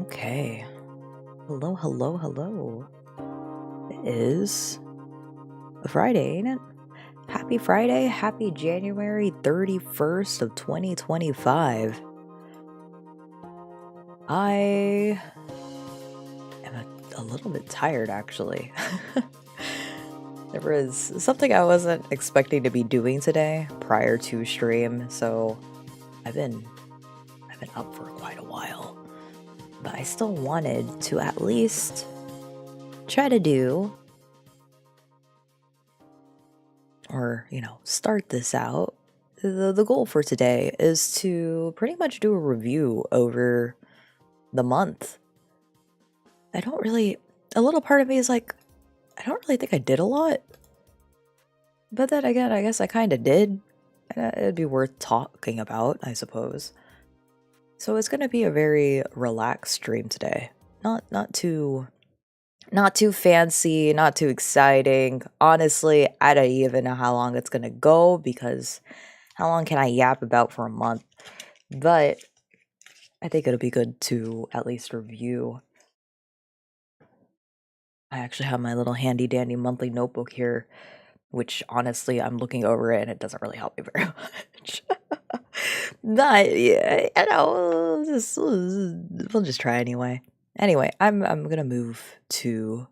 Okay. Hello, hello, hello. It is a Friday, ain't it? Happy Friday. Happy January 31st of 2025. I am a little bit tired, actually. There was something I wasn't expecting to be doing today prior to stream, so I've been up for quite a while. But I still wanted to at least try to do, or, start this out. The goal for today is to pretty much do a review over the month. A little part of me is like, I don't really think I did a lot. But then again, I guess I kind of did. And it'd be worth talking about, I suppose. So it's going to be a very relaxed stream today. Not too fancy, not too exciting. Honestly, I don't even know how long it's going to go because how long can I yap about for a month? But I think it'll be good to at least review. I actually have my little handy dandy monthly notebook here, which honestly, I'm looking over it and it doesn't really help me very much. But yeah, we'll just try anyway. Anyway, I'm gonna move to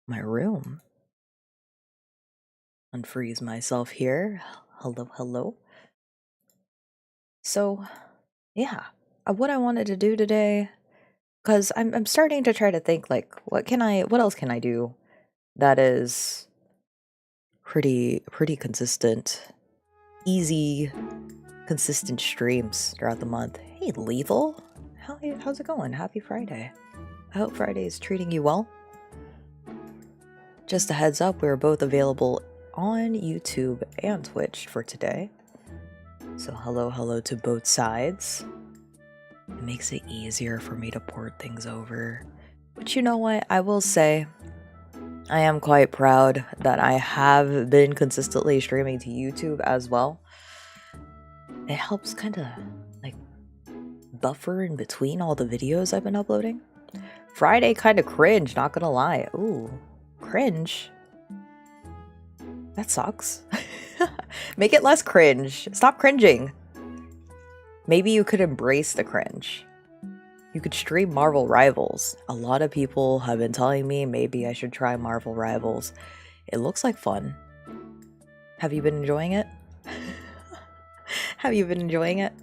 my room. Unfreeze myself here. Hello, hello. So, yeah, what I wanted to do today, because I'm starting to try to think like, what else can I do that is pretty consistent, easy, consistent streams throughout the month. Hey, Lethal, how's it going? Happy Friday. I hope Friday is treating you well. Just a heads up, we're both available on YouTube and Twitch for today. So hello to both sides. It makes it easier for me to port things over. But you know what? I will say, I am quite proud that I have been consistently streaming to YouTube as well. It helps kind of like buffer in between all the videos I've been uploading. Friday kind of cringe, not gonna lie. Ooh, cringe. That sucks. Make it less cringe. Stop cringing. Maybe you could embrace the cringe. You could stream Marvel Rivals. A lot of people have been telling me maybe I should try Marvel Rivals. It looks like fun. Have you been enjoying it? Have you been enjoying it?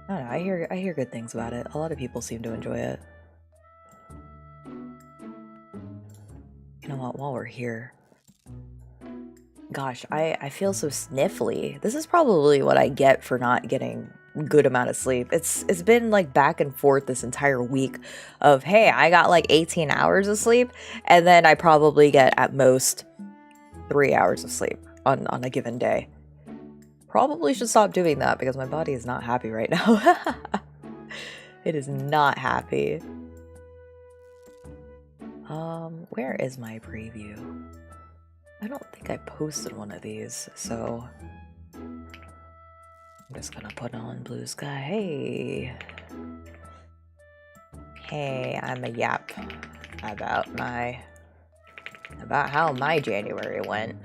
I don't know, I hear good things about it. A lot of people seem to enjoy it. You know what, while we're here. Gosh, I feel so sniffly. This is probably what I get for not getting a good amount of sleep. It's been like back and forth this entire week of, hey, I got like 18 hours of sleep, and then I probably get at most 3 hours of sleep on a given day. Probably should stop doing that because my body is not happy right now. It is not happy. Where is my preview? I don't think I posted one of these, so I'm just gonna put on Blue Sky. Hey, I'm a yap about how my January went.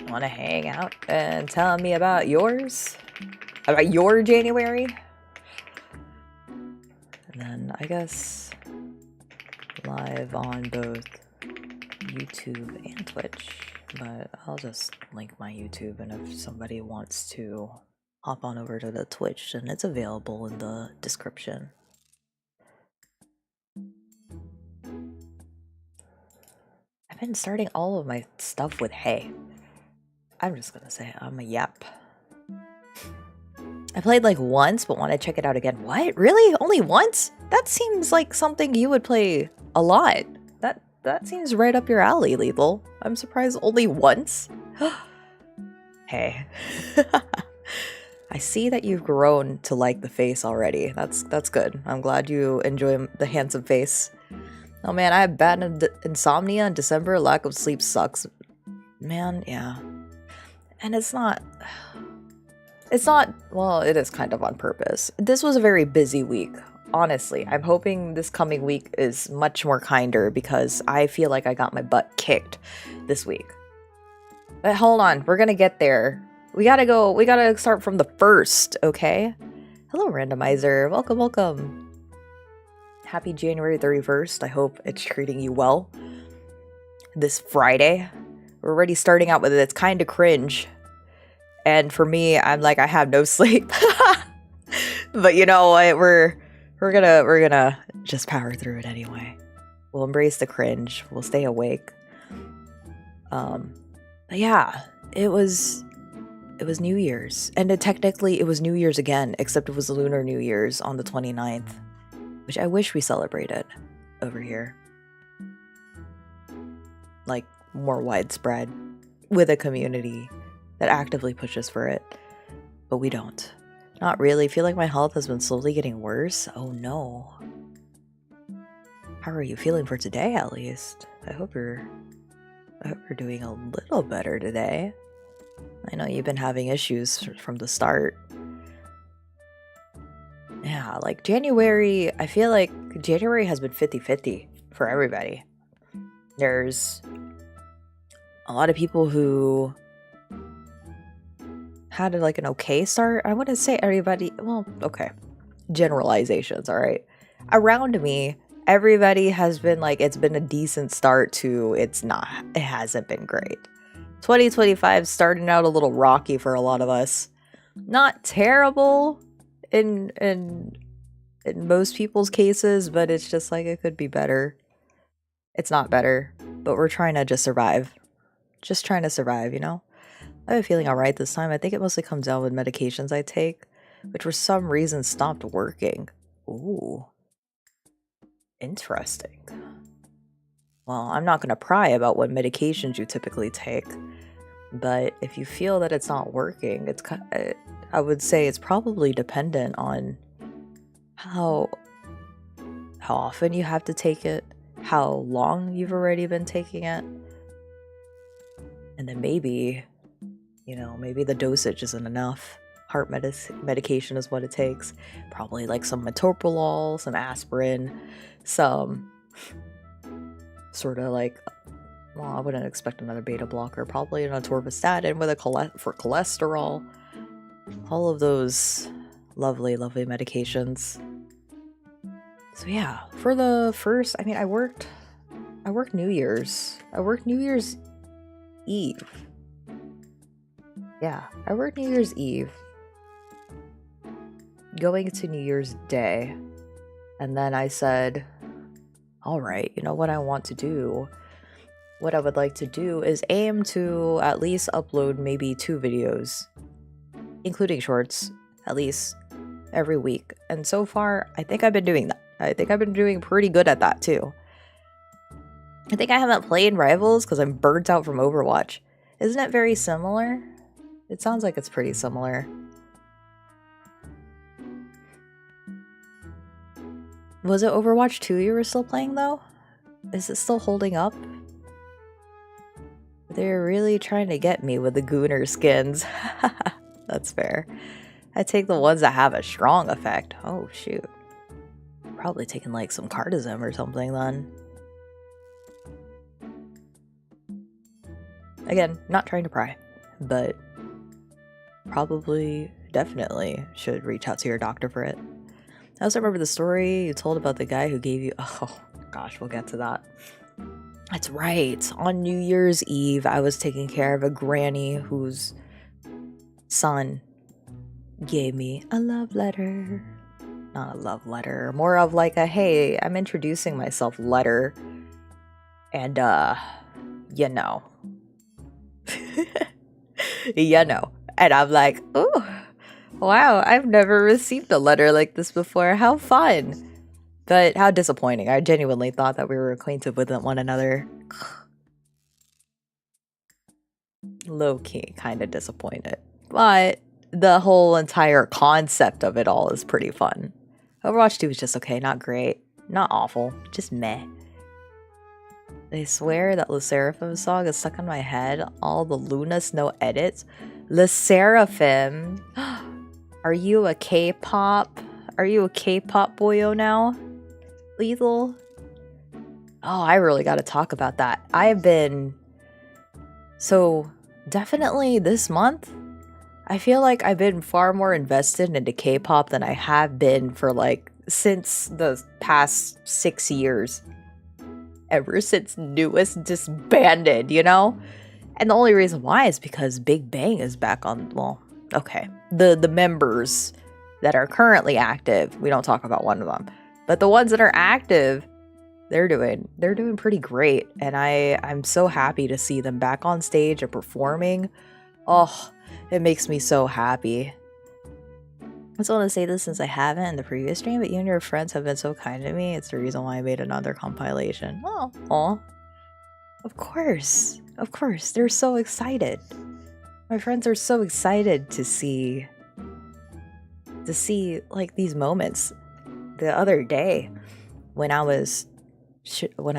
Want to hang out and tell me about yours? About your January? And then I guess live on both YouTube and Twitch, but I'll just link my YouTube, and if somebody wants to hop on over to the Twitch, then it's available in the description. I've been starting all of my stuff with hey. I'm just gonna say I'm a yap. I played like once, but want to check it out again. What? Really? Only once? That seems like something you would play a lot. That seems right up your alley, Lethal. I'm surprised only once. Hey. I see that you've grown to like the face already. That's good. I'm glad you enjoy the handsome face. Oh man, I have bad insomnia in December. Lack of sleep sucks. Man, yeah. And it's not, well, it is kind of on purpose. This was a very busy week. Honestly, I'm hoping this coming week is much more kinder because I feel like I got my butt kicked this week. But hold on, we're gonna get there. We gotta start from the first, okay? Hello, randomizer. Welcome, welcome. Happy January 31st. I hope it's treating you well. This Friday. We're already starting out with it. It's kind of cringe. And for me, I'm like, I have no sleep. But you know what? We're gonna just power through it anyway. We'll embrace the cringe. We'll stay awake. But yeah, it was New Year's. And technically it was New Year's again, except it was Lunar New Year's on the 29th, which I wish we celebrated over here. Like, more widespread, with a community that actively pushes for it. But we don't. Not really. I feel like my health has been slowly getting worse. Oh no. How are you feeling for today, at least? I hope you're doing a little better today. I know you've been having issues from the start. Yeah, like January, I feel like January has been 50-50 for everybody. There's a lot of people who had like an okay start. I wouldn't say everybody, well, okay. Generalizations, all right? Around me, everybody has been like, it's been a decent start to it hasn't been great. 2025 starting out a little rocky for a lot of us. Not terrible in most people's cases, but it's just like it could be better. It's not better, but we're trying to just survive. Just trying to survive, you know? I have a feeling alright this time. I think it mostly comes down with medications I take, which for some reason stopped working. Ooh. Interesting. Well, I'm not going to pry about what medications you typically take, but if you feel that it's not working, I would say it's probably dependent on how often you have to take it, how long you've already been taking it, and then maybe, you know, maybe the dosage isn't enough. Heart medication is what it takes. Probably like some metoprolol, some aspirin, some sort of like, well, I wouldn't expect another beta blocker. Probably an atorvastatin with for cholesterol. All of those lovely, lovely medications. So yeah, for the first, I mean, I worked New Year's. I worked New Year's Eve. Yeah, I worked New Year's Eve. Going to New Year's Day. And then I said, all right, you know what I want to do? What I would like to do is aim to at least upload maybe 2 videos, including shorts, at least every week. And so far, I think I've been doing that. I think I've been doing pretty good at that too. I think I haven't played Rivals because I'm burnt out from Overwatch. Isn't it very similar? It sounds like it's pretty similar. Was it Overwatch 2 you were still playing though? Is it still holding up? They're really trying to get me with the Gooner skins. That's fair. I take the ones that have a strong effect. Oh shoot. Probably taking like some Cardism or something then. Again, not trying to pry, but probably, definitely should reach out to your doctor for it. I also remember the story you told about the guy who gave you, oh gosh, we'll get to that. That's right. On New Year's Eve, I was taking care of a granny whose son gave me a love letter. Not a love letter, more of like a, hey, I'm introducing myself letter. And, you know. You know. And I'm like, oh, wow, I've never received a letter like this before. How fun. But how disappointing. I genuinely thought that we were acquainted with one another. Low-key, kind of disappointed. But the whole entire concept of it all is pretty fun. Overwatch 2 was just okay, not great, not awful, just meh. I swear that Le Seraphim song is stuck in my head. All the Luna Snow edits Le Seraphim. Are you a K-pop? Are you a K-pop boyo now? Lethal? Oh, I really got to talk about that. I've been... So, definitely this month, I feel like I've been far more invested into K-pop than I have been for like since the past 6 years. Ever since Newest disbanded, you know? And the only reason why is because Big Bang is back on, well, okay. The members that are currently active, we don't talk about one of them. But the ones that are active, they're doing pretty great. And I'm so happy to see them back on stage and performing. Oh, it makes me so happy. I just want to say this since I haven't in the previous stream, but you and your friends have been so kind to me. It's the reason why I made another compilation. Oh, of course. Of course. They're so excited. My friends are so excited to see like these moments. The other day when I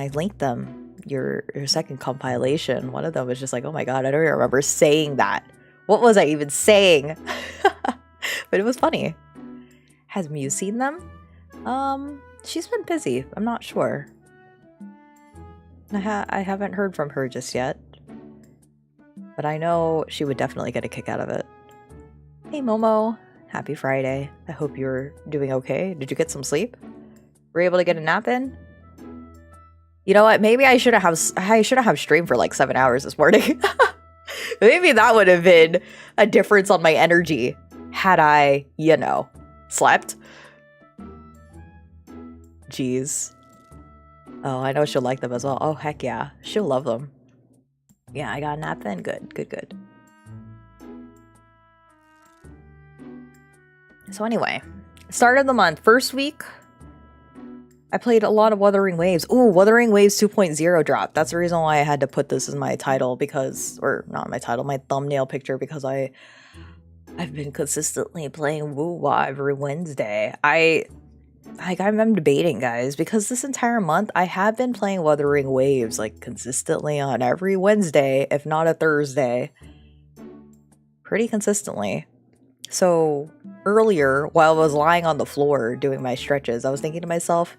linked them, your second compilation, one of them was just like, oh my god, I don't even remember saying that. What was I even saying? But it was funny. Has Mew seen them? She's been busy. I'm not sure. I haven't heard from her just yet. But I know she would definitely get a kick out of it. Hey Momo, happy Friday. I hope you're doing okay. Did you get some sleep? Were you able to get a nap in? You know what? Maybe I should have streamed for like 7 hours this morning. Maybe that would have been a difference on my energy had I, you know, slept. Jeez. Oh, I know she'll like them as well. Oh, heck yeah. She'll love them. Yeah, I got a nap in. Good. So anyway, start of the month. First week, I played a lot of Wuthering Waves. Ooh, Wuthering Waves 2.0 dropped. That's the reason why I had to put this as my title because, or not my title, my thumbnail picture because I've been consistently playing Woo-Wah every Wednesday. I'm debating, guys, because this entire month I have been playing Wuthering Waves like consistently on every Wednesday, if not a Thursday. Pretty consistently. So earlier, while I was lying on the floor doing my stretches, I was thinking to myself,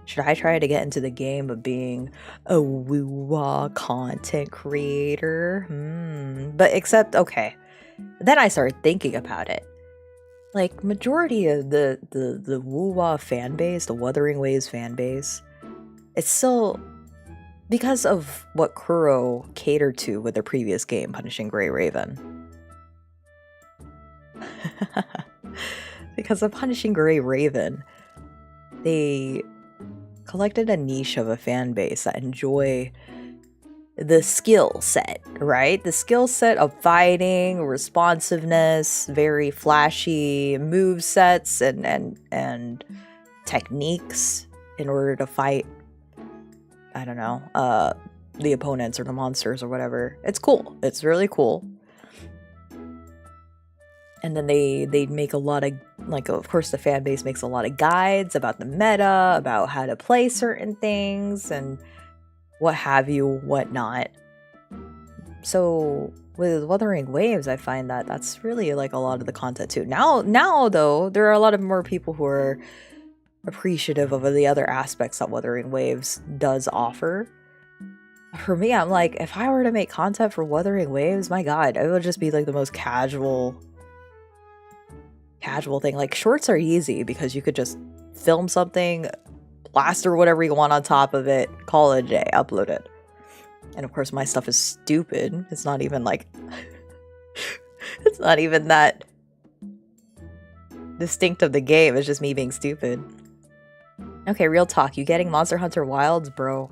should I try to get into the game of being a Woo-Wah content creator? But except, okay. Then I started thinking about it. Like, majority of the Woo-Wah fan base, the Wuthering Waves fan base, it's still because of what Kuro catered to with their previous game, Punishing Gray Raven. Because of Punishing Gray Raven, they collected a niche of a fan base that enjoy the skill set, right? The skill set of fighting, responsiveness, very flashy move sets and techniques in order to fight, I don't know, the opponents or the monsters or whatever. It's cool. It's really cool. And then they make a lot of, like, of course the fan base makes a lot of guides about the meta, about how to play certain things and what have you, whatnot. So with Wuthering Waves, I find that that's really like a lot of the content too. Now though, there are a lot of more people who are appreciative of the other aspects that Wuthering Waves does offer. For me, I'm like, if I were to make content for Wuthering Waves, my god, it would just be like the most casual thing. Like, shorts are easy because you could just film something, plaster whatever you want on top of it, call it a day, upload it. And of course my stuff is stupid. It's not even like it's not even that distinct of the game. It's just me being stupid. Okay, real talk. You getting Monster Hunter Wilds, bro?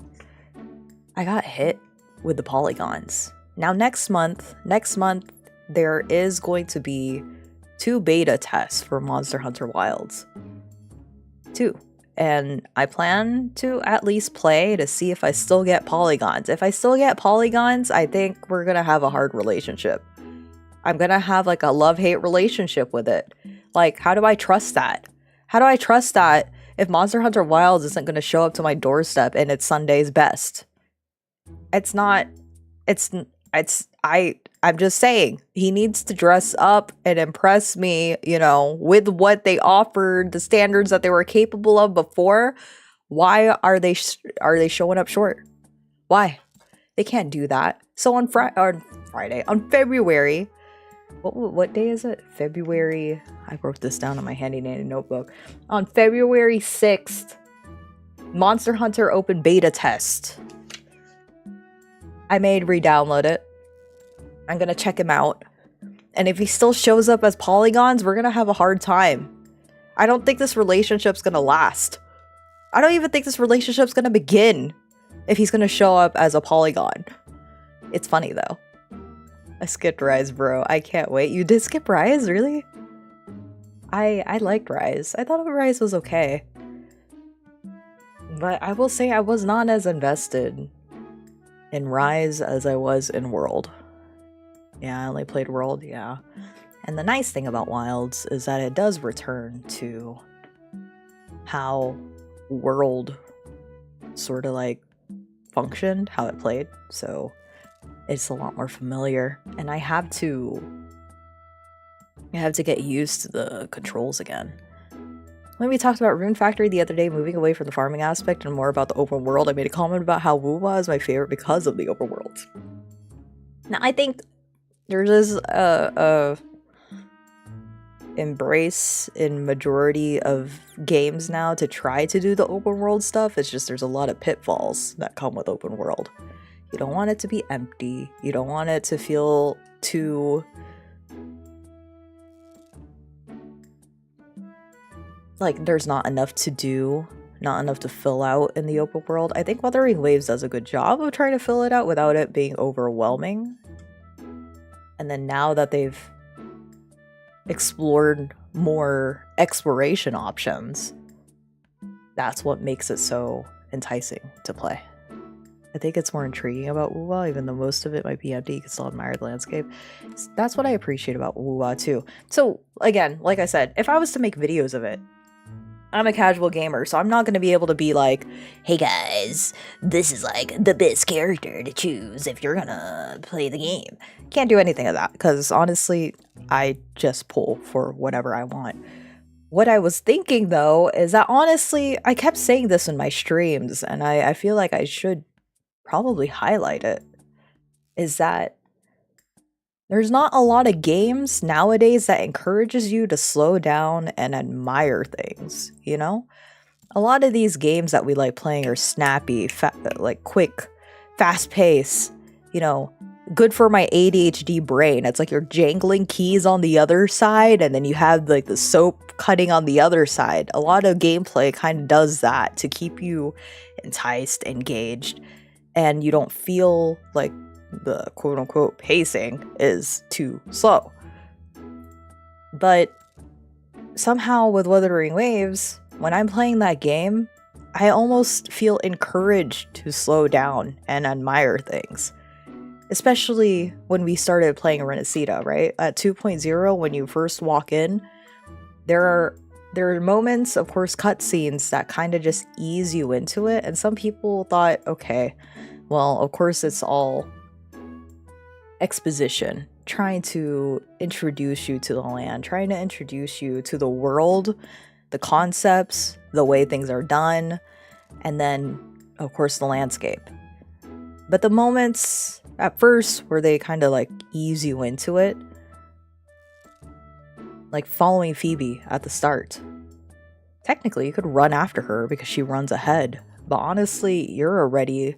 I got hit with the polygons. Now next month there is going to be 2 beta tests for Monster Hunter Wilds. 2. And I plan to at least play to see if I still get polygons. If I still get polygons, I think we're gonna have a hard relationship. I'm gonna have like a love-hate relationship with it. Like, how do I trust that? How do I trust that if Monster Hunter Wilds isn't gonna show up to my doorstep and it's Sunday's best? It's not, I I'm just saying, he needs to dress up and impress me, you know, with what they offered, the standards that they were capable of before. Why are they showing up short? Why? They can't do that. So on February, what day is it? February, I wrote this down on my handy dandy notebook. On February 6th, Monster Hunter open beta test. I made re-download it. I'm gonna check him out. And if he still shows up as polygons, we're gonna have a hard time. I don't think this relationship's gonna last. I don't even think this relationship's gonna begin if he's gonna show up as a polygon. It's funny though. I skipped Rise, bro. I can't wait. You did skip Rise? Really? I liked Rise. I thought Rise was okay. But I will say I was not as invested in Rise as I was in World. Yeah, I only played World, yeah. And the nice thing about Wilds is that it does return to how World sort of like functioned, how it played. So it's a lot more familiar. And I have to get used to the controls again. When we talked about Rune Factory the other day, moving away from the farming aspect and more about the open world, I made a comment about how Wuwa is my favorite because of the open world. Now, I think there is a embrace in majority of games now to try to do the open world stuff. It's just there's a lot of pitfalls that come with open world. You don't want it to be empty. You don't want it to feel too like there's not enough to do, not enough to fill out in the open world. I think Wuthering Waves does a good job of trying to fill it out without it being overwhelming. And then now that they've explored more exploration options, that's what makes it so enticing to play. I think it's more intriguing about Wuwa, even though most of it might be empty. You can still admire the landscape. That's what I appreciate about Wuwa too. So again, like I said, if I was to make videos of it, I'm a casual gamer, so I'm not going to be able to be like, hey guys, this is like the best character to choose if you're gonna play the game. Can't do anything of that, because honestly, I just pull for whatever I want. What I was thinking though, is that honestly, I kept saying this in my streams, and I feel like I should probably highlight it, is that there's not a lot of games nowadays that encourages you to slow down and admire things, you know? A lot of these games that we like playing are snappy, like quick, fast pace, you know, good for my ADHD brain. It's like you're jangling keys on the other side and then you have like the soap cutting on the other side. A lot of gameplay kind of does that to keep you enticed, engaged, and you don't feel like the quote-unquote pacing is too slow. But somehow with Wuthering Waves, when I'm playing that game, I almost feel encouraged to slow down and admire things. Especially when we started playing Renacita, right? At 2.0, when you first walk in, there are moments, of course, cutscenes that kind of just ease you into it. And some people thought, okay, well, of course it's all exposition, trying to introduce you to the land, trying to introduce you to the world, the concepts, the way things are done, and then, of course, the landscape. But the moments at first where they kind of like ease you into it, like following Phoebe at the start. Technically, you could run after her because she runs ahead, but honestly, you're already...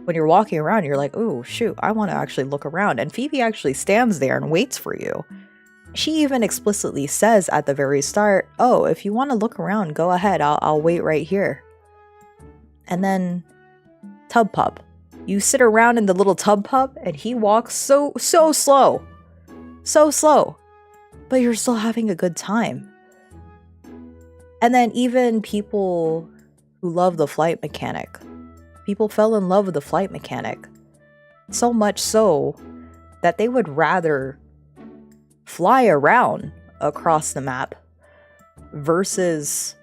when you're walking around, you're like, oh, shoot, I want to actually look around. And Phoebe actually stands there and waits for you. She even explicitly says at the very start, oh, if you want to look around, go ahead. I'll wait right here. And then Tub Pup. You sit around in the little Tub Pup and he walks so slow. So slow. But you're still having a good time. And then even people who love the flight mechanic, people fell in love with the flight mechanic. So much so that they would rather fly around across the map versus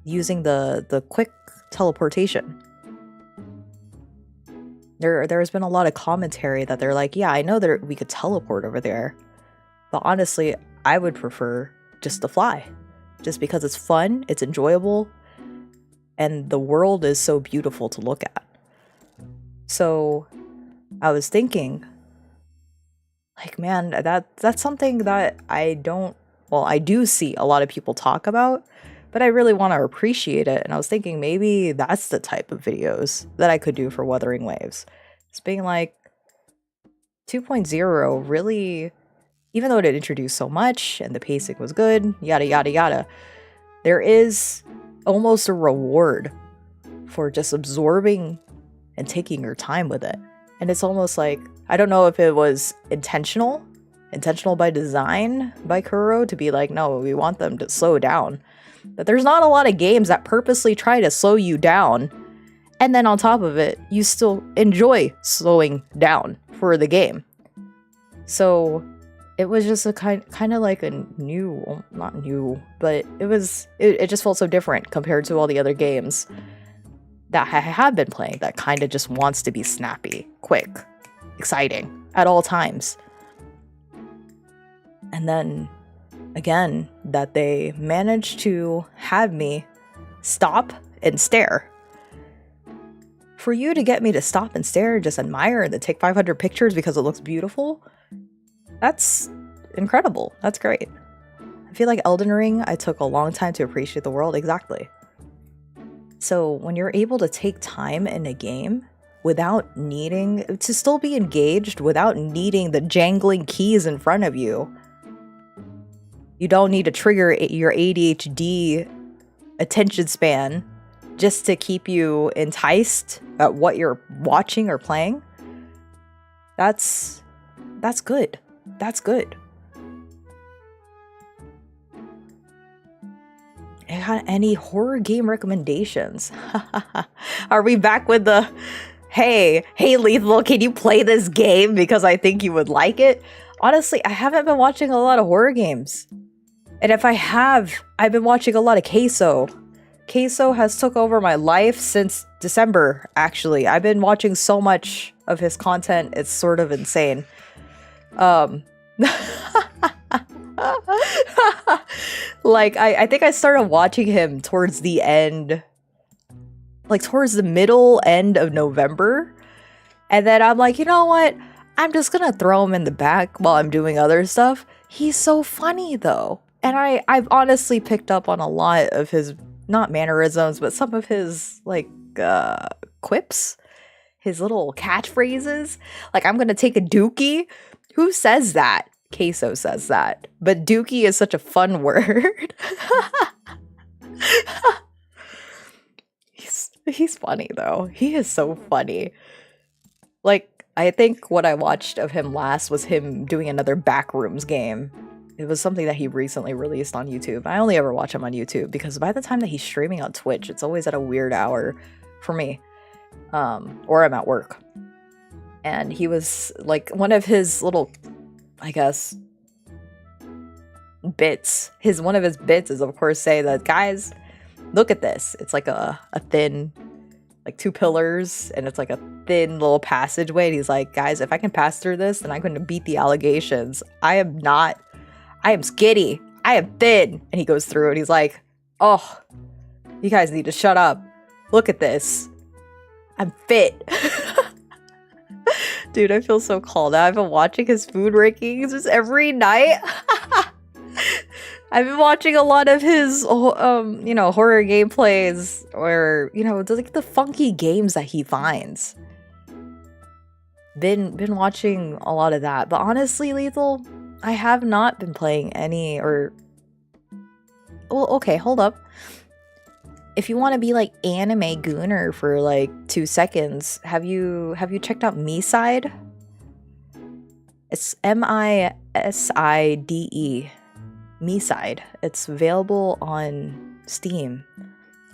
using the quick teleportation. There's been a lot of commentary that they're like, yeah, I know that we could teleport over there, but honestly, I would prefer just to fly, just because it's fun, it's enjoyable, and the world is so beautiful to look at. So I was thinking, like, man, that's something that I do see a lot of people talk about, but I really want to appreciate it. And I was thinking maybe that's the type of videos that I could do for Wuthering Waves. It's being like 2.0 really, even though it introduced so much and the pacing was good, yada, yada, yada, there is almost a reward for just absorbing and taking your time with it. And it's almost like, I don't know if it was intentional by design by Kuro to be like, no, we want them to slow down. But there's not a lot of games that purposely try to slow you down. And then on top of it, you still enjoy slowing down for the game. So it was just a kind of like a new, not new, but it just felt so different compared to all the other games that I have been playing that kind of just wants to be snappy, quick, exciting at all times. And then again, that they managed to have me stop and stare. For you to get me to stop and stare, just admire and then take 500 pictures because it looks beautiful, that's incredible. That's great. I feel like Elden Ring, I took a long time to appreciate the world. Exactly. So when you're able to take time in a game without needing to still be engaged, without needing the jangling keys in front of you, you don't need to trigger your ADHD attention span just to keep you enticed at what you're watching or playing. That's good. That's good. Any horror game recommendations? Are we back with the, hey Lethal, can you play this game because I think you would like it? Honestly, I haven't been watching a lot of horror games. And if I have, I've been watching a lot of Queso. Queso has took over my life since December, actually. I've been watching so much of his content, it's sort of insane. Like, I think I started watching him towards the end, like towards the middle end of November. And then I'm like, you know what? I'm just gonna throw him in the back while I'm doing other stuff. He's so funny though. And I've honestly picked up on a lot of his, not mannerisms, but some of his like quips, his little catchphrases. Like, I'm gonna take a dookie. Who says that? Queso says that. But dookie is such a fun word. He's funny though. He is so funny. Like, I think what I watched of him last was him doing another Backrooms game. It was something that he recently released on YouTube. I only ever watch him on YouTube because by the time that he's streaming on Twitch, it's always at a weird hour for me. Or I'm at work. And he was like, one of his little, I guess, bits. One of his bits is, of course, say that, guys, look at this. It's like a thin, like 2 pillars, and it's like a thin little passageway. And he's like, guys, if I can pass through this, then I'm going to beat the allegations. I am skinny. I am thin. And he goes through it. He's like, oh, you guys need to shut up. Look at this. I'm fit. Dude, I feel so called out. I've been watching his food rankings just every night. I've been watching a lot of his, horror gameplays, or, like the funky games that he finds. Been watching a lot of that. But honestly, Lethal, I have not been playing any, or... Well, okay, hold up. If you want to be like anime gooner for like 2 seconds, have you checked out Miside? It's Miside. Miside. It's available on Steam.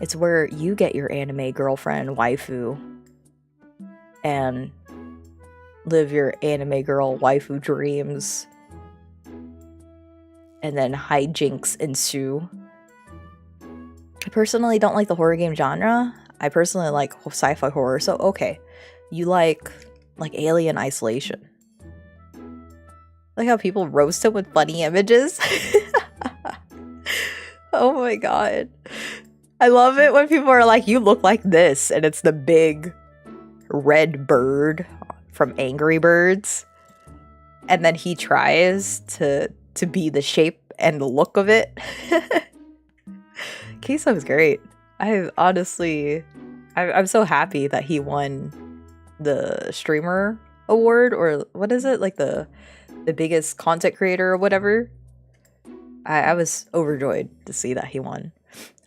It's where you get your anime girlfriend waifu and live your anime girl waifu dreams, and then hijinks ensue. I personally don't like the horror game genre. I personally like sci-fi horror, so okay. you like Alien Isolation. Like how people roast him with funny images. Oh my god. I love it when people are like, you look like this, and it's the big red bird from Angry Birds. And then he tries to be the shape and the look of it. Queso's great. I'm so happy that he won the streamer award, or what is it? Like the biggest content creator or whatever. I was overjoyed to see that he won.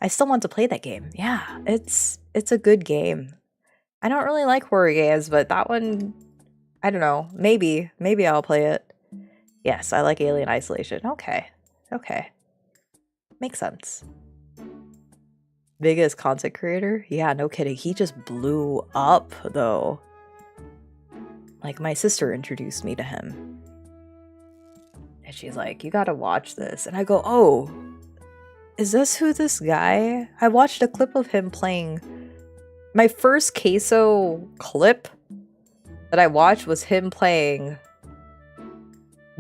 I still want to play that game. Yeah, it's a good game. I don't really like horror games, but that one, I don't know. Maybe I'll play it. Yes, I like Alien Isolation. Okay. Makes sense. Biggest content creator? Yeah, no kidding. He just blew up, though. Like, my sister introduced me to him. And she's like, you gotta watch this. And I go, oh, is this who this guy? I watched a clip of him playing. My first Queso clip that I watched was him playing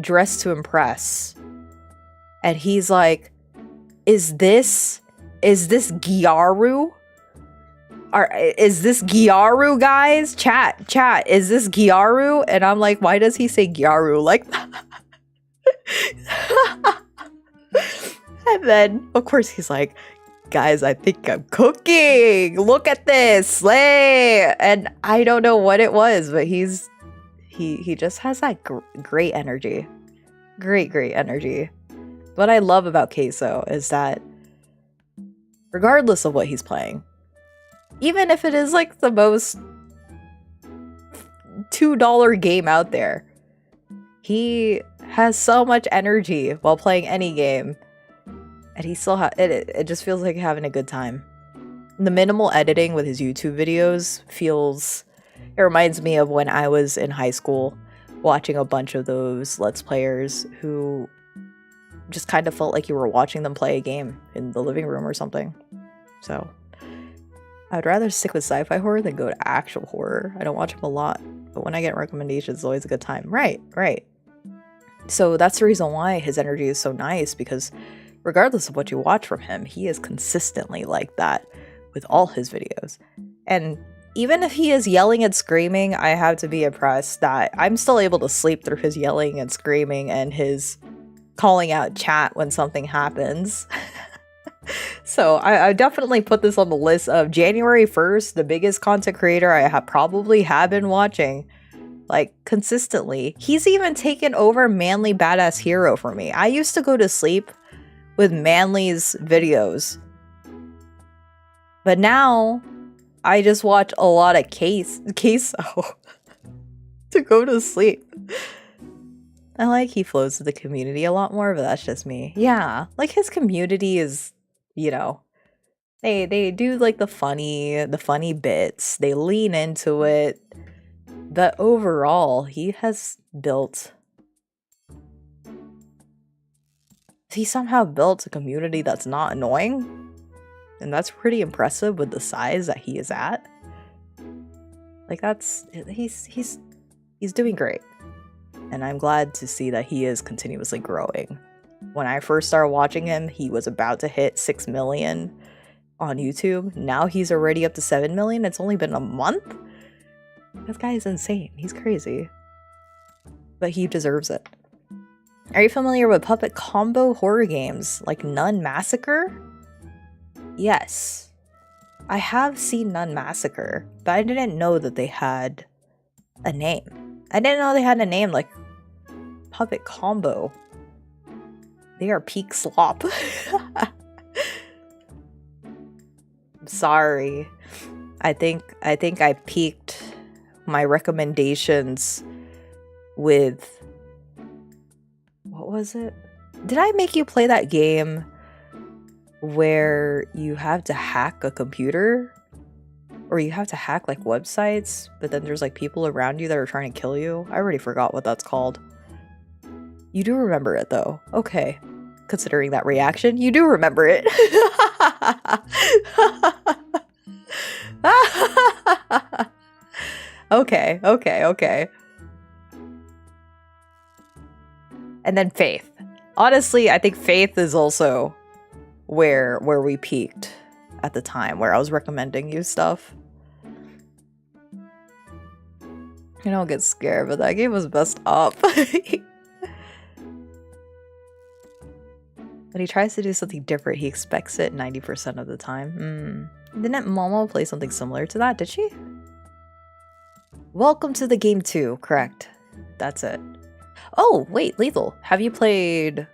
Dress to Impress. And he's like, is this Gyaru? Is this Gyaru, guys? Chat, is this Gyaru? And I'm like, why does he say Gyaru like that? And then, of course, he's like, guys, I think I'm cooking. Look at this, slay. And I don't know what it was, but he just has that great energy. Great energy. What I love about Queso is that regardless of what he's playing, even if it is like the most $2 game out there, he has so much energy while playing any game. And he still it just feels like having a good time. The minimal editing with his YouTube videos it reminds me of when I was in high school watching a bunch of those Let's Players who just kind of felt like you were watching them play a game in the living room or something. So I'd rather stick with sci-fi horror than go to actual horror. I don't watch them a lot, but when I get recommendations, it's always a good time. Right. So that's the reason why his energy is so nice, because regardless of what you watch from him, he is consistently like that with all his videos. And even if he is yelling and screaming, I have to be impressed that I'm still able to sleep through his yelling and screaming and his calling out chat when something happens. So I definitely put this on the list of January 1st, the biggest content creator I probably have been watching, like, consistently. He's even taken over Manly Badass Hero for me. I used to go to sleep with Manly's videos, but now I just watch a lot of Queso to go to sleep. I like he flows with the community a lot more, but that's just me. Yeah, like his community is, you know, they do like the funny bits. They lean into it. But overall, he somehow built a community that's not annoying. And that's pretty impressive with the size that he is at. Like, he's doing great. And I'm glad to see that he is continuously growing. When I first started watching him, he was about to hit 6 million on YouTube. Now he's already up to 7 million. It's only been a month. This guy is insane. He's crazy. But he deserves it. Are you familiar with puppet combo horror games like Nun Massacre? Yes. I have seen Nun Massacre, but I didn't know that they had a name. I didn't know they had a name like Puppet Combo. They are peak slop. I'm sorry. I think I peaked my recommendations with, what was it? Did I make you play that game where you have to hack a computer? Or you have to hack like websites, but then there's like people around you that are trying to kill you? I already forgot what that's called. You do remember it though. Okay. Considering that reaction, you do remember it. Okay, okay, okay. And then Faith. Honestly, I think Faith is also where we peaked at the time, where I was recommending you stuff. I don't get scared, but that game was messed up. When he tries to do something different, he expects it 90% of the time. Didn't Momo play something similar to that, did she? Welcome to the game 2, correct. That's it. Oh, wait, Lethal. Have you played...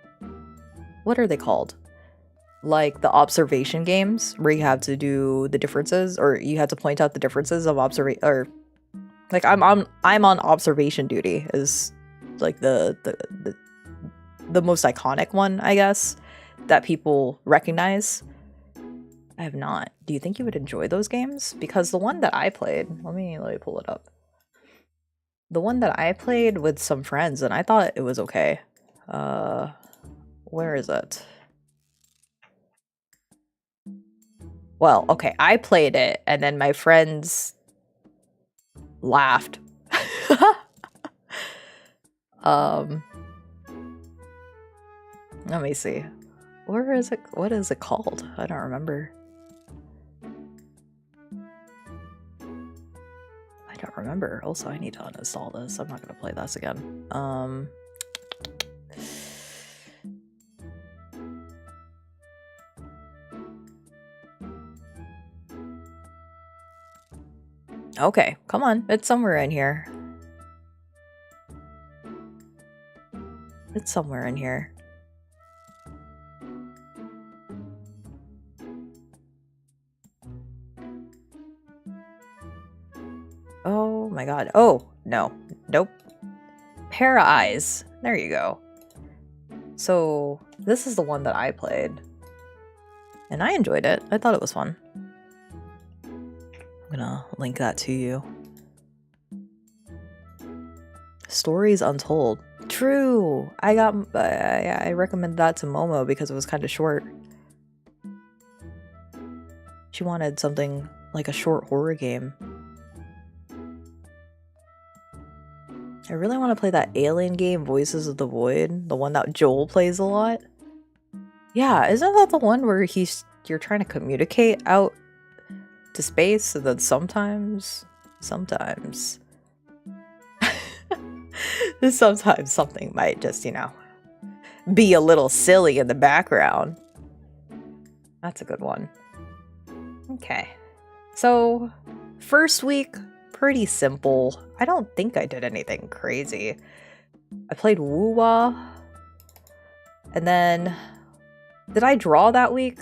What are they called? Like the observation games where you have to do the differences, or you have to point out the differences of observation, or like I'm on observation duty is like the most iconic one, I guess, that people recognize. I have not. Do you think you would enjoy those games? Because the one that I played, let me pull it up. The one that I played with some friends, and I thought it was okay. Where is it? Well, okay, I played it, and then my friends laughed. Let me see. Where is it? What is it called? I don't remember. I don't remember. Also, I need to uninstall this. I'm not gonna play this again. Okay, come on. It's somewhere in here. It's somewhere in here. Oh my god. Oh, no. Nope. Pair of Eyes. There you go. So, this is the one that I played. And I enjoyed it. I thought it was fun. I'm gonna link that to you. Stories Untold. True! I recommended that to Momo because it was kind of short. She wanted something like a short horror game. I really want to play that alien game, Voices of the Void, the one that Joel plays a lot. Yeah, isn't that the one where you're trying to communicate out to space, and then sometimes sometimes something might just, be a little silly in the background. That's a good one. Okay. So, first week, pretty simple. I don't think I did anything crazy. I played Woo-Wah. And then, did I draw that week?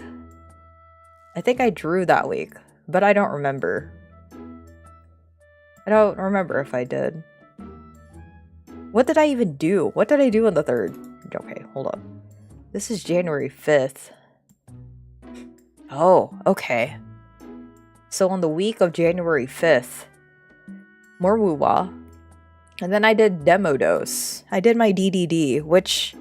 I think I drew that week, but I don't remember. I don't remember if I did. What did I even do? What did I do on the 3rd? Okay, hold on. This is January 5th. Oh, okay. So on the week of January 5th, more Woo-Wah. And then I did Demo Dose. I did my DDD, which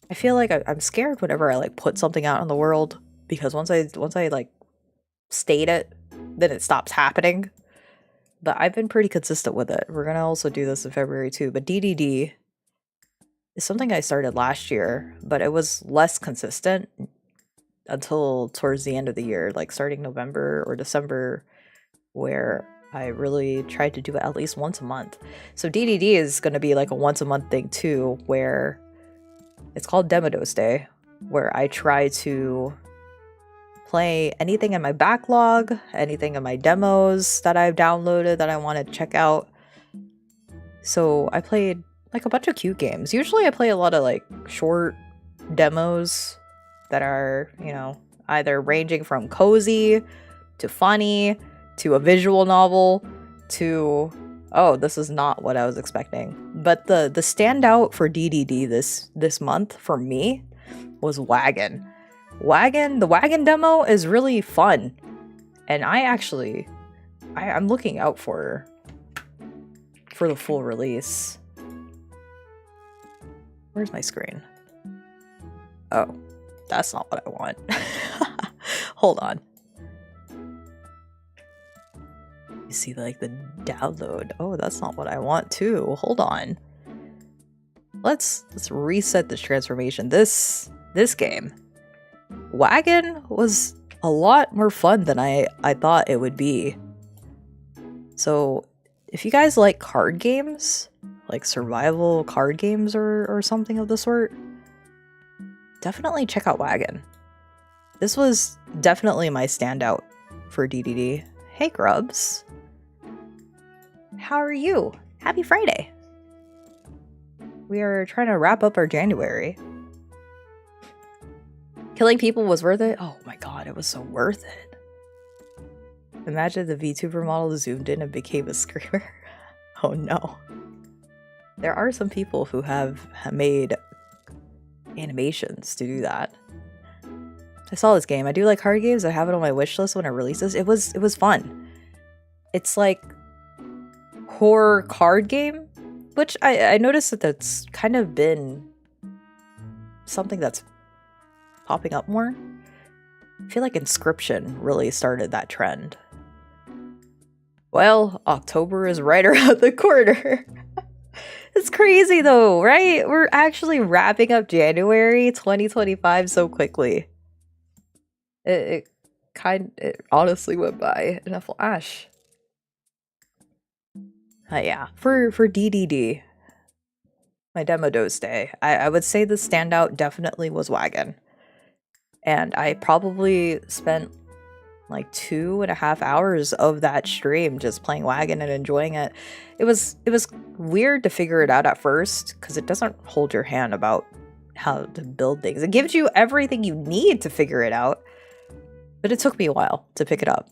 I feel like I'm scared whenever I put something out in the world, because once I state it, then it stops happening. But I've been pretty consistent with it. We're gonna also do this in February too. But DDD is something I started last year, but it was less consistent until towards the end of the year, like starting November or December, where I really tried to do it at least once a month. So DDD is going to be like a once a month thing too, where it's called Demo Dose Day, where I try to play anything in my backlog, anything in my demos that I've downloaded that I want to check out. So I played like a bunch of cute games. Usually I play a lot of like short demos that are, either ranging from cozy to funny to a visual novel to, oh, this is not what I was expecting. But the standout for DDD this month for me was Wagon. The Wagon demo is really fun, and I'm looking out for the full release. Where's my screen? Oh, that's not what I want. Hold on. You see like the download. Oh, that's not what I want too. Hold on. Let's reset this transformation. This game. Wagon was a lot more fun than I thought it would be. So if you guys like card games, like survival card games or something of the sort, definitely check out Wagon. This was definitely my standout for DDD. Hey Grubs. How are you? Happy Friday. We are trying to wrap up our January. Killing people was worth it? Oh my god, it was so worth it. Imagine the VTuber model zoomed in and became a screamer. Oh no. There are some people who have made animations to do that. I saw this game. I do like card games. I have it on my wish list when it releases. It was fun. It's like horror card game, which I noticed that that's kind of been something that's popping up more. I feel like Inscription really started that trend. Well, October is right around the corner. It's crazy though, right? We're actually wrapping up January 2025 so quickly. It honestly went by in a flash. Yeah, for DDD, my demo dose day, I would say the standout definitely was Wagon. And I probably spent like 2.5 hours of that stream just playing Wagon and enjoying it. It was weird to figure it out at first because it doesn't hold your hand about how to build things. It gives you everything you need to figure it out, but it took me a while to pick it up.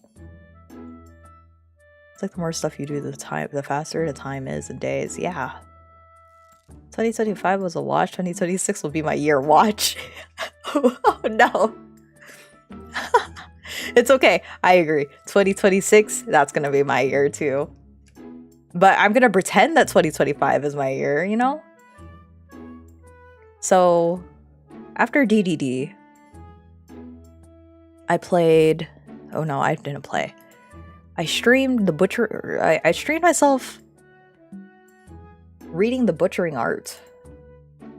It's like the more stuff you do, the faster the time is in days. Yeah. 2025 was a watch. 2026 will be my year. Watch. Oh no. It's okay. I agree. 2026, that's gonna be my year too. But I'm gonna pretend that 2025 is my year, you know? So after DDD, I played... Oh no, I didn't play. I streamed I streamed myself reading the butchering art,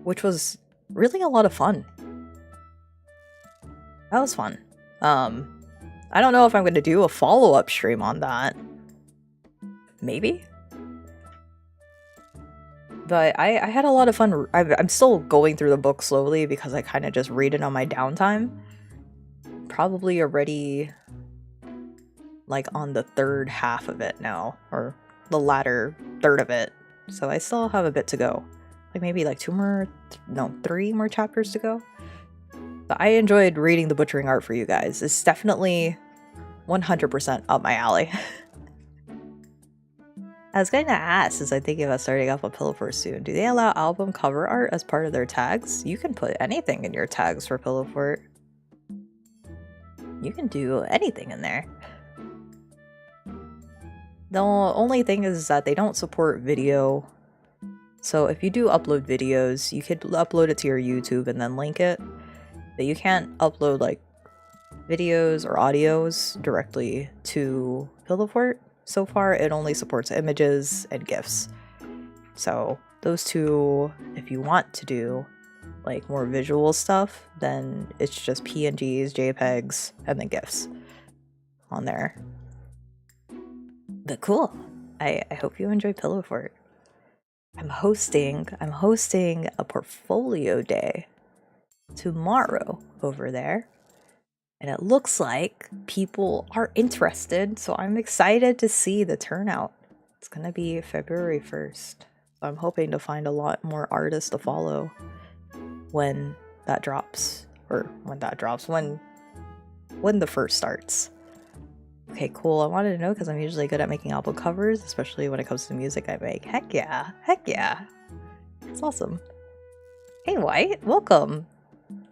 which was really a lot of fun. That was fun. I don't know if I'm going to do a follow-up stream on that. Maybe? But I had a lot of fun. I'm still going through the book slowly because I kind of just read it on my downtime. Probably already like on the third half of it now, or the latter third of it. So I still have a bit to go. Like maybe like 3 more chapters to go. But I enjoyed reading the butchering art for you guys. It's definitely 100% up my alley. I was going to ask, since I'm thinking about starting off a Pillowfort soon, do they allow album cover art as part of their tags? You can put anything in your tags for Pillowfort. You can do anything in there. The only thing is that they don't support video. So if you do upload videos, you could upload it to your YouTube and then link it. But you can't upload like videos or audios directly to Pillowfort. So far, it only supports images and GIFs. So those two, if you want to do like more visual stuff, then it's just PNGs, JPEGs, and then GIFs on there. But cool. I hope you enjoy Pillowfort. I'm hosting a portfolio day tomorrow over there. And it looks like people are interested, so I'm excited to see the turnout. It's gonna be February 1st. So I'm hoping to find a lot more artists to follow when that drops. Or when the first starts. Okay, cool. I wanted to know because I'm usually good at making album covers, especially when it comes to the music I make. Heck yeah. Heck yeah. That's awesome. Hey, White. Welcome.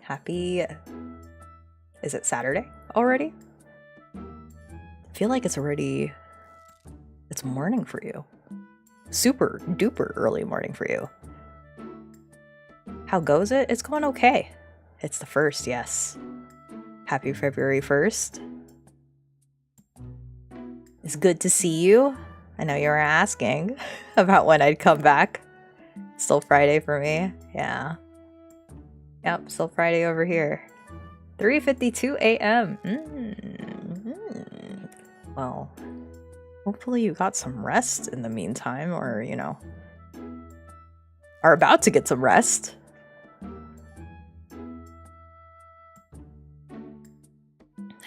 Happy... Is it Saturday already? I feel like it's morning for you. Super duper early morning for you. How goes it? It's going okay. It's the 1st, yes. Happy February 1st. It's good to see you. I know you were asking about when I'd come back. Still Friday for me. Yeah. Yep, still Friday over here. 3:52 a.m. Well, hopefully you got some rest in the meantime, or, you know, are about to get some rest.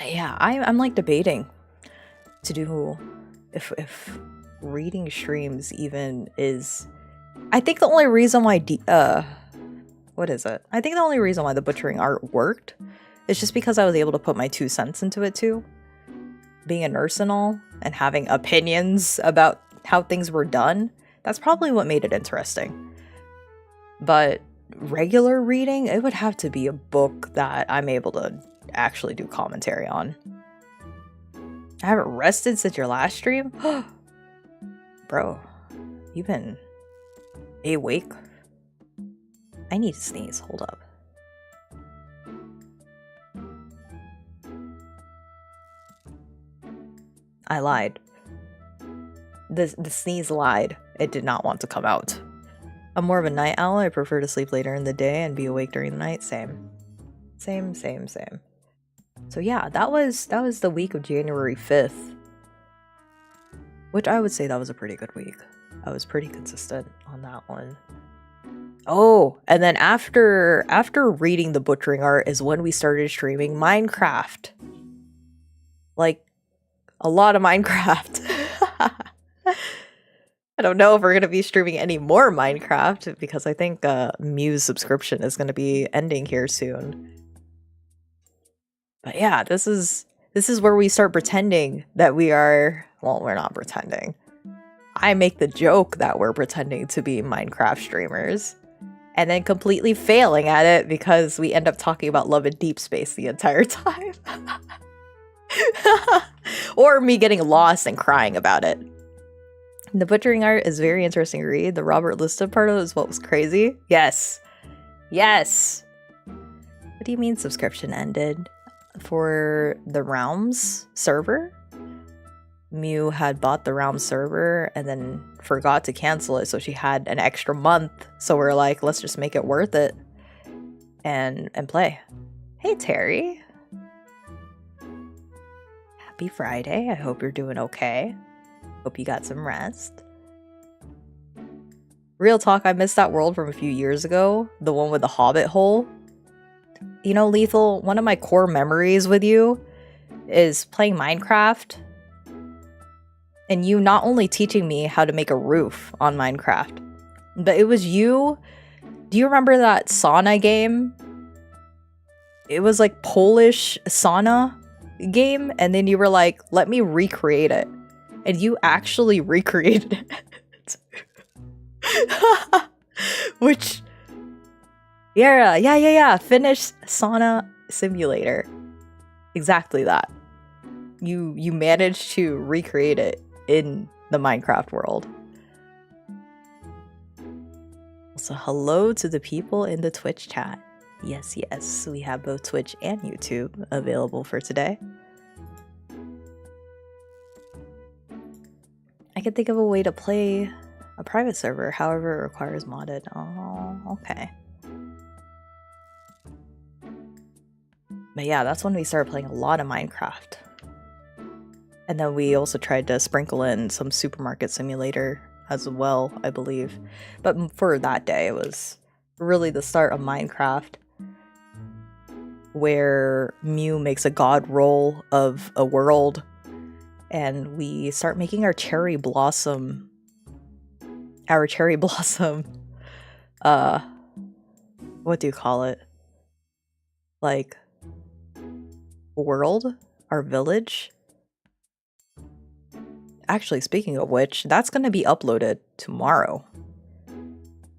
Yeah, I'm like debating to do if reading streams even is. I think the only reason why what is it? I think the only reason why the butchering art worked is just because I was able to put my 2 cents into it too. Being a nurse and all, and having opinions about how things were done, that's probably what made it interesting. But regular reading, it would have to be a book that I'm able to actually do commentary on. I haven't rested since your last stream? Bro, you've been awake? I need to sneeze, hold up. I lied. The sneeze lied. It did not want to come out. I'm more of a night owl. I prefer to sleep later in the day and be awake during the night. Same. Same. So yeah, that was the week of January 5th. Which I would say that was a pretty good week. I was pretty consistent on that one. Oh, and then after reading the butchering art is when we started streaming Minecraft. Like, a lot of Minecraft. I don't know if we're going to be streaming any more Minecraft because I think Mew's subscription is going to be ending here soon. But yeah, this is where we start pretending that we are, well, we're not pretending. I make the joke that we're pretending to be Minecraft streamers and then completely failing at it because we end up talking about Love and Deep Space the entire time. Or me getting lost and crying about it. The butchering art is very interesting to read. The Robert Listed part of it is what was crazy. Yes. Yes. What do you mean subscription ended? For the Realms server? Mew had bought the Realms server and then forgot to cancel it, so she had an extra month. So we're like, let's just make it worth it and play. Hey, Terry. Happy Friday. I hope you're doing okay. Hope you got some rest. Real talk, I missed that world from a few years ago. The one with the Hobbit hole. You know, Lethal, one of my core memories with you is playing Minecraft. And you not only teaching me how to make a roof on Minecraft, but it was you. Do you remember that sauna game? It was like Polish sauna game. And then you were like, let me recreate it. And you actually recreated it. Which, yeah. Finnish sauna simulator. Exactly that. You managed to recreate it in the Minecraft world. So hello to the people in the Twitch chat. Yes, we have both Twitch and YouTube available for today. I can think of a way to play a private server, however it requires modded. Oh, okay. But yeah, that's when we started playing a lot of Minecraft. And then we also tried to sprinkle in some supermarket simulator as well, I believe. But for that day, it was really the start of Minecraft, where Mew makes a god roll of a world, and we start making our cherry blossom, what do you call it? Like, world? Our village? Actually, speaking of which, that's going to be uploaded tomorrow.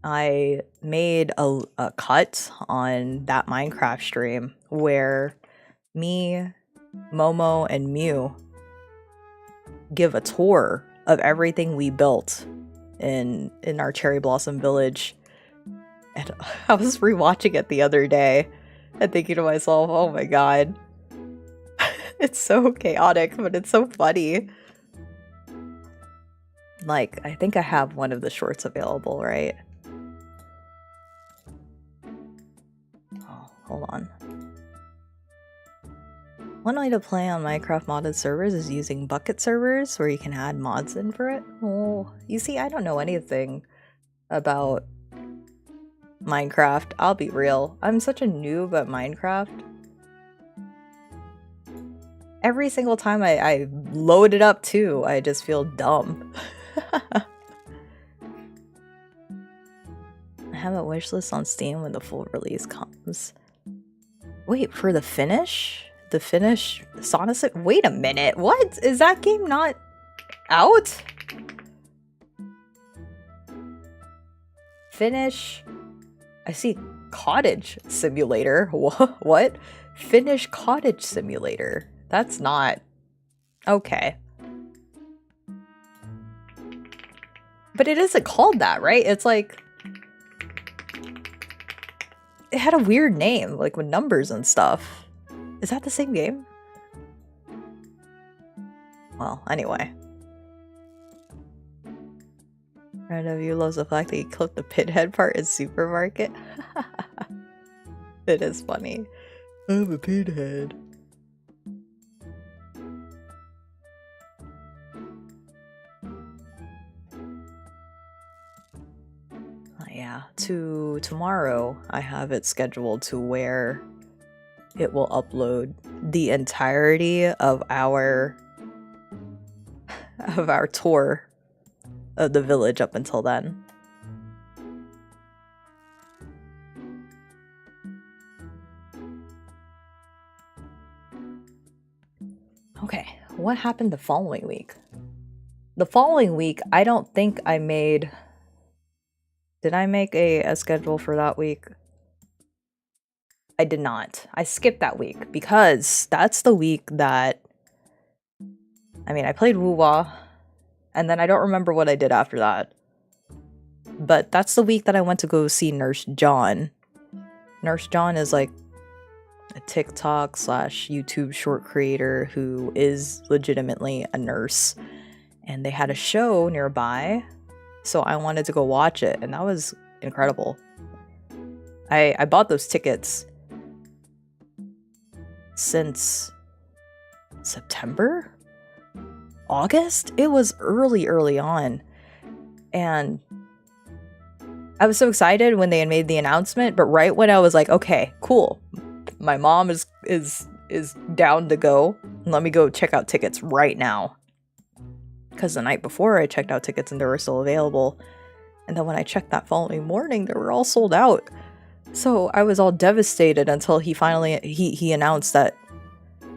I made a cut on that Minecraft stream where me, Momo, and Mew give a tour of everything we built in our Cherry Blossom Village. And I was rewatching it the other day and thinking to myself, oh my god. It's so chaotic, but it's so funny. Like, I think I have one of the shorts available, right? Oh, hold on. One way to play on Minecraft modded servers is using bucket servers where you can add mods in for it. Oh, you see, I don't know anything about Minecraft. I'll be real. I'm such a noob at Minecraft. Every single time I load it up too, I just feel dumb. I have a wishlist on Steam when the full release comes. Wait, for the finish? The finish Sonic? Wait a minute, what? Is that game not out? Finish? I see Cottage Simulator. What? Finish Cottage Simulator. That's not... okay. But it isn't called that, right? It's like... it had a weird name, like with numbers and stuff. Is that the same game? Well, anyway. Right of you loves the fact that you clipped the pinhead part in Supermarket. It is funny. I'm a pinhead. Yeah, tomorrow I have it scheduled to where it will upload the entirety of our tour of the village up until then. Okay, what happened the following week? The following week, I don't think I made... did I make a schedule for that week? I did not. I skipped that week because that's the week that... I mean, I played Woo-Wah, and then I don't remember what I did after that. But that's the week that I went to go see Nurse John. Nurse John is like a TikTok / YouTube short creator who is legitimately a nurse. And they had a show nearby, so I wanted to go watch it, and that was incredible. I bought those tickets since September? August? It was early on. And I was so excited when they had made the announcement, but right when I was like, okay, cool. My mom is down to go. Let me go check out tickets right now. Because the night before I checked out tickets and they were still available. And then when I checked that following morning, they were all sold out. So I was all devastated until he finally he announced that,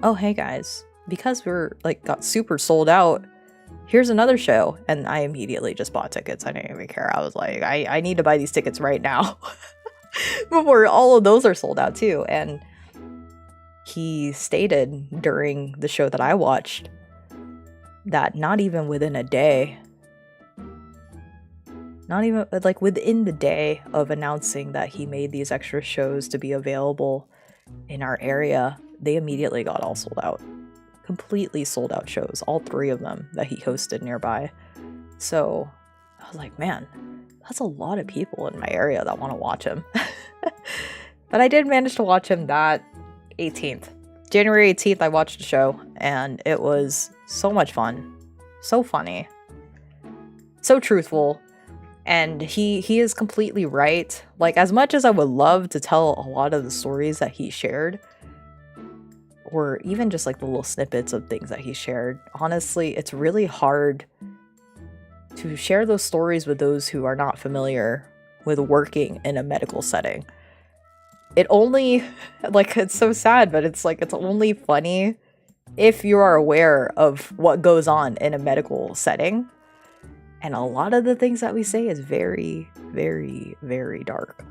oh hey guys, because we're like got super sold out, here's another show. And I immediately just bought tickets. I didn't even care. I was like, I need to buy these tickets right now before all of those are sold out too. And he stated during the show that I watched that not even within a day, not even like within the day of announcing that he made these extra shows to be available in our area, they immediately got all sold out. Completely sold out shows, all 3 of them that he hosted nearby. So I was like, man, that's a lot of people in my area that want to watch him. But I did manage to watch him that 18th. January 18th, I watched the show, and it was so much fun. So funny. So truthful. And he is completely right. Like, as much as I would love to tell a lot of the stories that he shared, or even just like the little snippets of things that he shared, honestly, it's really hard to share those stories with those who are not familiar with working in a medical setting. It only, like, it's so sad, but it's like, it's only funny if you are aware of what goes on in a medical setting. And a lot of the things that we say is very, very, very dark.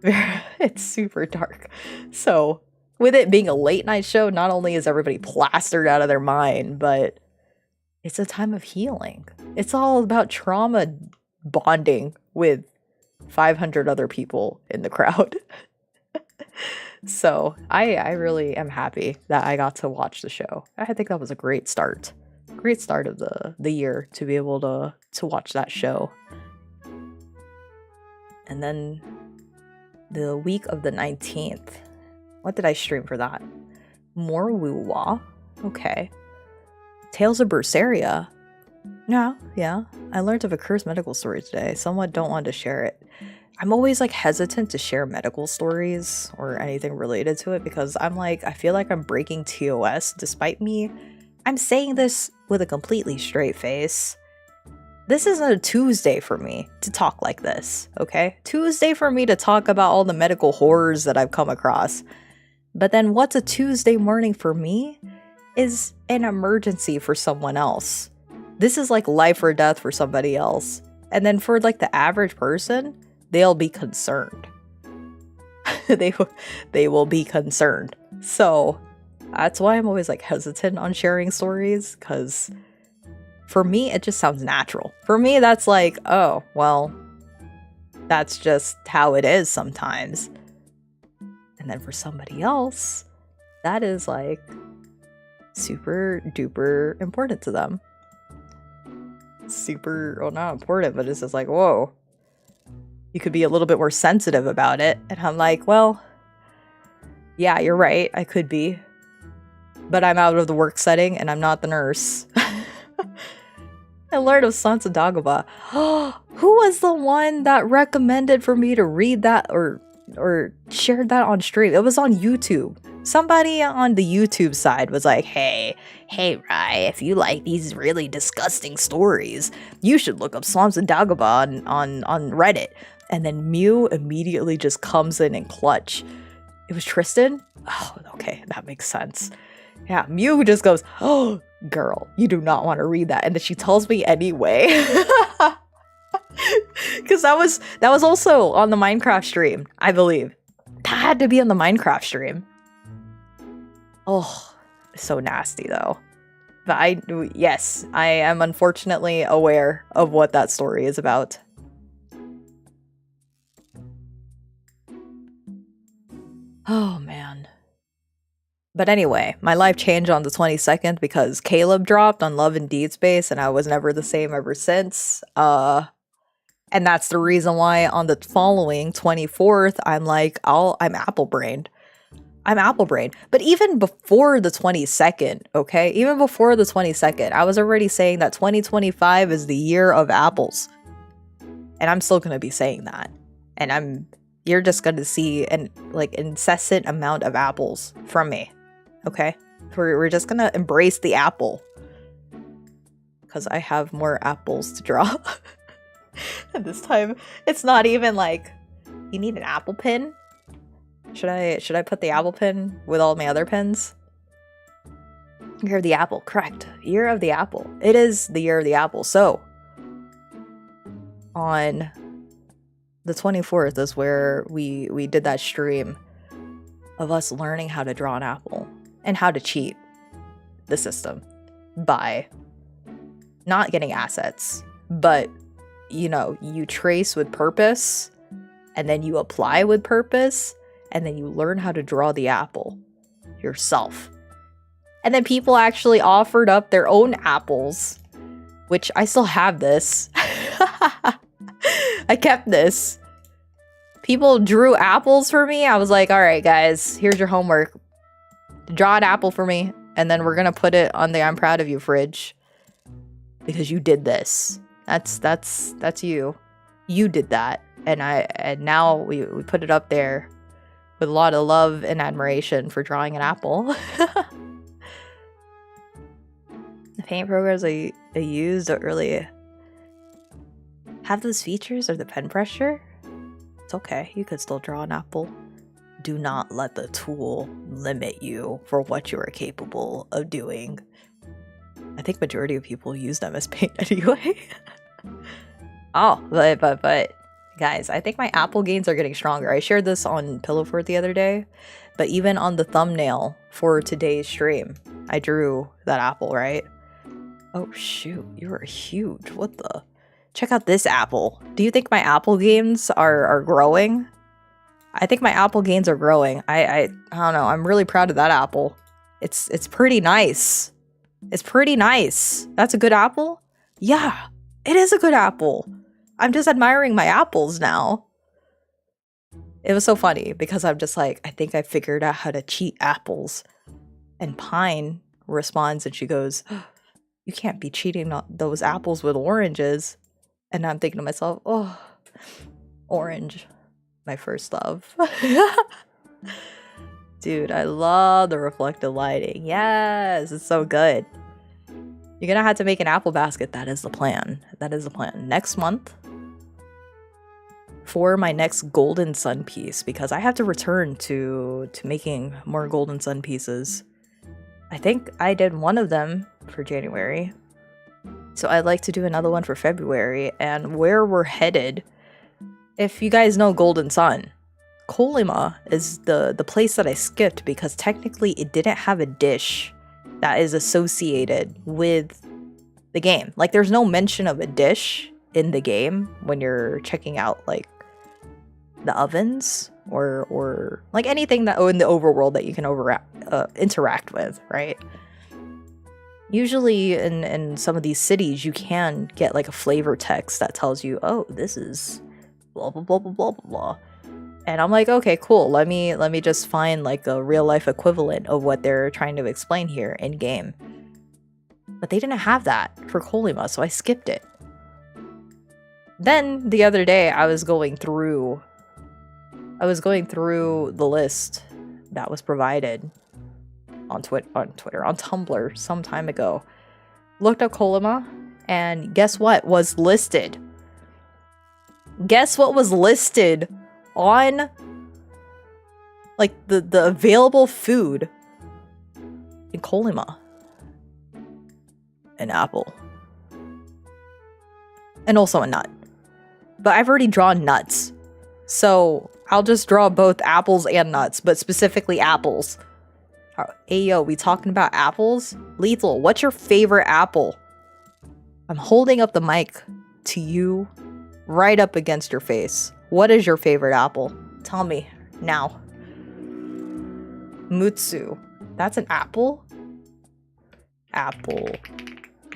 It's super dark. So with it being a late night show, not only is everybody plastered out of their mind, but it's a time of healing. It's all about trauma bonding with 500 other people in the crowd. So I really am happy that I got to watch the show. I think that was a great start. great start of the year to be able to watch that show. And then the week of the 19th, what did I stream for that? More woo-wah. Okay. Tales of Berseria. Yeah. I learned of a cursed medical story today. Somewhat don't want to share it. I'm always like hesitant to share medical stories or anything related to it because I'm like, I feel like I'm breaking TOS despite me. I'm saying this with a completely straight face. This isn't a Tuesday for me to talk like this, okay? Tuesday for me to talk about all the medical horrors that I've come across. But then what's a Tuesday morning for me is an emergency for someone else. This is like life or death for somebody else. And then for like the average person, they'll be concerned. they will be concerned. So that's why I'm always like hesitant on sharing stories, because for me, it just sounds natural. For me, that's like, oh, well, that's just how it is sometimes. And then for somebody else, that is like super duper important to them. Super, well, not important, but it's just like, whoa, you could be a little bit more sensitive about it. And I'm like, well, yeah, you're right, I could be. But I'm out of the work setting and I'm not the nurse. I learned of Sansa Dagobah. Who was the one that recommended for me to read that or shared that on stream? It was on YouTube. Somebody on the YouTube side was like, hey, Rai, if you like these really disgusting stories, you should look up Sansa Dagobah on Reddit. And then Mew immediately just comes in and clutch. It was Tristan? Oh, okay, that makes sense. Yeah, Mew just goes, oh, girl, you do not want to read that. And then she tells me anyway. Because that was also on the Minecraft stream, I believe. That had to be on the Minecraft stream. Oh, so nasty though. But yes, I am unfortunately aware of what that story is about. Oh man. But anyway, my life changed on the 22nd because Caleb dropped on Love and Deed Space and I was never the same ever since. And that's the reason why on the following 24th, I'm like, I'm apple-brained. I'm apple-brained. But even before the 22nd, okay? Even before the 22nd, I was already saying that 2025 is the year of apples. And I'm still going to be saying that. And you're just going to see an like incessant amount of apples from me. Okay? We're just going to embrace the apple. Because I have more apples to draw. And this time, it's not even like, you need an apple pin? Should I put the apple pin with all my other pins? Year of the apple, correct. Year of the apple. It is the year of the apple. So, on the 24th is where we did that stream of us learning how to draw an apple and how to cheat the system by not getting assets, but you know, you trace with purpose and then you apply with purpose and then you learn how to draw the apple yourself. And then people actually offered up their own apples, which I still have this. I kept this. People drew apples for me. I was like, all right, guys, here's your homework. Draw an apple for me, and then we're going to put it on the I'm proud of you fridge. Because you did this. That's you. You did that. And now we put it up there with a lot of love and admiration for drawing an apple. The paint programs I used don't really have those features or the pen pressure. It's okay, you could still draw an apple. Do not let the tool limit you for what you are capable of doing. I think majority of people use them as paint anyway. Oh, but guys, I think my apple gains are getting stronger. I shared this on Pillow Fort the other day, but even on the thumbnail for today's stream, I drew that apple, right? Oh shoot, you are huge. What the? Check out this apple. Do you think my apple gains are growing? I think my apple gains are growing. I don't know. I'm really proud of that apple. It's pretty nice. It's pretty nice. That's a good apple? Yeah, it is a good apple. I'm just admiring my apples now. It was so funny because I'm just like, I think I figured out how to cheat apples. And Pine responds and she goes, you can't be cheating those apples with oranges. And I'm thinking to myself, oh, orange, my first love. Dude, I love the reflective lighting. Yes, it's so good. You're gonna have to make an apple basket. That is the plan. That is the plan. Next month, for my next golden sun piece, because I have to return to making more golden sun pieces. I think I did one of them for January. So I'd like to do another one for February. And where we're headed, if you guys know Golden Sun, Kolyma is the place that I skipped because technically it didn't have a dish that is associated with the game. Like there's no mention of a dish in the game when you're checking out like the ovens or like anything that in the overworld that you can interact with, right? Usually in some of these cities, you can get like a flavor text that tells you, oh, this is blah, blah, blah, blah, blah, blah, blah. And I'm like, okay, cool. Let me just find like a real life equivalent of what they're trying to explain here in game. But they didn't have that for Kolyma, so I skipped it. Then the other day I was going through the list that was provided on Tumblr some time ago. Looked up Kolyma, and guess what was listed? Guess what was listed on like the available food in Kolyma? An apple. And also a nut. But I've already drawn nuts. So I'll just draw both apples and nuts, but specifically apples. Hey yo, we talking about apples? Lethal, what's your favorite apple? I'm holding up the mic to you right up against your face. What is your favorite apple? Tell me now. Mutsu. That's an apple? Apple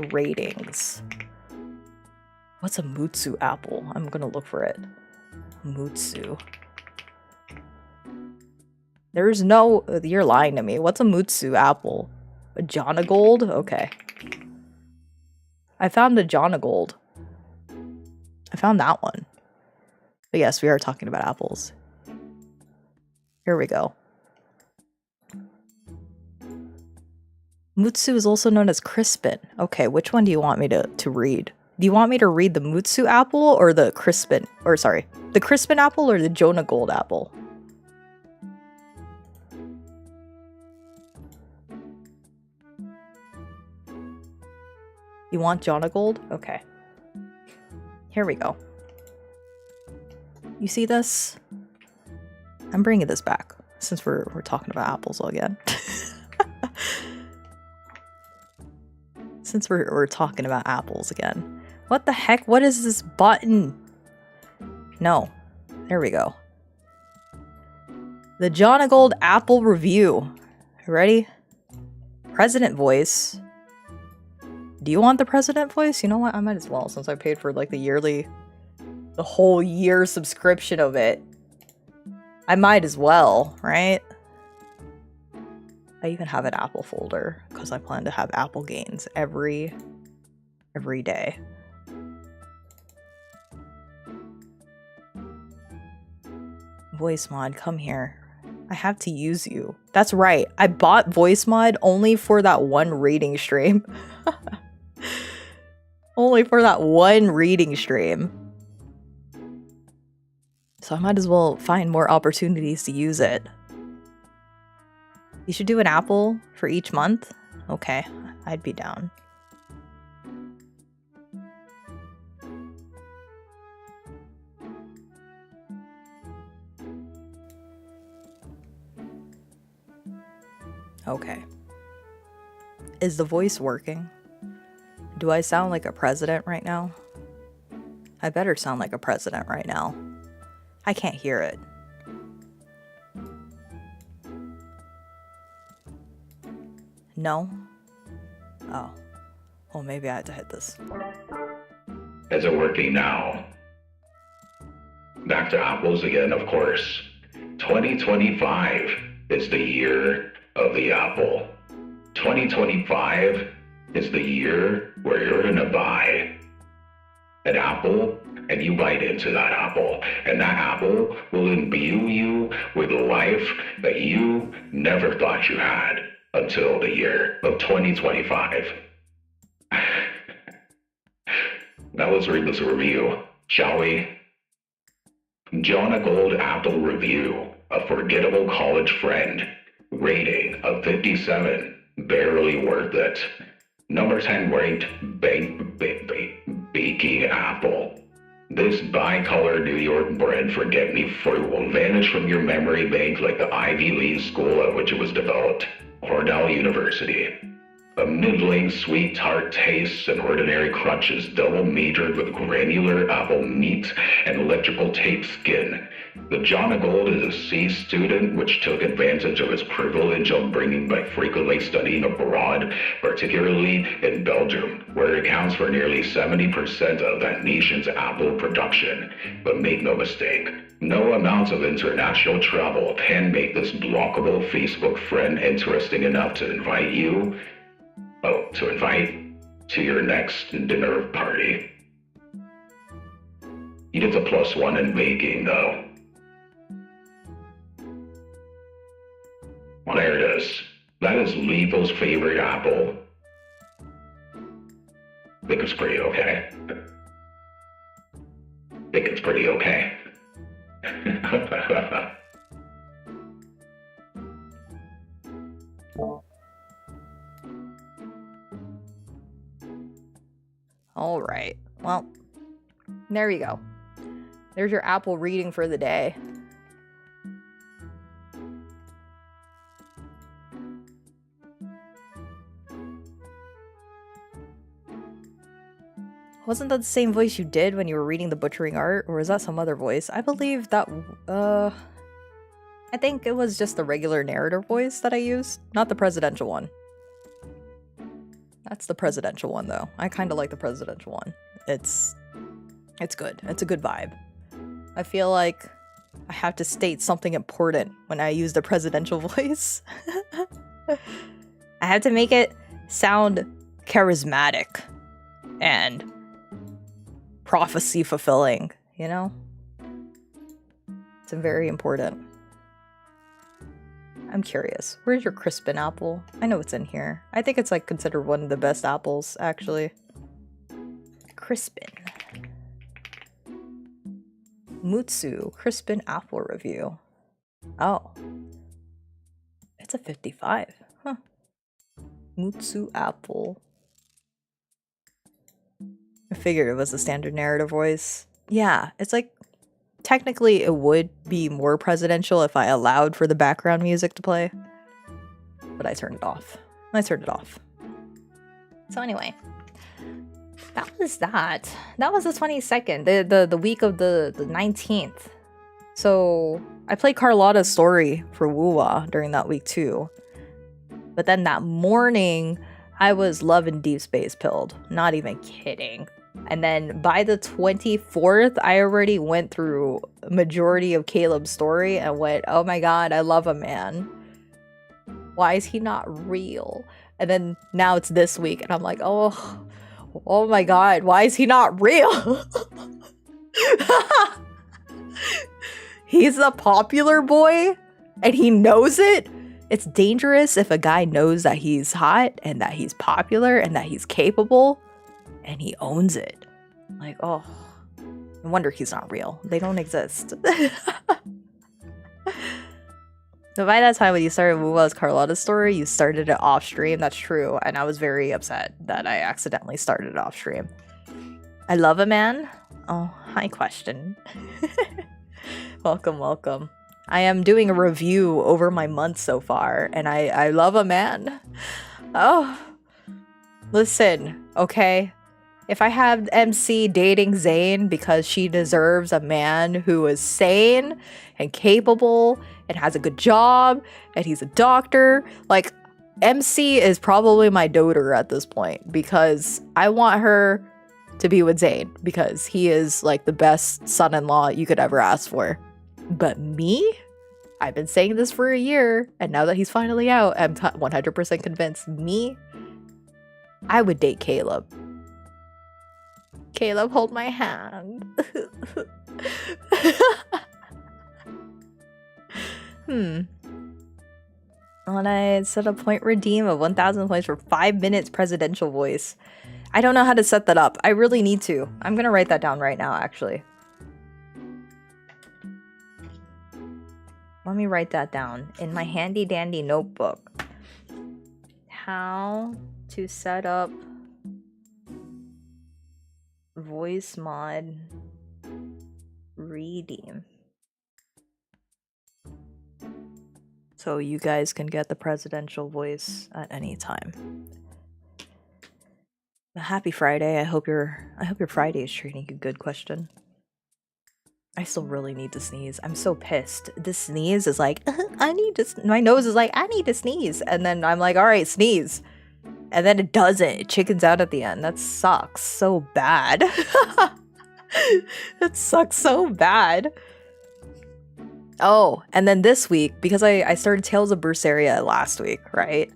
ratings. What's a Mutsu apple? I'm gonna look for it. Mutsu. There's no... You're lying to me. What's a Mutsu apple? A Jonagold? Okay. I found a Jonagold. I found that one. But yes, we are talking about apples. Here we go. Mutsu is also known as Crispin. Okay, which one do you want me to read? Do you want me to read the Mutsu apple or the Crispin? Or sorry, the Crispin apple or the Jonagold apple? You want Jonagold? Okay. Here we go. You see this? I'm bringing this back since we're talking about apples again. Since we're talking about apples again. What the heck? What is this button? No. There we go. The Jonagold apple review. Ready? President voice. Do you want the president voice? You know what? I might as well since I paid for like the whole year subscription of it. I might as well, right? I even have an Apple folder because I plan to have Apple gains every day. Voice mod, come here. I have to use you. That's right. I bought voice mod only for that one reading stream. Only for that one reading stream. So I might as well find more opportunities to use it. You should do an apple for each month? Okay, I'd be down. Okay. Is the voice working? Do I sound like a president right now? I better sound like a president right now. I can't hear it. No? Oh. Well, maybe I had to hit this. Is it working now? Back to apples again, of course. 2025 is the year of the apple. 2025 is the year where you're gonna buy an apple and you bite into that apple, and that apple will imbue you with a life that you never thought you had until the year of 2025. Now let's read this review, shall we? Jonah Gold Apple Review, a forgettable college friend. Rating of 57, barely worth it. Number 10 ranked baking apple. This bicolor New York bred forget-me-fruit will vanish from your memory bank like the Ivy League school at which it was developed, Cornell University. A middling sweet tart taste and ordinary crunches double majored with granular apple meat and electrical tape skin. The John Gold is a C student which took advantage of his privilege upbringing by frequently studying abroad, particularly in Belgium, where it accounts for nearly 70% of that nation's apple production. But make no mistake, no amount of international travel can make this blockable Facebook friend interesting enough to invite you to your next dinner party. He gets a +1 in baking, though. Well, there it is. That is Lethal's favorite apple. I think it's pretty okay. All right. Well, there you go. There's your apple reading for the day. Wasn't that the same voice you did when you were reading the butchering art, or is that some other voice? I believe that, I think it was just the regular narrator voice that I used, not the presidential one. That's the presidential one, though. I kind of like the presidential one. It's good. It's a good vibe. I feel like I have to state something important when I use the presidential voice. I have to make it sound charismatic and prophecy fulfilling, you know? It's very important. I'm curious. Where's your Crispin apple? I know it's in here. I think it's like considered one of the best apples, actually. Crispin. Mutsu Crispin apple review. Oh. It's a 55. Huh. Mutsu apple. I figured it was the standard narrative voice. Yeah, it's like technically it would be more presidential if I allowed for the background music to play. But I turned it off. So anyway, that was that. That was the 22nd, the week of the 19th. So I played Carlotta's story for Woowa during that week too. But then that morning, I was Love and Deep Space pilled. Not even kidding. And then by the 24th, I already went through a majority of Caleb's story and went, oh my god, I love a man. Why is he not real? And then now it's this week and I'm like, oh my god, why is he not real? He's the popular boy and he knows it. It's dangerous if a guy knows that he's hot and that he's popular and that he's capable and he owns it. Like, oh, no wonder he's not real. They don't exist. So by that time when you started Wuwa's Carlotta's story, you started it off stream. That's true. And I was very upset that I accidentally started it off stream. I love a man. Oh, hi question. Welcome. I am doing a review over my month so far, and I love a man. Oh, listen, okay? If I have MC dating Zayn because she deserves a man who is sane and capable and has a good job and he's a doctor, like, MC is probably my doter at this point because I want her to be with Zayn because he is like the best son-in-law you could ever ask for. But me? I've been saying this for a year, and now that he's finally out, I'm 100% convinced. Me? I would date Caleb. Caleb, hold my hand. When I set a point redeem of 1,000 points for 5 minutes presidential voice. I don't know how to set that up. I really need to. I'm gonna write that down right now, actually. Let me write that down in my handy dandy notebook. How to set up voice mod redeem. So you guys can get the presidential voice at any time. Happy Friday. I hope your Friday is treating you good. Question. I still really need to sneeze. I'm so pissed. This sneeze is like, I need to. My nose is like, I need to sneeze, and then I'm like, all right, sneeze, and then it doesn't. It chickens out at the end. That sucks so bad. That sucks so bad. Oh, and then this week, because I started Tales of Berseria last week, right?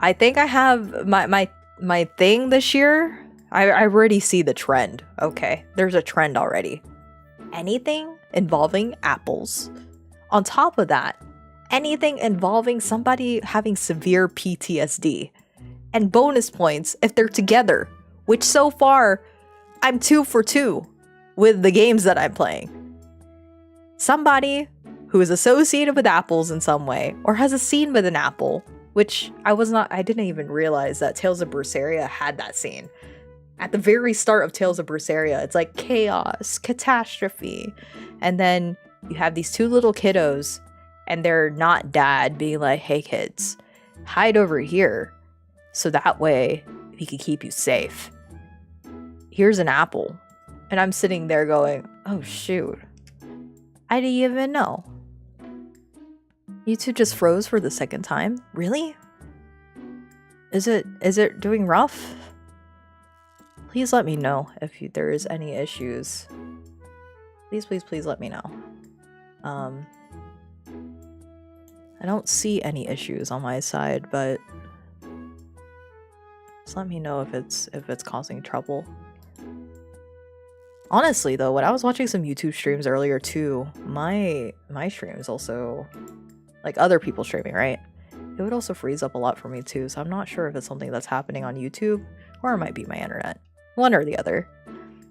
I think I have my thing this year. I already see the trend. Okay, there's a trend already. Anything involving apples. On top of that, anything involving somebody having severe PTSD. And bonus points if they're together, which so far, I'm 2 for 2 with the games that I'm playing. Somebody who is associated with apples in some way, or has a scene with an apple, which I didn't even realize that Tales of Berseria had that scene. At the very start of Tales of Berseria, it's like chaos, catastrophe. And then you have these 2 little kiddos, and they're not dad being like, hey kids, hide over here, so that way he can keep you safe. Here's an apple. And I'm sitting there going, oh shoot. I didn't even know. You 2 just froze for the second time? Really? Is it doing rough? Please let me know if there is any issues. Please let me know. I don't see any issues on my side, but just let me know if it's causing trouble. Honestly though, when I was watching some YouTube streams earlier too, my streams also, like other people streaming, right? It would also freeze up a lot for me too, so I'm not sure if it's something that's happening on YouTube or it might be my internet. One or the other.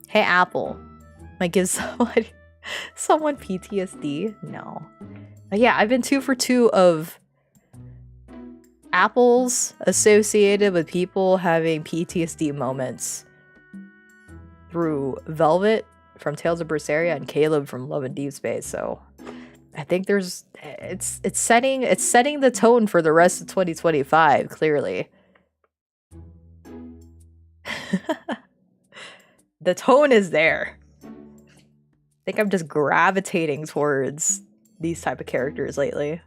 Hey Apple, might give someone PTSD? No. But yeah, I've been 2 for 2 of apples associated with people having PTSD moments through Velvet from Tales of Berseria and Caleb from Love and Deep Space. So I think it's setting the tone for the rest of 2025, clearly. The tone is there. I think I'm just gravitating towards these type of characters lately.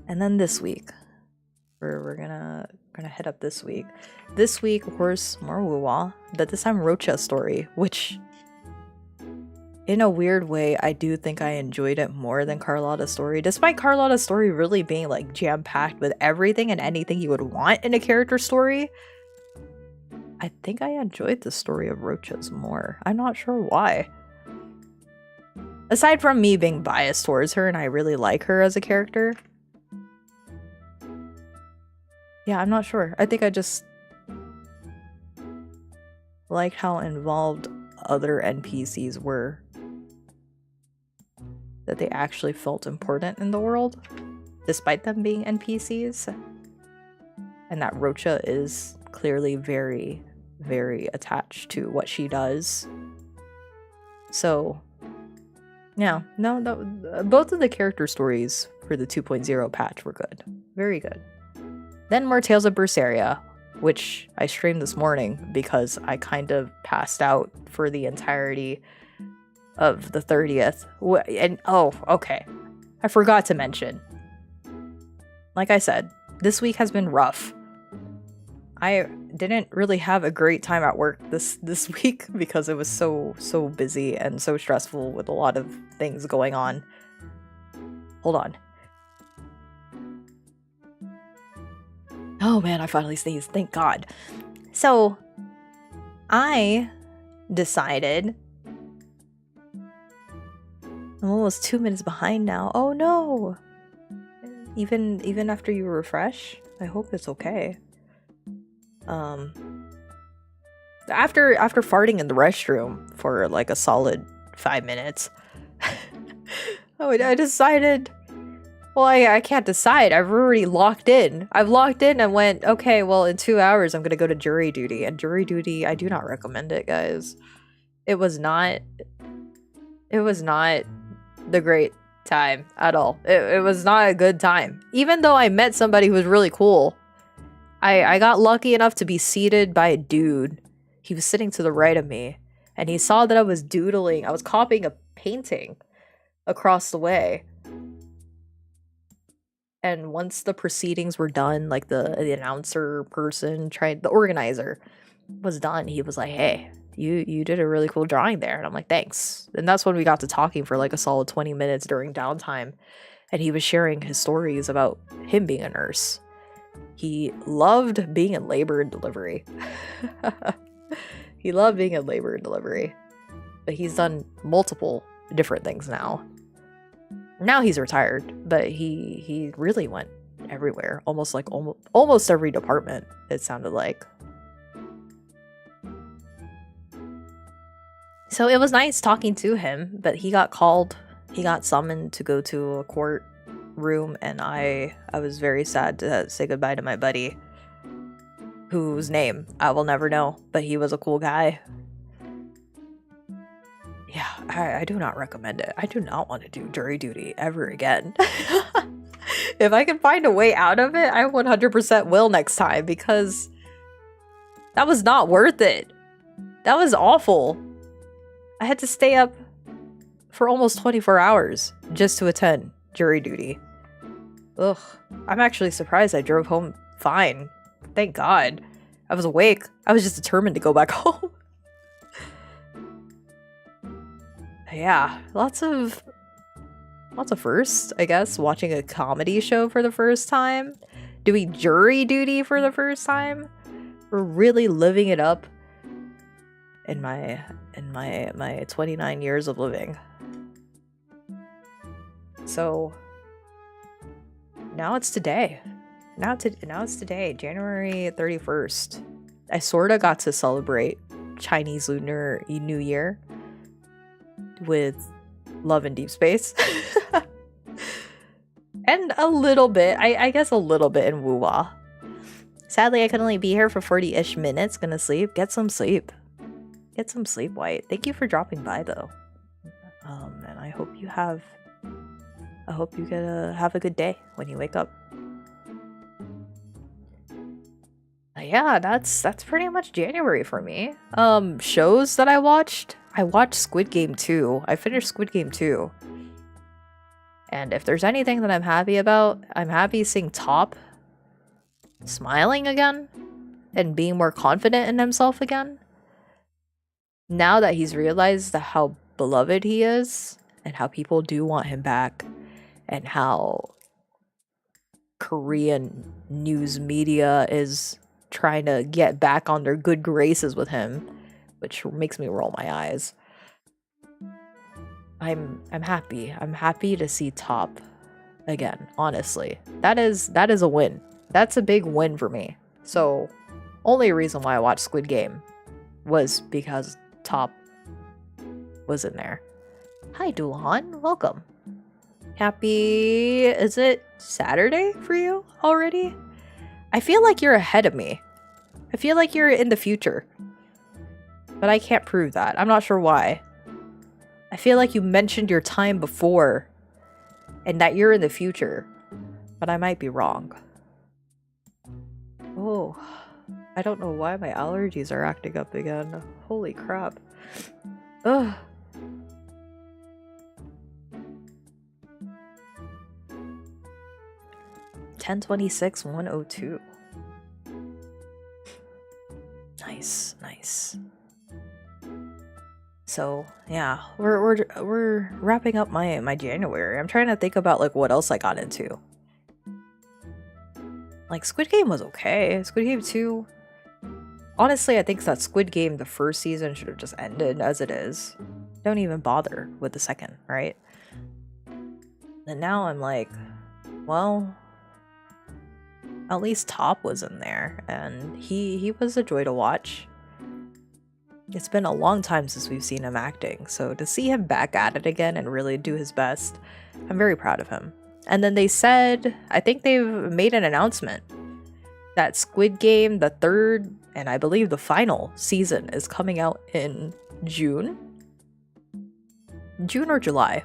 And then this week, we're gonna head up this week. This week, of course, more woo-wah, but this time Rocha story, which in a weird way, I do think I enjoyed it more than Carlotta's story, despite Carlotta's story really being like jam-packed with everything and anything you would want in a character story. I think I enjoyed the story of Rocha's more. I'm not sure why. Aside from me being biased towards her and I really like her as a character. Yeah, I'm not sure. I think I just liked how involved other NPCs were. That they actually felt important in the world, despite them being NPCs. And that Rocha is clearly very, very attached to what she does. So, yeah, both of the character stories for the 2.0 patch were good. Very good. Then more Tales of Berseria, which I streamed this morning because I kind of passed out for the entirety of the 30th. And oh, okay. I forgot to mention. like I said, this week has been rough. I didn't really have a great time at work this week because it was so busy and so stressful with a lot of things going on. Hold on. Oh man, I finally sneezed. Thank God. So, I decided I'm almost 2 minutes behind now. Oh no. Even after you refresh, I hope it's okay. After farting in the restroom for like a solid 5 minutes, I decided, well, I can't decide. I've already locked in. I've locked in and went, okay, well, in 2 hours, I'm gonna go to jury duty. And jury duty, I do not recommend it, guys. It was not the great time at all. It was not a good time. Even though I met somebody who was really cool, I got lucky enough to be seated by a dude. He was sitting to the right of me, and he saw that I was doodling. I was copying a painting across the way. And once the proceedings were done, like the announcer person the organizer was done, he was like, hey, you did a really cool drawing there. And I'm like, thanks. And that's when we got to talking for like a solid 20 minutes during downtime. And he was sharing his stories about him being a nurse. He loved being in labor and delivery. He loved being in labor and delivery. But he's done multiple different things now. Now he's retired, but he really went everywhere. Almost every department, it sounded like. So it was nice talking to him, but he got summoned to go to a court room, and I was very sad to say goodbye to my buddy, whose name I will never know, but he was a cool guy. Yeah, I do not recommend it. I do not want to do jury duty ever again. If I can find a way out of it, I 100% will next time, because that was not worth it. That was awful. I had to stay up for almost 24 hours just to attend jury duty. Ugh. I'm actually surprised I drove home fine. Thank God. I was awake. I was just determined to go back home. Yeah, lots of firsts, I guess. Watching a comedy show for the first time. Doing jury duty for the first time. We're really living it up in my 29 years of living. So now it's today. Now it's today, January 31st. I sorta got to celebrate Chinese Lunar New Year with Love in Deep Space. And a little bit, I guess a little bit in Woo-Wah. Sadly, I could only be here for 40-ish minutes. Gonna sleep. Get some sleep. Get some sleep, White. Thank you for dropping by, though. And I hope you have a good day when you wake up. Yeah, that's pretty much January for me. Shows that I watched Squid Game 2. I finished Squid Game 2. And if there's anything that I'm happy about, I'm happy seeing Top smiling again and being more confident in himself again. Now that he's realized how beloved he is and how people do want him back and how Korean news media is trying to get back on their good graces with him, which makes me roll my eyes. I'm happy. I'm happy to see Top again, honestly. That is a win. That's a big win for me. So, only reason why I watched Squid Game was because Top was in there. Hi, Duhan. Welcome. Happy... Is it Saturday for you already? I feel like you're ahead of me. I feel like you're in the future. But I can't prove that. I'm not sure why. I feel like you mentioned your time before and that you're in the future. But I might be wrong. Oh, I don't know why my allergies are acting up again. Holy crap. Ugh. 1026 102. Nice, nice. So yeah, we're wrapping up my January. I'm trying to think about like what else I got into. Like Squid Game was okay. Squid Game 2. Honestly, I think that Squid Game, the first season, should have just ended as it is. Don't even bother with the second, right? And now I'm like, well, at least Top was in there, and he was a joy to watch. It's been a long time since we've seen him acting, so to see him back at it again and really do his best, I'm very proud of him. And then they said, I think they've made an announcement that Squid Game, the third, and I believe the final season is coming out in June? June or July.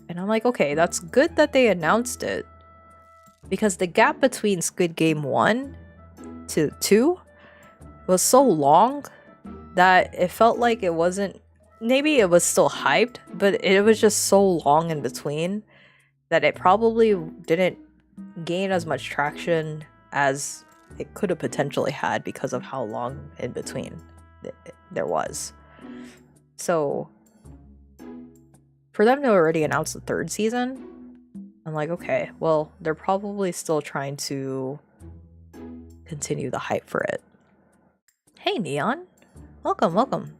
And I'm like, okay, that's good that they announced it. Because the gap between Squid Game 1 to 2 was so long that it felt like it wasn't, maybe it was still hyped, but it was just so long in between that it probably didn't gain as much traction as it could have potentially had because of how long in between there was. So for them to already announce the third season, I'm like, okay, well, they're probably still trying to continue the hype for it. Hey, Neon. Welcome, welcome.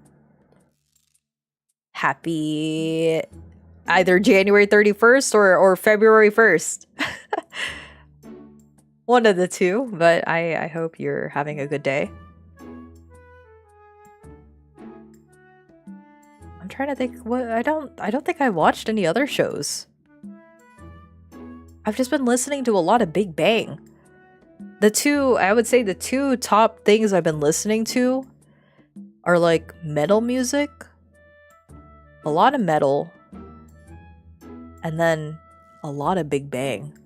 Happy either January 31st or February 1st. One of the two, but I hope you're having a good day. I'm trying to think what I don't think I watched any other shows. I've just been listening to a lot of Big Bang. I would say the two top things I've been listening to are like metal music, a lot of metal, and then a lot of Big Bang.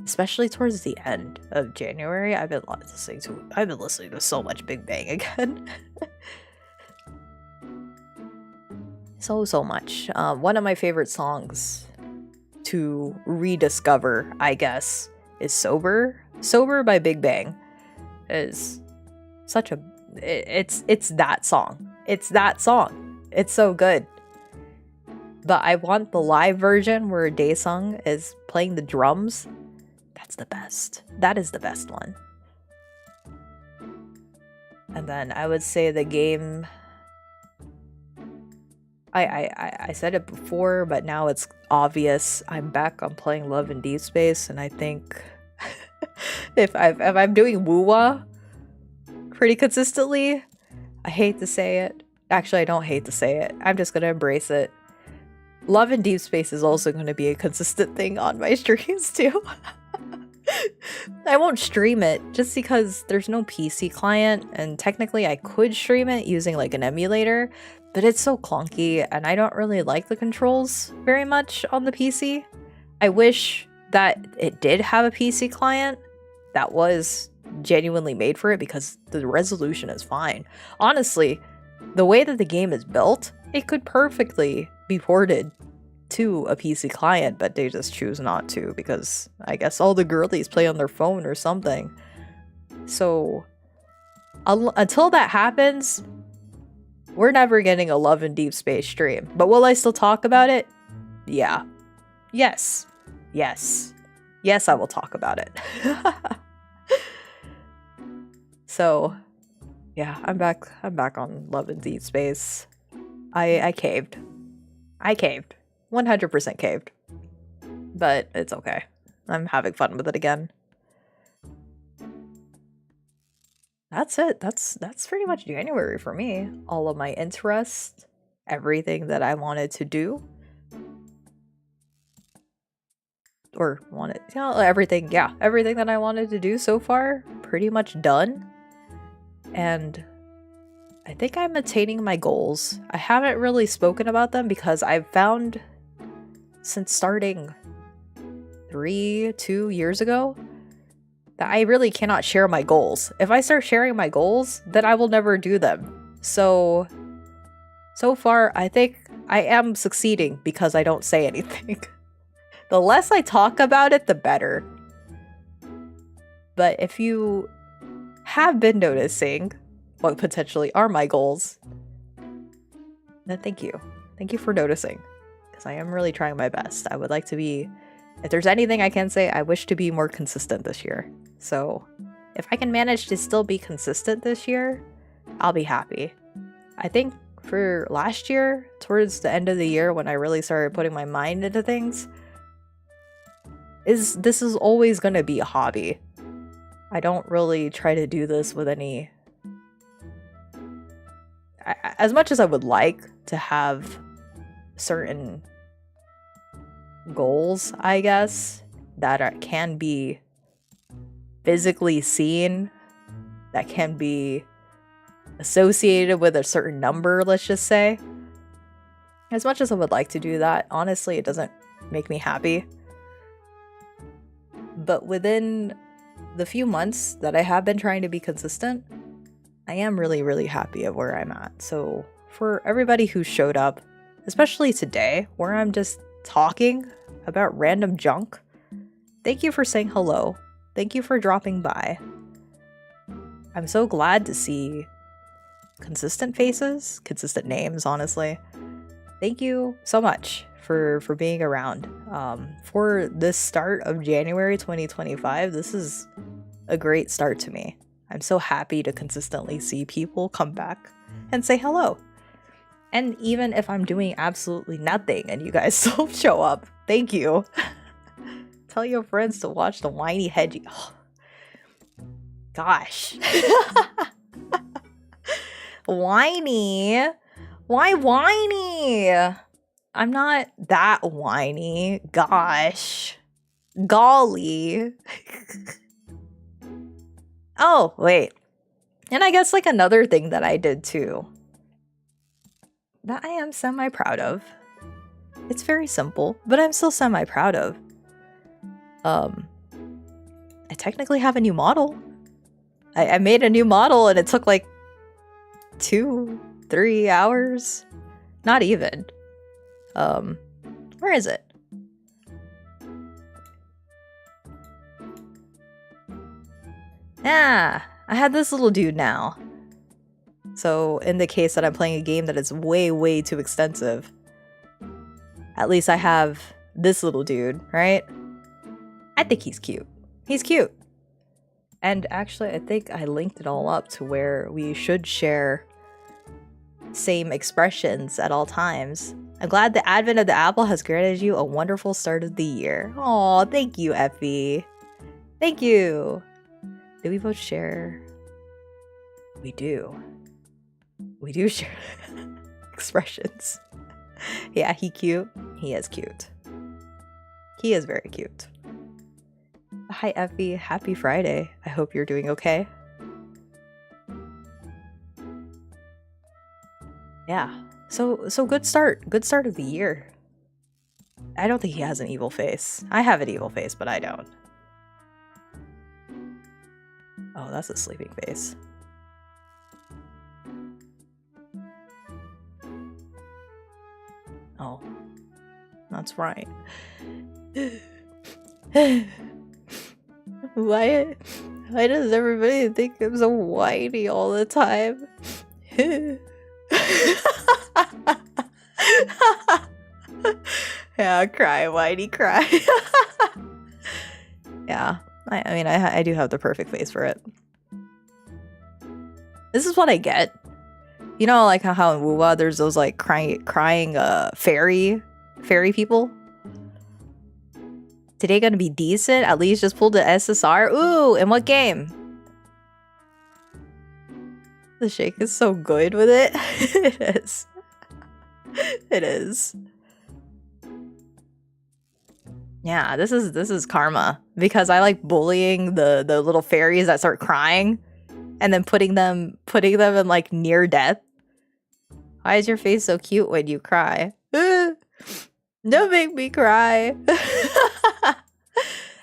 Especially towards the end of January, I've been listening to so much Big Bang again. so much. One of my favorite songs to rediscover, I guess, is Sober by Big Bang. Is such a it's that song. It's that song. It's so good. But I want the live version where Daesung is playing the drums. That's the best. That is the best one. And then I would say the game, I said it before, but now it's obvious. I'm back on playing Love in Deep Space, and I think if I'm doing woo-wah pretty consistently, I hate to say it. Actually, I don't hate to say it. I'm just gonna embrace it. Love in Deep Space is also going to be a consistent thing on my streams too. I won't stream it just because there's no PC client, and technically I could stream it using like an emulator, but it's so clunky and I don't really like the controls very much on the PC. I wish that it did have a PC client that was genuinely made for it because the resolution is fine. Honestly, the way that the game is built, it could perfectly be ported to a PC client, but they just choose not to because I guess all the girlies play on their phone or something. So until that happens, we're never getting a Love in Deep Space stream. But will I still talk about it? Yeah. Yes. Yes. Yes, I will talk about it. So, yeah, I'm back on Love in Deep Space. I caved. 100% caved. But it's okay. I'm having fun with it again. That's it. That's pretty much January for me. All of my interests, everything that I wanted to do. Everything that I wanted to do so far, pretty much done. And I think I'm attaining my goals. I haven't really spoken about them because I've found since starting 2 years ago that I really cannot share my goals. If I start sharing my goals, then I will never do them. So far, I think I am succeeding because I don't say anything. The less I talk about it, the better. But if you have been noticing what potentially are my goals, then thank you. Thank you for noticing. Because I am really trying my best. I would like to be... If there's anything I can say, I wish to be more consistent this year. So if I can manage to still be consistent this year, I'll be happy. I think for last year, towards the end of the year when I really started putting my mind into things, this is always going to be a hobby. I don't really try to do this with any... As much as I would like to have certain goals, I guess, that can be physically seen, that can be associated with a certain number, let's just say. As much as I would like to do that, honestly, it doesn't make me happy. But within the few months that I have been trying to be consistent, I am really, really happy at where I'm at. So for everybody who showed up, especially today, where I'm just talking about random junk, thank you for saying hello. Thank you for dropping by. I'm so glad to see consistent faces, consistent names, honestly. Thank you so much for being around. For this start of January 2025, this is a great start to me. I'm so happy to consistently see people come back and say hello. And even if I'm doing absolutely nothing and you guys still show up, thank you. Tell your friends to watch the whiny hedgehog. Oh, gosh. Whiny? Why whiny? I'm not that whiny. Gosh. Golly. Oh, wait. And I guess like another thing that I did too, that I am semi-proud of. It's very simple, but I'm still semi-proud of. I technically have a new model. I made a new model and it took like 2-3 hours. Not even. Where is it? Ah, I had this little dude now. So in the case that I'm playing a game that is way, way too extensive, at least I have this little dude, right? I think he's cute. He's cute. And actually, I think I linked it all up to where we should share same expressions at all times. I'm glad the advent of the apple has granted you a wonderful start of the year. Aw, thank you, Effie. Thank you. Do we both share? We do. We do share expressions. Yeah, he cute. He is cute. He is very cute. Hi, Effie. Happy Friday. I hope you're doing okay. Yeah. So good start. Good start of the year. I don't think he has an evil face. I have an evil face, but I don't. Oh, that's a sleeping face. Oh, that's right. Why does everybody think I'm so whiny all the time? Yeah, cry, whiny, cry. Yeah, I mean, I do have the perfect face for it. This is what I get. You know, like how in Wuwa there's those like crying fairy people. Today gonna be decent. At least just pulled the SSR. Ooh, in what game? The shake is so good with it. It is. It is. Yeah, this is karma because I like bullying the little fairies that start crying and then putting them in like near death. Why is your face so cute when you cry? Don't make me cry.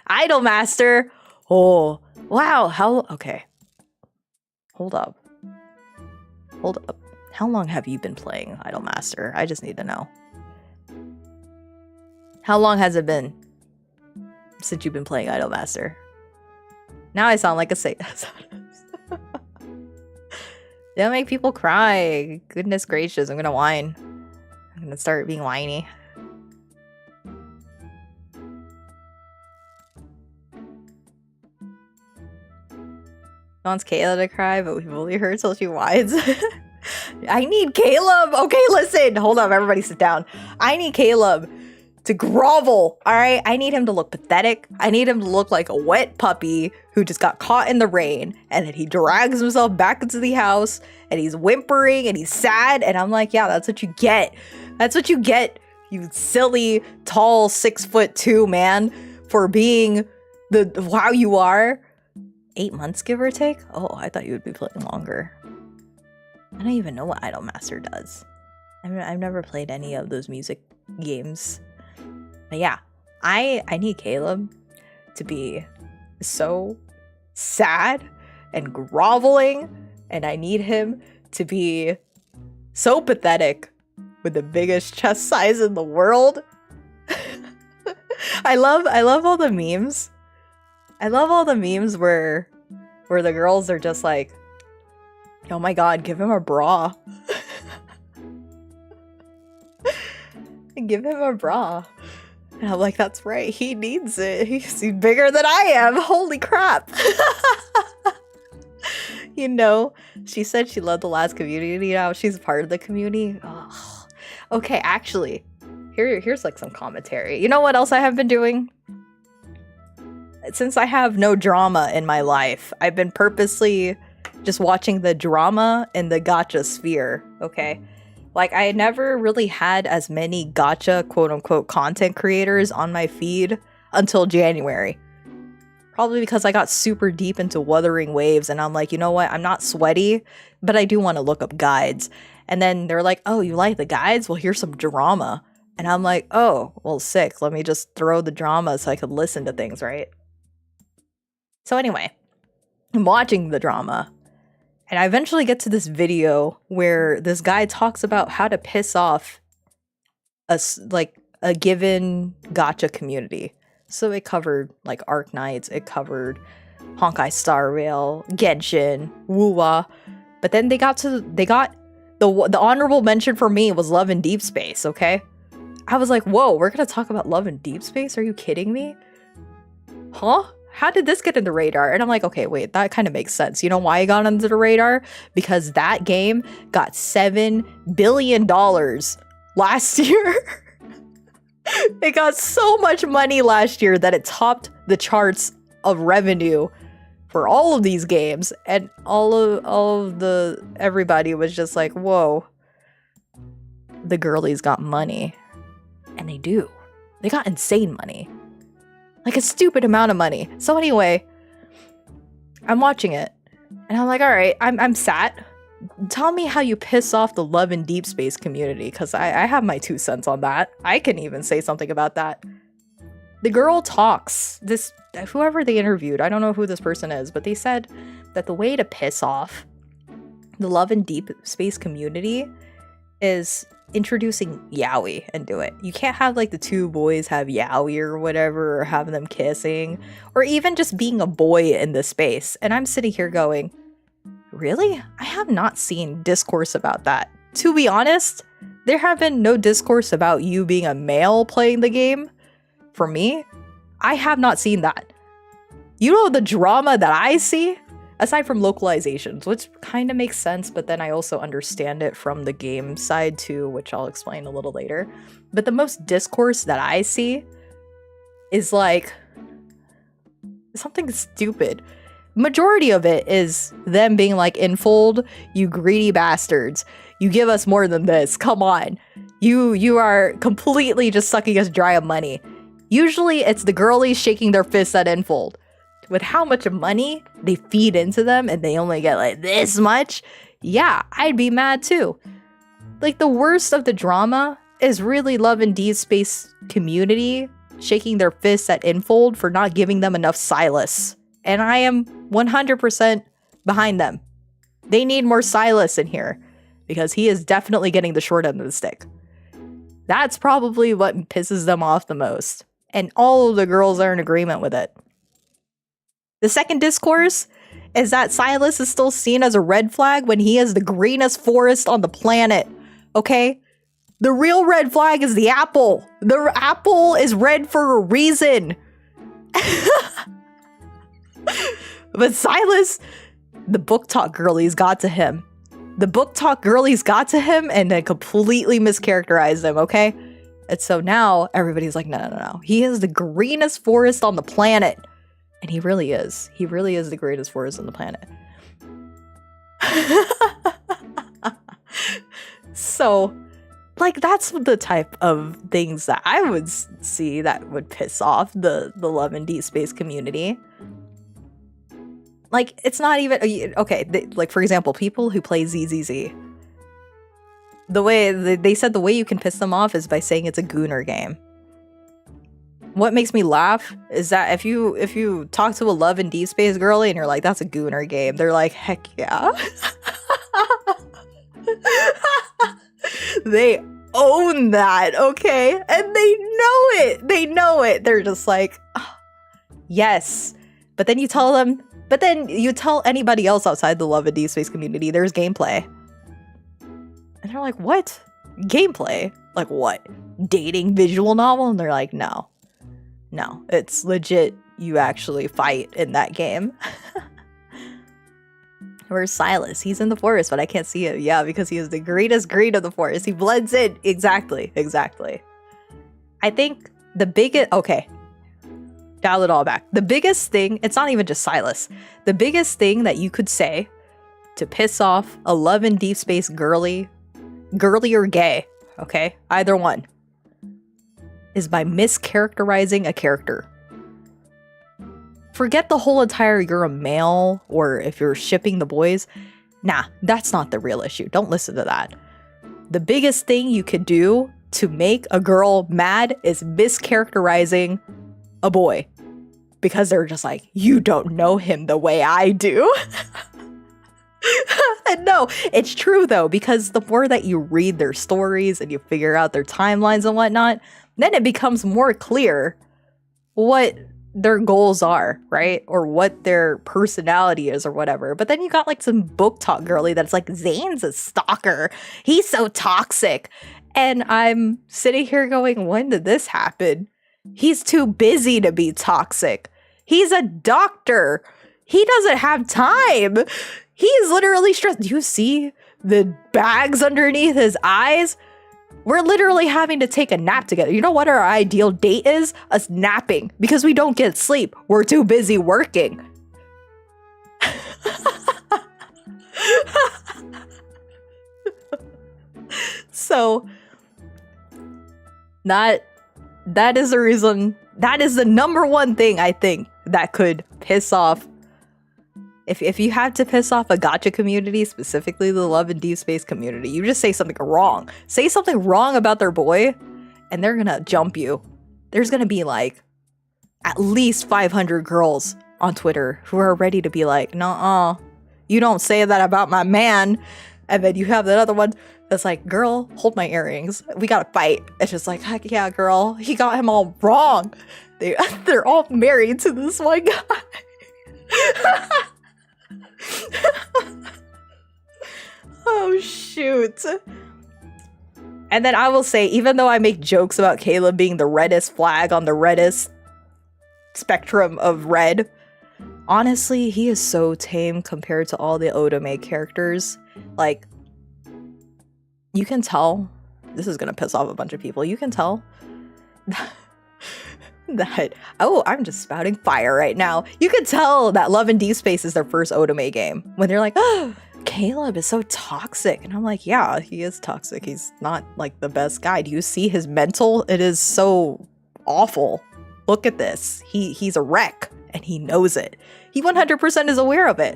Idol Master. Oh, wow. Okay. Hold up. How long have you been playing Idol Master? I just need to know. How long has it been? since you've been playing Idolmaster. Now I sound like a satanist. They'll make people cry. Goodness gracious, I'm gonna whine. I'm gonna start being whiny. Wants Kayla to cry, but we've only heard till she whines. I need Caleb. Okay, listen. Hold up, everybody sit down. I need Caleb to grovel, all right? I need him to look pathetic. I need him to look like a wet puppy who just got caught in the rain, and then he drags himself back into the house, and he's whimpering, and he's sad, and I'm like, yeah, that's what you get. That's what you get, you silly, tall, 6'2" man, for being how you are. 8 months, give or take? Oh, I thought you would be playing longer. I don't even know what Idolmaster does. I've never played any of those music games. But yeah, I need Caleb to be so sad and groveling, and I need him to be so pathetic with the biggest chest size in the world. I love all the memes. I love all the memes where the girls are just like, oh my god, give him a bra. Give him a bra. And I'm like, that's right, he needs it. He's bigger than I am. Holy crap. You know, she said she loved the last community. Now she's part of the community. Oh. Okay, actually, here's like some commentary. You know what else I have been doing? Since I have no drama in my life, I've been purposely just watching the drama in the gacha sphere, okay? Like, I never really had as many gacha quote-unquote content creators on my feed until January. Probably because I got super deep into Wuthering Waves, and I'm like, you know what? I'm not sweaty, but I do want to look up guides. And then they're like, oh, you like the guides? Well, here's some drama. And I'm like, oh, well, sick. Let me just throw the drama so I could listen to things, right? So anyway, I'm watching the drama, and I eventually get to this video where this guy talks about how to piss off a given gacha community. So it covered like Arc Knights, it covered Honkai Star Rail, Genshin, Wuwa, but then they got the honorable mention for me was Love in Deep Space. Okay, I was like, whoa, we're gonna talk about Love in Deep Space? Are you kidding me? Huh? How did this get in the radar? And I'm like, okay, wait, that kind of makes sense. You know why it got under the radar? Because that game got $7 billion last year. It got so much money last year that it topped the charts of revenue for all of these games. And everybody was just like, whoa, the girlies got money. And they do. They got insane money. Like a stupid amount of money. So anyway, I'm watching it, and I'm like, all right, I'm sat. Tell me how you piss off the Love in Deep Space community, because I have my 2 cents on that. I can even say something about that. The girl talks. Whoever they interviewed, I don't know who this person is, but they said that the way to piss off the Love in Deep Space community is introducing yaoi into it. You can't have like the 2 boys have yaoi or whatever, or have them kissing, or even just being a boy in this space. And I'm sitting here going, really? I have not seen discourse about that. To be honest, there have been no discourse about you being a male playing the game. For me, I have not seen that. You know the drama that I see? Aside from localizations, which kind of makes sense, but then I also understand it from the game side too, which I'll explain a little later. But the most discourse that I see is like something stupid. Majority of it is them being like, Infold, you greedy bastards. You give us more than this. Come on. You are completely just sucking us dry of money. Usually it's the girlies shaking their fists at Infold. With how much money they feed into them and they only get like this much, yeah, I'd be mad too. Like, the worst of the drama is really Love in Deep Space community shaking their fists at Infold for not giving them enough Silas. And I am 100% behind them. They need more Silas in here because he is definitely getting the short end of the stick. That's probably what pisses them off the most. And all of the girls are in agreement with it. The second discourse is that Silas is still seen as a red flag when he is the greenest forest on the planet. Okay? The real red flag is the apple. The apple is red for a reason. But Silas, the book talk girlies got to him. The book talk girlies got to him and then completely mischaracterized him, okay? And so now everybody's like, no. He is the greenest forest on the planet. And he really is. He really is the greatest forest on the planet. So, like, that's the type of things that I would see that would piss off the Love and Deep Space community. Like, it's not even... Okay, like, for example, people who play ZZZ. The way... They said the way you can piss them off is by saying it's a gooner game. What makes me laugh is that if you talk to a Love and Deep Space girly and you're like, that's a gooner game, they're like, heck yeah. They own that, okay? And they know it. They know it. They're just like, oh, yes. But then you tell them... But then you tell anybody else outside the Love and Deep Space community there's gameplay. And they're like, what? Gameplay? Like what? Dating visual novel? And they're like, no. No, it's legit. You actually fight in that game. Where's Silas? He's in the forest, but I can't see him. Yeah, because he is the greatest green of the forest. He blends in. Exactly. I think the biggest... Okay. Dial it all back. The biggest thing... It's not even just Silas. The biggest thing that you could say to piss off a Love and Deep Space girly or gay, okay? Either one. Is by mischaracterizing a character. Forget the whole entire you're a male or if you're shipping the boys. Nah, that's not the real issue. Don't listen to that. The biggest thing you could do to make a girl mad is mischaracterizing a boy. Because they're just like, you don't know him the way I do. And no, it's true though, because the more that you read their stories and you figure out their timelines and whatnot, then it becomes more clear what their goals are, right? Or what their personality is or whatever. But then you got like some book talk girly that's like, Zane's a stalker. He's so toxic. And I'm sitting here going, when did this happen? He's too busy to be toxic. He's a doctor. He doesn't have time. He's literally stressed. Do you see the bags underneath his eyes? We're literally having to take a nap together. You know what our ideal date is? Us napping. Because we don't get sleep. We're too busy working. So, that is the reason. That is the number one thing I think that could piss off. If you had to piss off a gacha community, specifically the Love and Deep Space community, you just say something wrong. Say something wrong about their boy, and they're gonna jump you. There's gonna be like at least 500 girls on Twitter who are ready to be like, nuh-uh, you don't say that about my man. And then you have that other one that's like, girl, hold my earrings. We gotta fight. It's just like, heck yeah, girl, he got him all wrong. They're all married to this one guy. Oh shoot. And then I will say, even though I make jokes about Caleb being the reddest flag on the reddest spectrum of red, honestly, he is so tame compared to all the Otome characters. Like, you can tell, this is gonna piss off a bunch of people, you can tell that, oh, I'm just spouting fire right now. You can tell that Love and Deep Space is their first Otome game. When they're like, oh, Caleb is so toxic. And I'm like, yeah, he is toxic. He's not like the best guy. Do you see his mental? It is so awful. Look at this. He's a wreck and he knows it. He 100% is aware of it.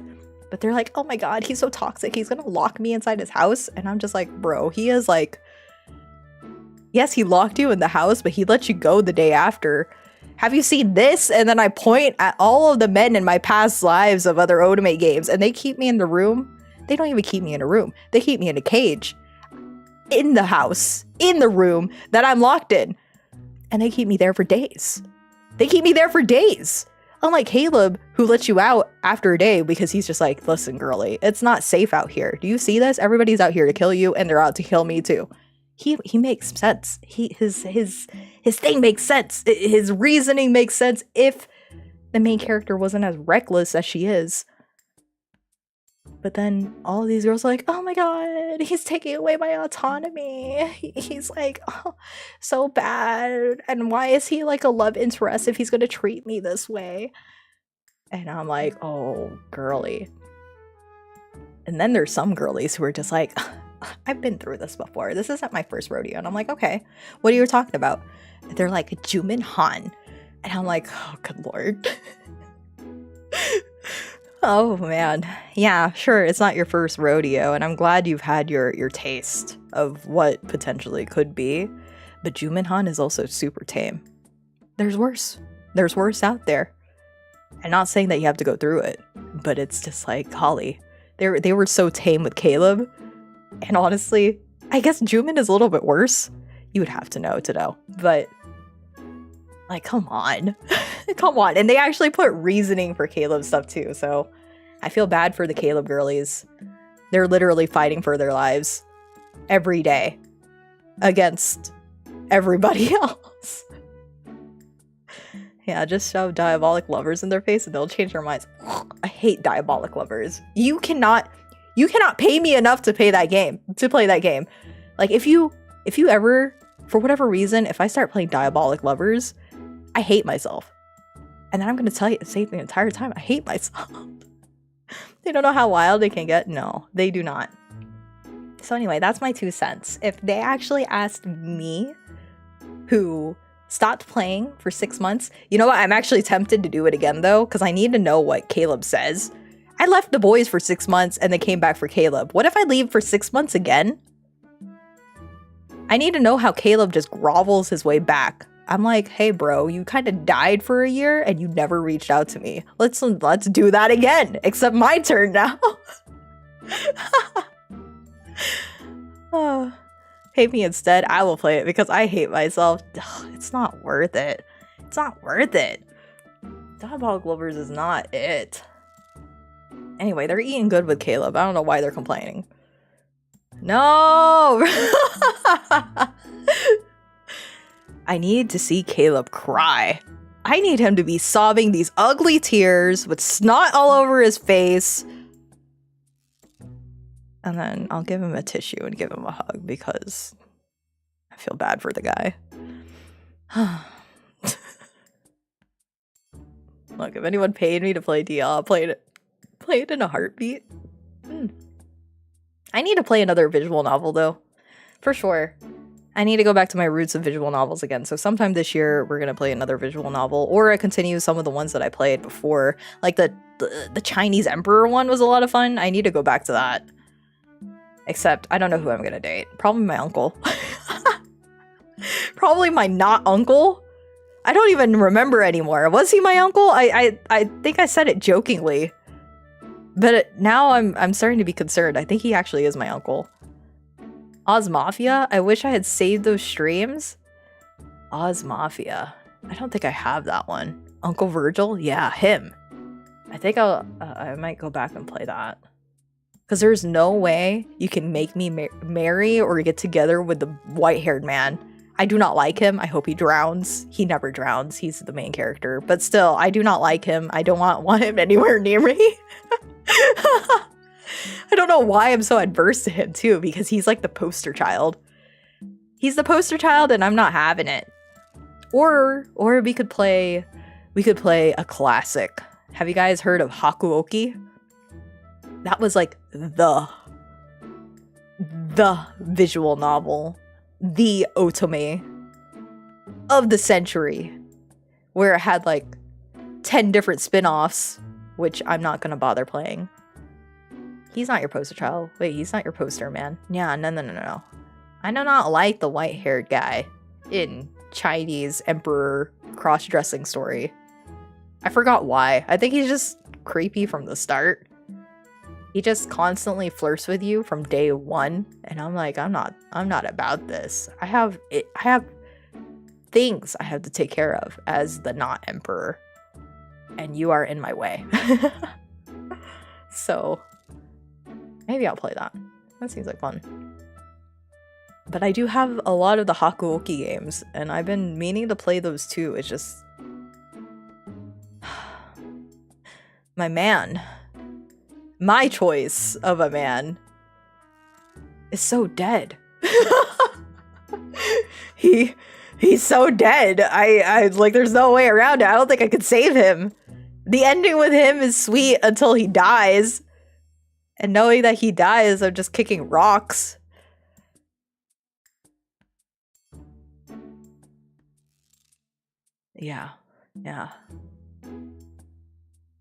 But they're like, oh my god, he's so toxic. He's gonna lock me inside his house. And I'm just like, bro, he is like, yes, he locked you in the house, but he let you go the day after. Have you seen this? And then I point at all of the men in my past lives of other Otome games, and they keep me in the room. They don't even keep me in a room. They keep me in a cage. In the house. In the room that I'm locked in. and they keep me there for days. They keep me there for days. Unlike Caleb, who lets you out after a day because he's just like, listen, girly, it's not safe out here. Do you see this? Everybody's out here to kill you, and they're out to kill me too. He makes sense. His thing makes sense. His reasoning makes sense if the main character wasn't as reckless as she is. But then all of these girls are like, oh my god, he's taking away my autonomy. He's like, oh, so bad. And why is he like a love interest if he's gonna treat me this way? And I'm like, oh, girly. And then there's some girlies who are just like, I've been through this before. This isn't my first rodeo. And I'm like, okay, what are you talking about? And they're like, Jumin Han. And I'm like, oh, good lord. Oh man, yeah, sure, it's not your first rodeo, and I'm glad you've had your taste of what potentially could be, but Jumin Han is also super tame. There's worse. There's worse out there. I'm not saying that you have to go through it, but it's just like, golly, they were so tame with Caleb, and honestly, I guess Jumin is a little bit worse. You would have to know, but like, come on. Come on. And they actually put reasoning for Caleb stuff too, so I feel bad for the Caleb girlies. They're literally fighting for their lives every day against everybody else. Yeah, just shove diabolic lovers in their face and they'll change their minds. I hate diabolic lovers. You cannot pay me enough to play that game. Like if you ever, for whatever reason, if I start playing diabolic lovers, I hate myself. And then I'm going to tell you the same thing the entire time. I hate myself. They don't know how wild they can get. No, they do not. So anyway, that's my 2 cents. If they actually asked me, who stopped playing for 6 months, you know what? I'm actually tempted to do it again though, because I need to know what Caleb says. I left the boys for 6 months and they came back for Caleb. What if I leave for 6 months again? I need to know how Caleb just grovels his way back. I'm like, hey bro, you kind of died for a year and you never reached out to me. Let's do that again, except my turn now. Oh, pay me instead. I will play it because I hate myself. Ugh, it's not worth it. It's not worth it. Diabolic Lovers is not it. Anyway, they're eating good with Caleb. I don't know why they're complaining. No! I need to see Caleb cry. I need him to be sobbing these ugly tears with snot all over his face. And then I'll give him a tissue and give him a hug because I feel bad for the guy. Look, if anyone paid me to play DL, I'll play it in a heartbeat. I need to play another visual novel though, for sure. I need to go back to my roots of visual novels again. So sometime this year, we're going to play another visual novel, or I continue some of the ones that I played before. Like the Chinese Emperor one was a lot of fun. I need to go back to that. Except I don't know who I'm going to date. Probably my uncle. Probably my not uncle. I don't even remember anymore. Was he my uncle? I think I said it jokingly. But now I'm starting to be concerned. I think he actually is my uncle. Oz Mafia? I wish I had saved those streams. Oz Mafia. I don't think I have that one. Uncle Virgil? Yeah, him. I think I might go back and play that. Because there's no way you can make me marry or get together with the white-haired man. I do not like him. I hope he drowns. He never drowns. He's the main character. But still, I do not like him. I don't want him anywhere near me. I don't know why I'm so adverse to him too, because he's like the poster child. He's the poster child and I'm not having it. Or we could play a classic. Have you guys heard of Hakuoki? That was like the visual novel, the otome of the century, where it had like 10 different spin-offs, which I'm not gonna bother playing. He's not your poster child. Wait, he's not your poster, man. Yeah, no. I do not like the white-haired guy in Chinese Emperor cross-dressing story. I forgot why. I think he's just creepy from the start. He just constantly flirts with you from day one, and I'm like, I'm not about this. I have things I have to take care of as the not emperor. And you are in my way. So maybe I'll play that. That seems like fun. But I do have a lot of the Hakuoki games, and I've been meaning to play those too. It's just... my man. My choice of a man is so dead. He's so dead. I like, there's no way around it. I don't think I could save him. The ending with him is sweet until he dies. And knowing that he dies, I'm just kicking rocks. Yeah.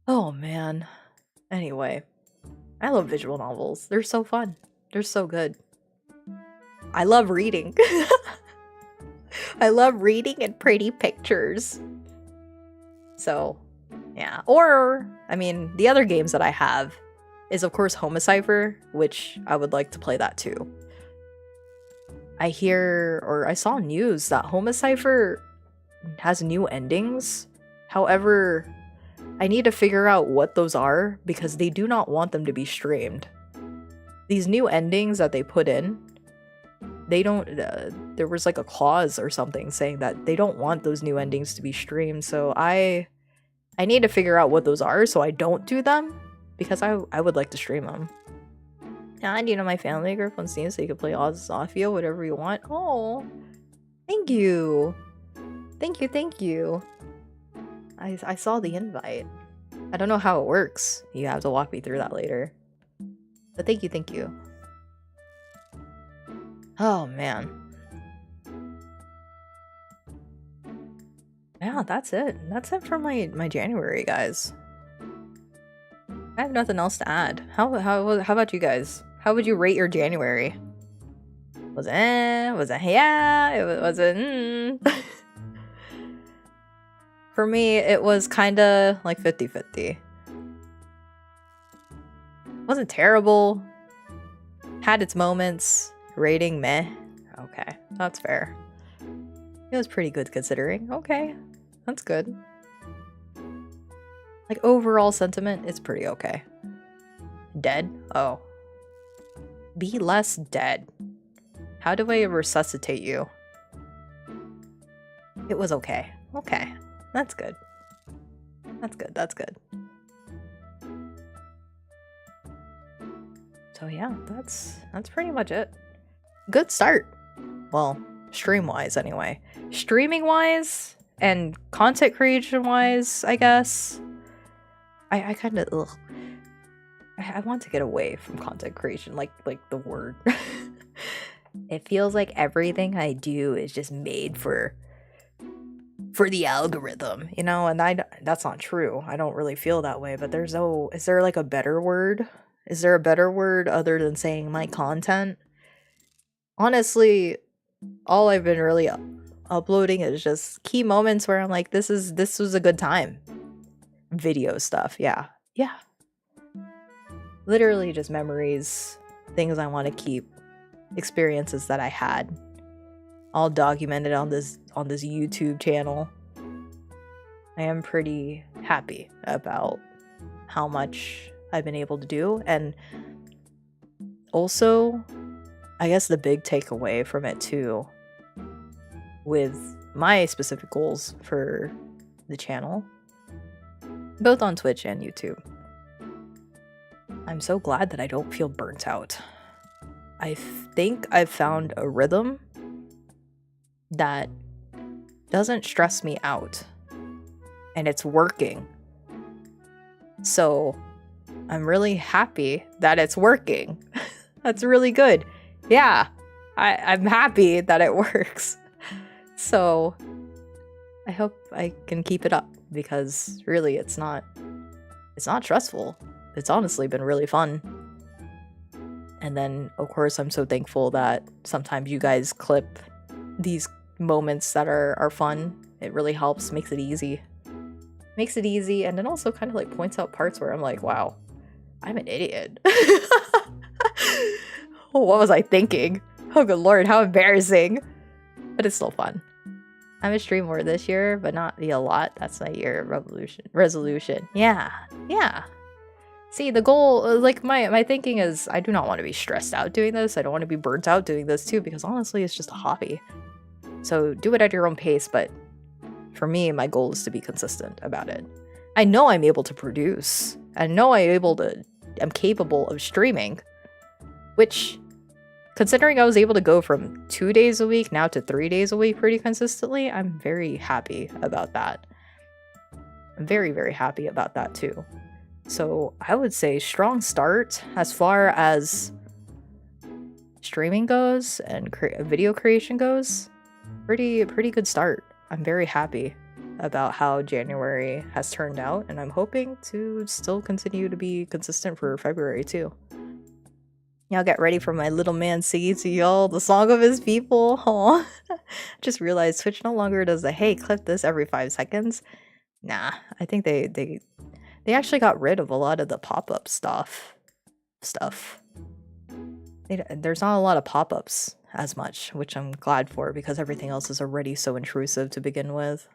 Oh, man. Anyway. I love visual novels. They're so fun. They're so good. I love reading. I love reading and pretty pictures. So, yeah. Or, I mean, the other games that I have is, of course, Homicipher, which I would like to play that too. I saw news that Homicipher has new endings. However, I need to figure out what those are because they do not want them to be streamed. These new endings that they put in, they don't, there was like a clause or something saying that they don't want those new endings to be streamed. So I need to figure out what those are so I don't do them because I would like to stream them. And you know, my family group on Steam, so you can play Zafia, whatever you want. Oh, thank you. Thank you. I saw the invite. I don't know how it works. You have to walk me through that later. But thank you. Oh, man. Yeah, that's it. That's it for my January, guys. I have nothing else to add. How about you guys? How would you rate your January? Was it was it yeah? It was it For me, it was kind of like 50-50. Wasn't terrible. Had its moments. Rating meh. Okay, that's fair. It was pretty good considering. Okay, that's good. Like, overall sentiment, it's pretty okay. Dead? Oh. Be less dead. How do I resuscitate you? It was okay. Okay. That's good. That's good. So yeah, that's pretty much it. Good start. Well, stream-wise anyway. Streaming-wise and content creation-wise, I guess. I kind of I want to get away from content creation, like the word. It feels like everything I do is just made for the algorithm, you know, and that's not true. I don't really feel that way, but is there like a better word? Is there a better word other than saying my content? Honestly, all I've been really uploading is just key moments where I'm like, this was a good time. Video stuff, yeah. Literally just memories, things I want to keep, experiences that I had, all documented on this YouTube channel. I am pretty happy about how much I've been able to do, and also, I guess the big takeaway from it too, with my specific goals for the channel, both on Twitch and YouTube, I'm so glad that I don't feel burnt out. I think I've found a rhythm that doesn't stress me out, and it's working. So I'm really happy that it's working. That's really good. Yeah, I'm happy that it works. So I hope I can keep it up because really it's not stressful. It's honestly been really fun. And then, of course, I'm so thankful that sometimes you guys clip these moments that are fun. It really helps, makes it easy. And then also kind of like points out parts where I'm like, wow, I'm an idiot. What was I thinking? Oh, good lord, how embarrassing. But it's still fun. I'm gonna stream more this year, but not be a lot. That's my year resolution. Yeah. See, the goal, like my thinking is I do not want to be stressed out doing this. I don't want to be burnt out doing this too, because honestly, it's just a hobby. So do it at your own pace, but for me, my goal is to be consistent about it. I know I'm able to produce. I know I'm capable of streaming, which, considering I was able to go from 2 days a week now to 3 days a week pretty consistently, I'm very happy about that. I'm very, very happy about that too. So I would say strong start as far as streaming goes and video creation goes. Pretty good start. I'm very happy about how January has turned out, and I'm hoping to still continue to be consistent for February too. Y'all get ready for my little man singing to y'all the song of his people. Aw. Just realized Twitch no longer does the hey, clip this every 5 seconds. Nah, I think they actually got rid of a lot of the pop-up stuff. There's not a lot of pop-ups as much, which I'm glad for, because everything else is already so intrusive to begin with.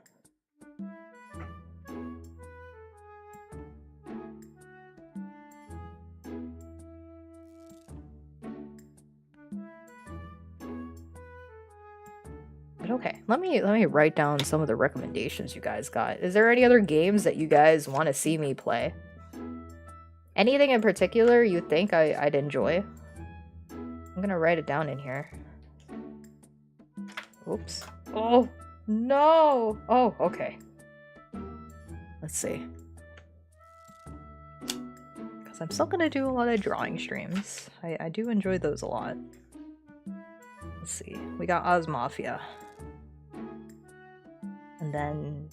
But okay, let me write down some of the recommendations you guys got. Is there any other games that you guys want to see me play? Anything in particular you think I'd enjoy? I'm gonna write it down in here. Oops. Oh, no! Oh, okay. Let's see. Because I'm still gonna do a lot of drawing streams. I do enjoy those a lot. Let's see. We got Oz Mafia. And then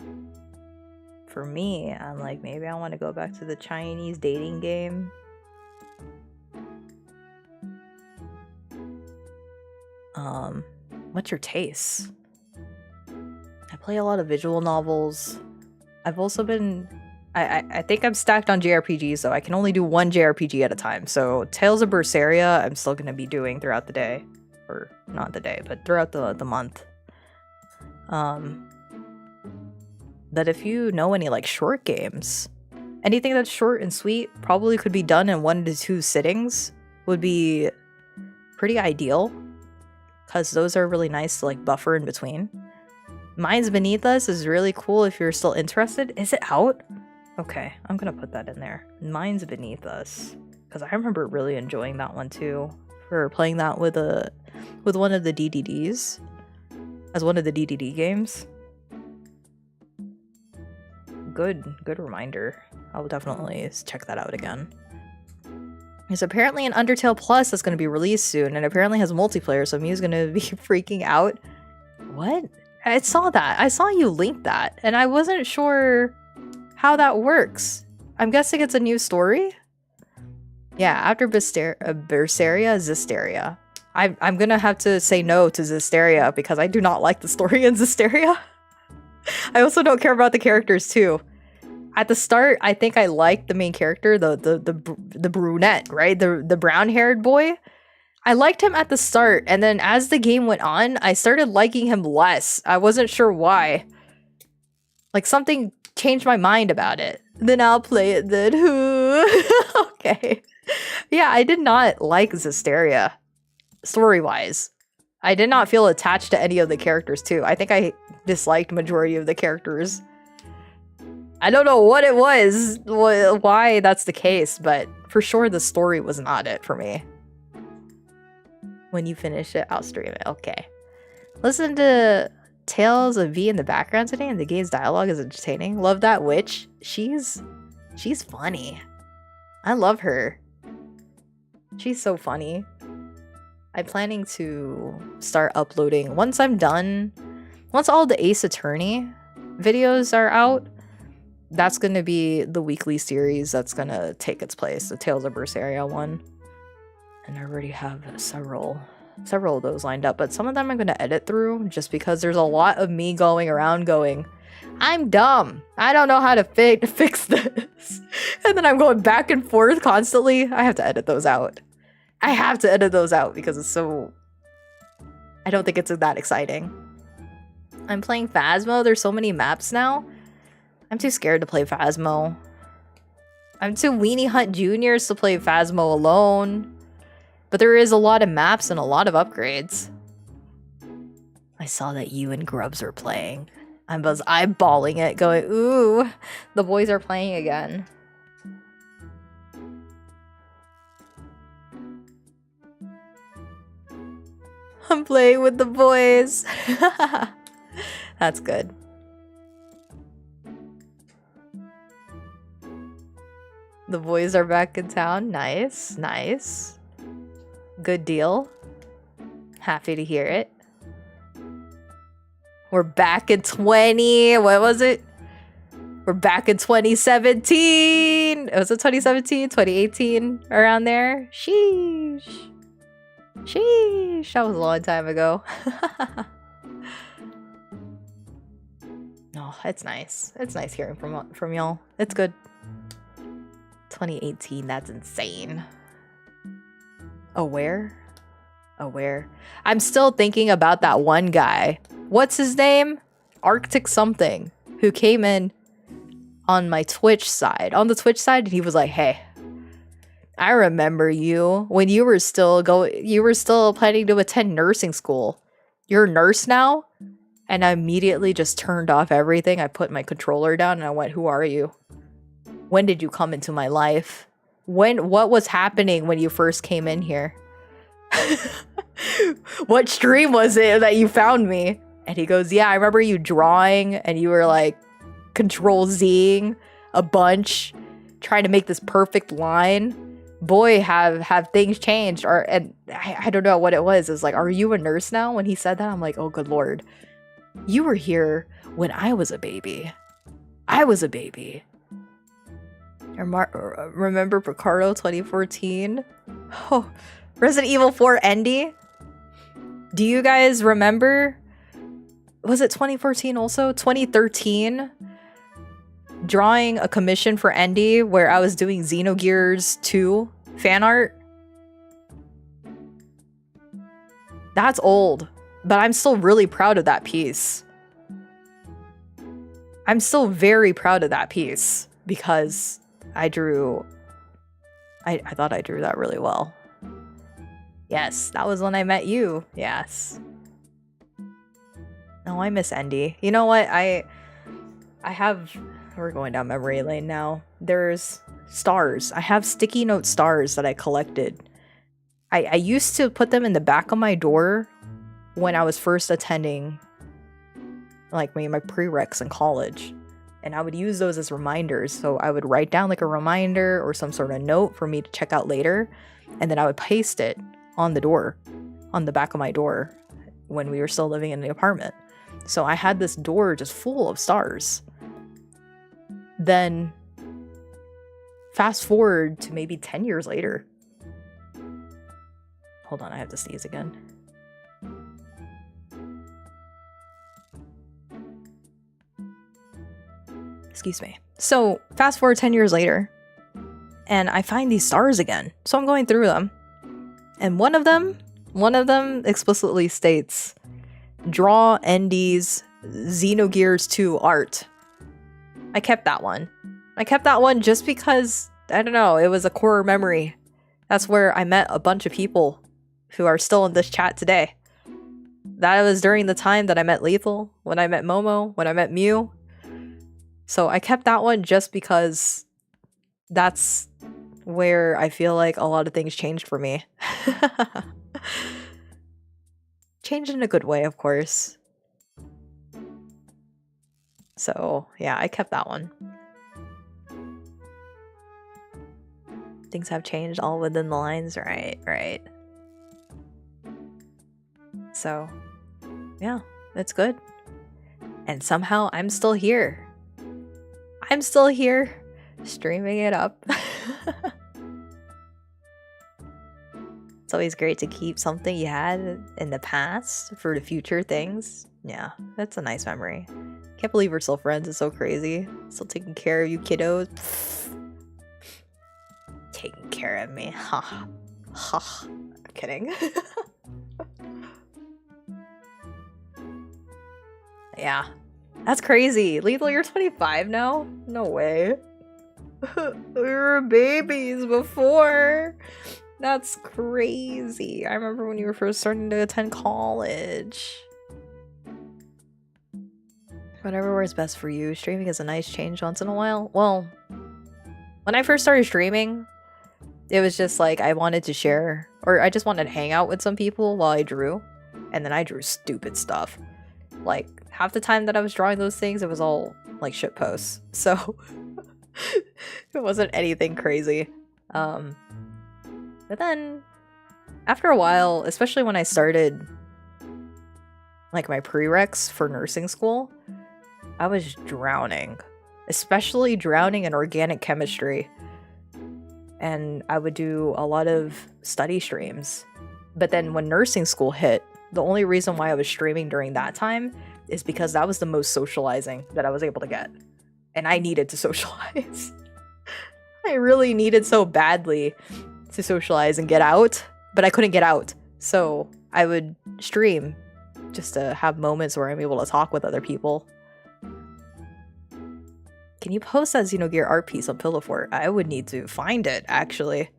for me, I'm like, maybe I want to go back to the Chinese dating game. What's your taste? I play a lot of visual novels. I've also been... I think I'm stacked on JRPGs, so I can only do one JRPG at a time. So Tales of Berseria, I'm still going to be doing throughout the day. Or not the day, but throughout the month. That if you know any like short games, anything that's short and sweet, probably could be done in 1 to 2 sittings, would be pretty ideal. Because those are really nice to like buffer in between. Minds Beneath Us is really cool if you're still interested. Is it out? Okay, I'm gonna put that in there. Minds Beneath Us. Because I remember really enjoying that one too. For playing that with one of the DDDs. As one of the DDD games. Good reminder. I'll definitely check that out again. There's apparently an Undertale Plus that's going to be released soon, and apparently has multiplayer, so Mew's going to be freaking out. What? I saw that. I saw you link that, and I wasn't sure how that works. I'm guessing it's a new story? Yeah, after Berseria, Zestiria. I'm going to have to say no to Zestiria, because I do not like the story in Zestiria. I also don't care about the characters too. At the start, I think I liked the main character, the brunette, right? The brown-haired boy. I liked him at the start, and then as the game went on, I started liking him less. I wasn't sure why. Like, something changed my mind about it. Then I'll play it then. Okay. Yeah, I did not like Zestiria, story-wise. I did not feel attached to any of the characters, too. I think I disliked majority of the characters. I don't know what it was, why that's the case, but for sure the story was not it for me. When you finish it, I'll stream it. Okay. Listen to Tales of V in the background today, and the game's dialogue is entertaining. Love that witch. She's funny. I love her. She's so funny. I'm planning to start uploading once I'm done. Once all the Ace Attorney videos are out, that's going to be the weekly series that's going to take its place, the Tales of Berseria one. And I already have several of those lined up, but some of them I'm going to edit through just because there's a lot of me going around going, I'm dumb. I don't know how to fix this. And then I'm going back and forth constantly. I have to edit those out. I have to edit those out because it's so... I don't think it's that exciting. I'm playing Phasmo. There's so many maps now. I'm too scared to play Phasmo. I'm too Weenie Hunt Juniors to play Phasmo alone. But there is a lot of maps and a lot of upgrades. I saw that you and Grubs are playing. I was eyeballing it, going, ooh, the boys are playing again. I'm playing with the boys. That's good. The boys are back in town. Nice, nice. Good deal. Happy to hear it. We're back in 20. What was it? We're back in 2017. Was it 2017? 2018? Around there? Sheesh. Sheesh. That was a long time ago. Oh, it's nice. It's nice hearing from y'all. It's good. 2018, that's insane. Aware? Aware. I'm still thinking about that one guy. What's his name? Arctic something. Who came in on my Twitch side. On the Twitch side, and he was like, hey, I remember you when you were still planning to attend nursing school. You're a nurse now? And I immediately just turned off everything. I put my controller down and I went, who are you? When did you come into my life? What was happening when you first came in here? What stream was it that you found me? And he goes, yeah, I remember you drawing and you were like Control-Zing a bunch, trying to make this perfect line. Boy, have things changed. And I don't know what it was. It was like, are you a nurse now? When he said that, I'm like, oh, good Lord. You were here when I was a baby. I was a baby. Remember Picardo 2014? Oh, Resident Evil 4 Endy? Do you guys remember? Was it 2014 also? 2013? Drawing a commission for Endy where I was doing Xenogears 2 fan art. That's old, but I'm still really proud of that piece. I'm still very proud of that piece because I thought I drew that really well. Yes, that was when I met you. Yes. Oh, I miss Endy. You know what? We're going down memory lane now. There's stars. I have sticky note stars that I collected. I used to put them in the back of my door when I was first attending like my prereqs in college. And I would use those as reminders. So I would write down like a reminder or some sort of note for me to check out later. And then I would paste it on the door, on the back of my door when we were still living in the apartment. So I had this door just full of stars. Then fast forward to maybe 10 years later. Hold on, I have to sneeze again. Excuse me. So fast forward 10 years later, and I find these stars again. So I'm going through them. And one of them explicitly states, draw Endy's Xenogears 2 art. I kept that one. I kept that one just because, I don't know, it was a core memory. That's where I met a bunch of people who are still in this chat today. That was during the time that I met Lethal, when I met Momo, when I met Mew. So I kept that one just because that's where I feel like a lot of things changed for me. Changed in a good way, of course. So, yeah, I kept that one. Things have changed all within the lines, right. So, yeah, it's good. And somehow I'm still here. I'm still here, streaming it up. It's always great to keep something you had in the past for the future things. Yeah, that's a nice memory. Can't believe we're still friends. It's so crazy. Still taking care of you kiddos. Taking care of me. Ha. Ha. I'm kidding. Yeah. That's crazy. Lethal, you're 25 now? No way. We were babies before. That's crazy. I remember when you were first starting to attend college. Whatever works best for you. Streaming is a nice change once in a while. Well, when I first started streaming, it was just like I wanted to share, or I just wanted to hang out with some people while I drew. And then I drew stupid stuff. Like, half the time that I was drawing those things, it was all like shit posts. So it wasn't anything crazy. But then after a while, especially when I started like my prereqs for nursing school, I was drowning, especially drowning in organic chemistry. And I would do a lot of study streams. But then when nursing school hit, the only reason why I was streaming during that time is because that was the most socializing that I was able to get. And I needed to socialize. I really needed so badly to socialize and get out, but I couldn't get out. So I would stream just to have moments where I'm able to talk with other people. Can you post that Xenogear art piece on Pillow Fort? I would need to find it, actually.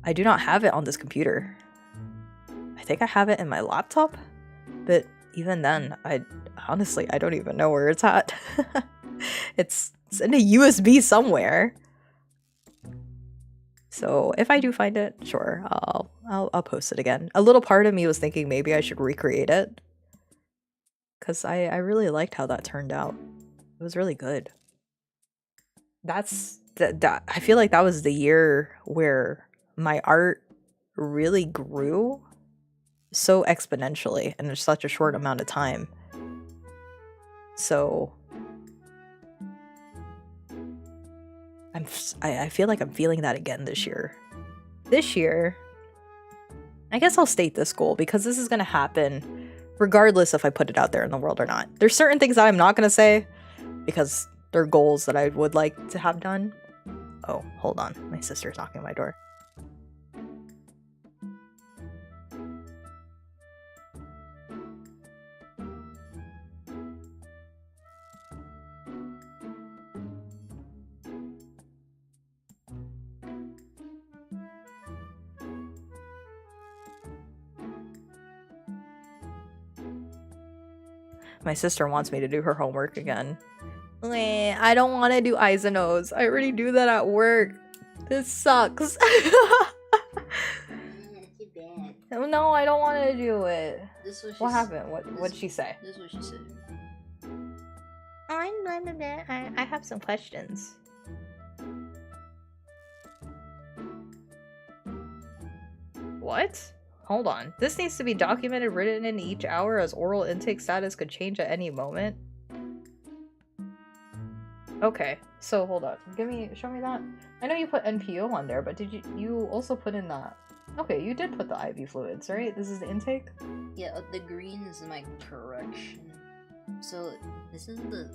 I do not have it on this computer. I think I have it in my laptop, but even then, honestly, I don't even know where it's at. It's in a USB somewhere. So if I do find it, sure, I'll post it again. A little part of me was thinking maybe I should recreate it, because I really liked how that turned out. It was really good. I feel like that was the year where my art really grew so exponentially in such a short amount of time. So I feel like I'm feeling that again this year. This year, I guess I'll state this goal because this is going to happen regardless if I put it out there in the world or not. There's certain things that I'm not going to say because they're goals that I would like to have done. Oh, hold on. My sister's knocking on my door. My sister wants me to do her homework again. I don't want to do eyes and nose. I already do that at work. This sucks. Too bad. No, I don't want to do it. This was What happened? What'd she say? This is what she said. I have some questions. What? Hold on. This needs to be documented, written in each hour, as oral intake status could change at any moment. Okay, so hold on. Show me that. I know you put NPO on there, but did you also put in that? Okay, you did put the IV fluids, right? This is the intake? Yeah, the green is my correction. So this is the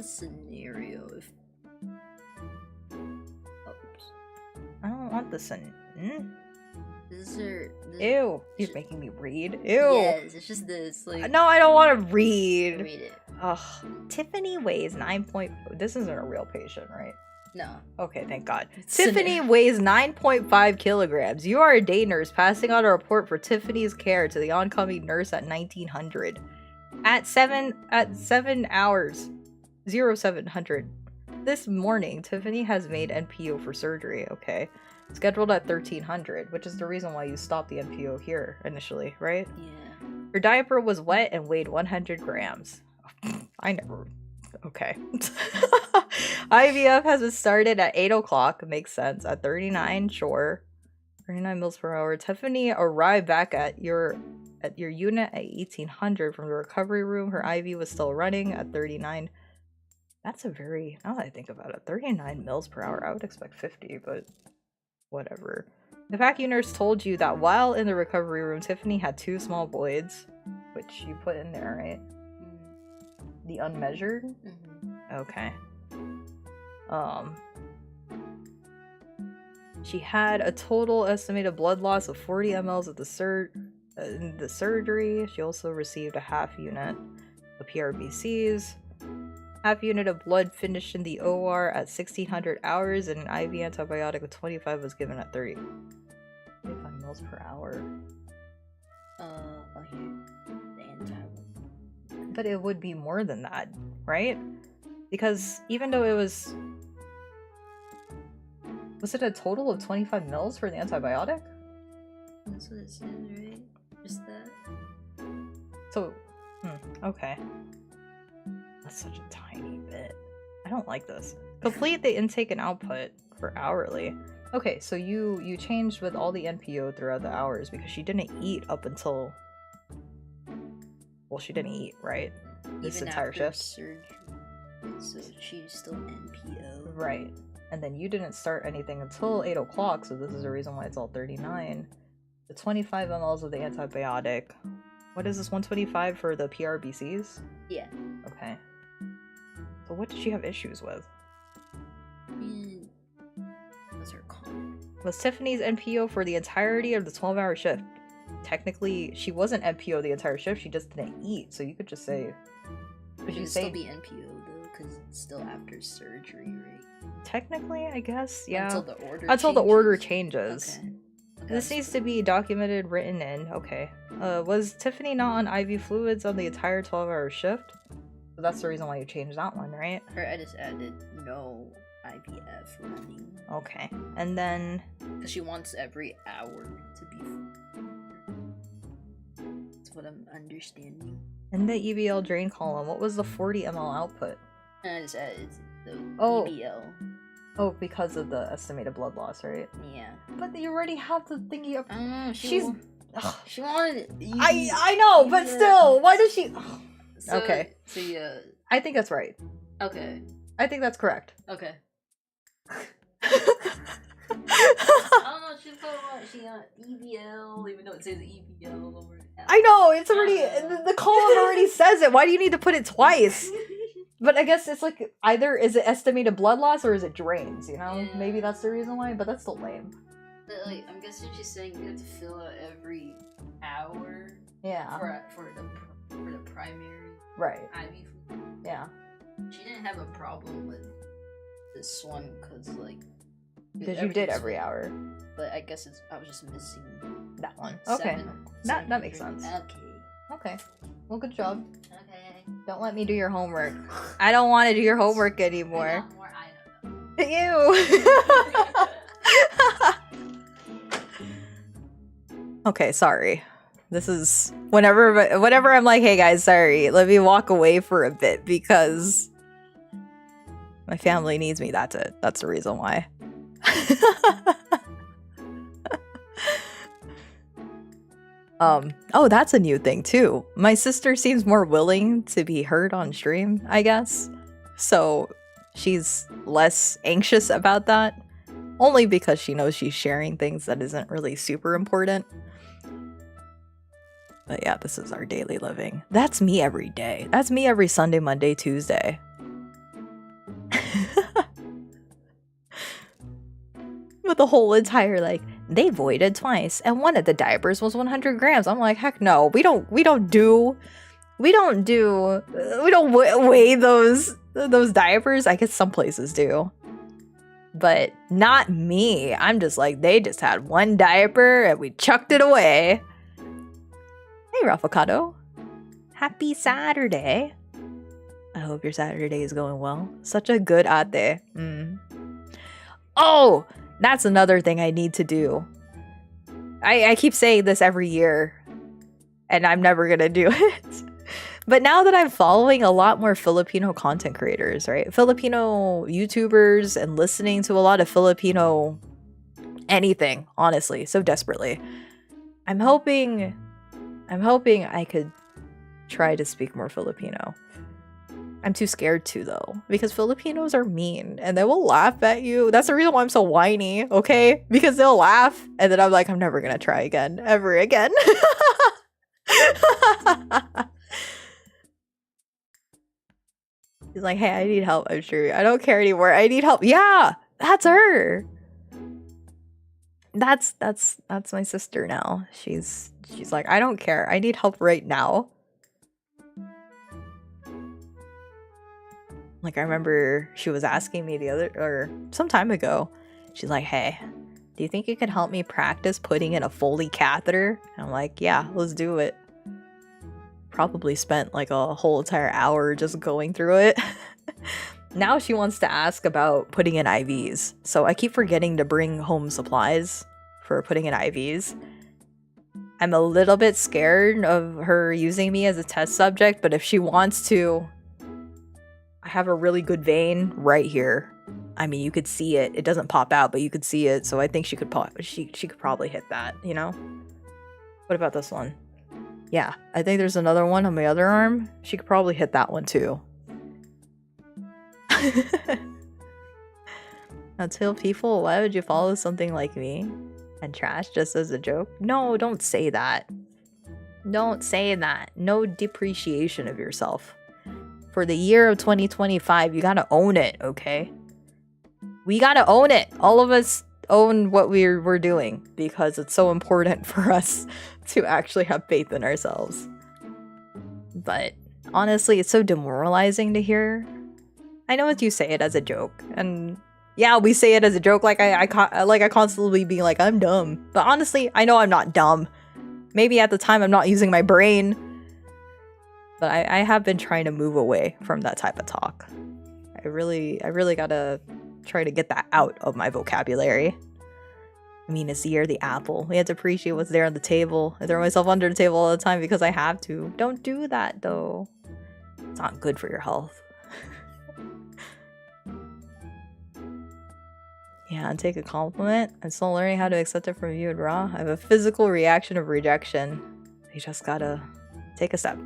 scenario if oops. I don't want this in. Ew, you're making me read. Ew. Yes, it's just this. Like, no, I don't want to read. Read it. Ugh. Tiffany weighs 9 point. This isn't a real patient, right? No. Okay, thank God. Tiffany weighs 9.5 kilograms. You are a day nurse passing on a report for Tiffany's care to the oncoming nurse at 1900. At 7 hours. 0700. This morning, Tiffany has made NPO for surgery. Okay. Scheduled at 1300, which is the reason why you stopped the NPO here initially, right? Yeah. Her diaper was wet and weighed 100 grams. I never... Okay. IVF has been started at 8 o'clock. Makes sense. At 39, sure. 39 mils per hour. Tiffany arrived back at your unit at 1800 from the recovery room. Her IV was still running at 39. That's a very... Now that I think about it, 39 mils per hour. I would expect 50, but... whatever. The PACU nurse told you that while in the recovery room, Tiffany had 2 small voids, which you put in there, right? The unmeasured? Okay. She had a total estimated blood loss of 40 mLs at the surgery. She also received a half unit PRBCs. Half unit of blood finished in the OR at 1600 hours, and an IV antibiotic of 25 was given at 30. 25 mils per hour. Okay. The anti. But it would be more than that, right? Because even though it was it a total of 25 mils for the antibiotic? That's what it says, right? Just that. So, okay. That's such a tiny bit. I don't like this. Complete the intake and output for hourly. Okay, so you changed with all the NPO throughout the hours because she didn't eat up until... Well, she didn't eat, right? This Even entire after shift. surgery. So she's still NPO. Right. And then you didn't start anything until 8 o'clock, so this is the reason why it's all 39. The 25 mLs of the antibiotic. What is this, 125 for the PRBCs? Yeah. Okay. So what did she have issues with? Those are common. Was Tiffany's NPO for the entirety of the 12-hour shift? Technically, she wasn't NPO the entire shift, she just didn't eat, so you could just say... It would still be NPO though, because it's still after surgery, right? Technically, I guess, yeah. Until the order changes. Okay. This needs to be documented, written in. Okay. Was Tiffany not on IV fluids on the entire 12-hour shift? So that's the reason why you changed that one, right? Or I just added no IVF running. Okay. And then... Because she wants every hour to be... That's what I'm understanding. In the EBL drain column, what was the 40 ml output? And I just added the EBL. Oh, because of the estimated blood loss, right? Yeah. But you already have the thingy up. I don't know. She wanted. I know, but still, why does she? Okay. So yeah. I think that's right. Okay. I think that's correct. Okay. I don't know. She's talking about she got EBL, even though it says EBL over. I know it's already the column already says it. Why do you need to put it twice? But I guess it's like either is it estimated blood loss or is it drains, you know? Yeah. Maybe that's the reason why, but that's still lame. But, like, I'm guessing she's saying you have to fill out every hour. Yeah. For the primary. Right. IV fluid. Yeah. She didn't have a problem with this one because like. Because you did every hour. But I guess I was just missing that one. Okay. That makes sense. Okay. Well, good job. Okay. Don't let me do your homework. I don't want to do your homework anymore. More items. Ew. Okay, sorry. This is whenever I'm like, hey guys, sorry, let me walk away for a bit because my family needs me. That's it. That's the reason why. Oh, that's a new thing too. My sister seems more willing to be heard on stream, I guess. So she's less anxious about that. Only because she knows she's sharing things that isn't really super important. But yeah, this is our daily living. That's me every day. That's me every Sunday, Monday, Tuesday. With the whole entire like, they voided twice and one of the diapers was 100 grams. I'm like, heck no, we don't weigh those diapers. I guess some places do, but not me. I'm just like, they just had one diaper and we chucked it away. Hey Rafficado, happy Saturday. I hope your Saturday is going well. Such a good ate. Oh, that's another thing I need to do. I keep saying this every year, and I'm never gonna do it. But now that I'm following a lot more Filipino content creators, right? Filipino YouTubers and listening to a lot of Filipino anything, honestly, so desperately. I'm hoping I could try to speak more Filipino. I'm too scared to though, because Filipinos are mean and they will laugh at you. That's the reason why I'm so whiny, okay? Because they'll laugh and then I'm like, I'm never gonna try again, ever again. He's like, hey, I need help. I'm sure I don't care anymore. I need help. Yeah, that's her. That's my sister now. She's like, I don't care. I need help right now. Like, I remember she was asking me some time ago, she's like, hey, do you think you could help me practice putting in a Foley catheter? And I'm like, yeah, let's do it. Probably spent like a whole entire hour just going through it. Now she wants to ask about putting in IVs. So I keep forgetting to bring home supplies for putting in IVs. I'm a little bit scared of her using me as a test subject, but if she wants to, I have a really good vein right here. I mean, you could see it. It doesn't pop out, but you could see it. So I think she could probably hit that, you know? What about this one? Yeah, I think there's another one on my other arm. She could probably hit that one too. Now, tell people, why would you follow something like me and trash just as a joke? No, don't say that. Don't say that. No depreciation of yourself. For the year of 2025, you gotta own it, okay? We gotta own it. All of us own what we're doing because it's so important for us to actually have faith in ourselves. But honestly, it's so demoralizing to hear. I know you say it as a joke, and yeah, we say it as a joke, like I constantly being like, I'm dumb. But honestly, I know I'm not dumb. Maybe at the time I'm not using my brain, but I have been trying to move away from that type of talk. I really gotta try to get that out of my vocabulary. I mean, it's the year of the apple. We have to appreciate what's there on the table. I throw myself under the table all the time because I have to. Don't do that, though. It's not good for your health. Yeah, and take a compliment. I'm still learning how to accept it from you and Ra. I have a physical reaction of rejection. You just gotta take a step.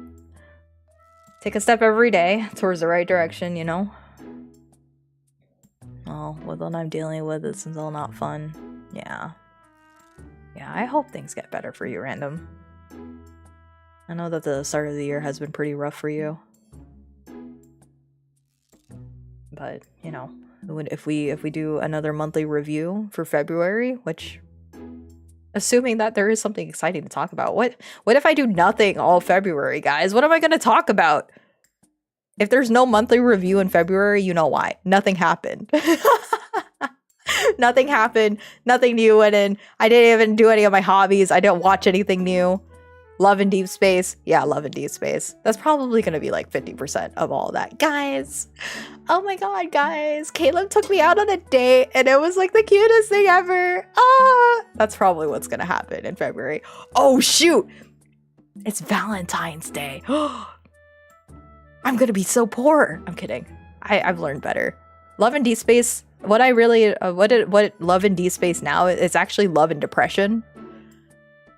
Take a step every day towards the right direction, you know? Oh, what I'm dealing with is still not fun. Yeah. Yeah, I hope things get better for you, Random. I know that the start of the year has been pretty rough for you. But, you know, if we do another monthly review for February, which, assuming that there is something exciting to talk about, what if I do nothing all February, guys? What am I going to talk about? If there's no monthly review in February, you know why. Nothing happened. Nothing happened. Nothing new went in. I didn't even do any of my hobbies. I didn't watch anything new. Love in Deep Space. Yeah, Love in Deep Space. That's probably going to be like 50% of all that. Guys, oh my god, guys. Caleb took me out on a date and it was like the cutest thing ever. Ah, that's probably what's going to happen in February. Oh, shoot. It's Valentine's Day. I'm going to be so poor. I'm kidding. I've learned better. Love in Deep Space. What Love in Deep Space now, it's actually love and depression.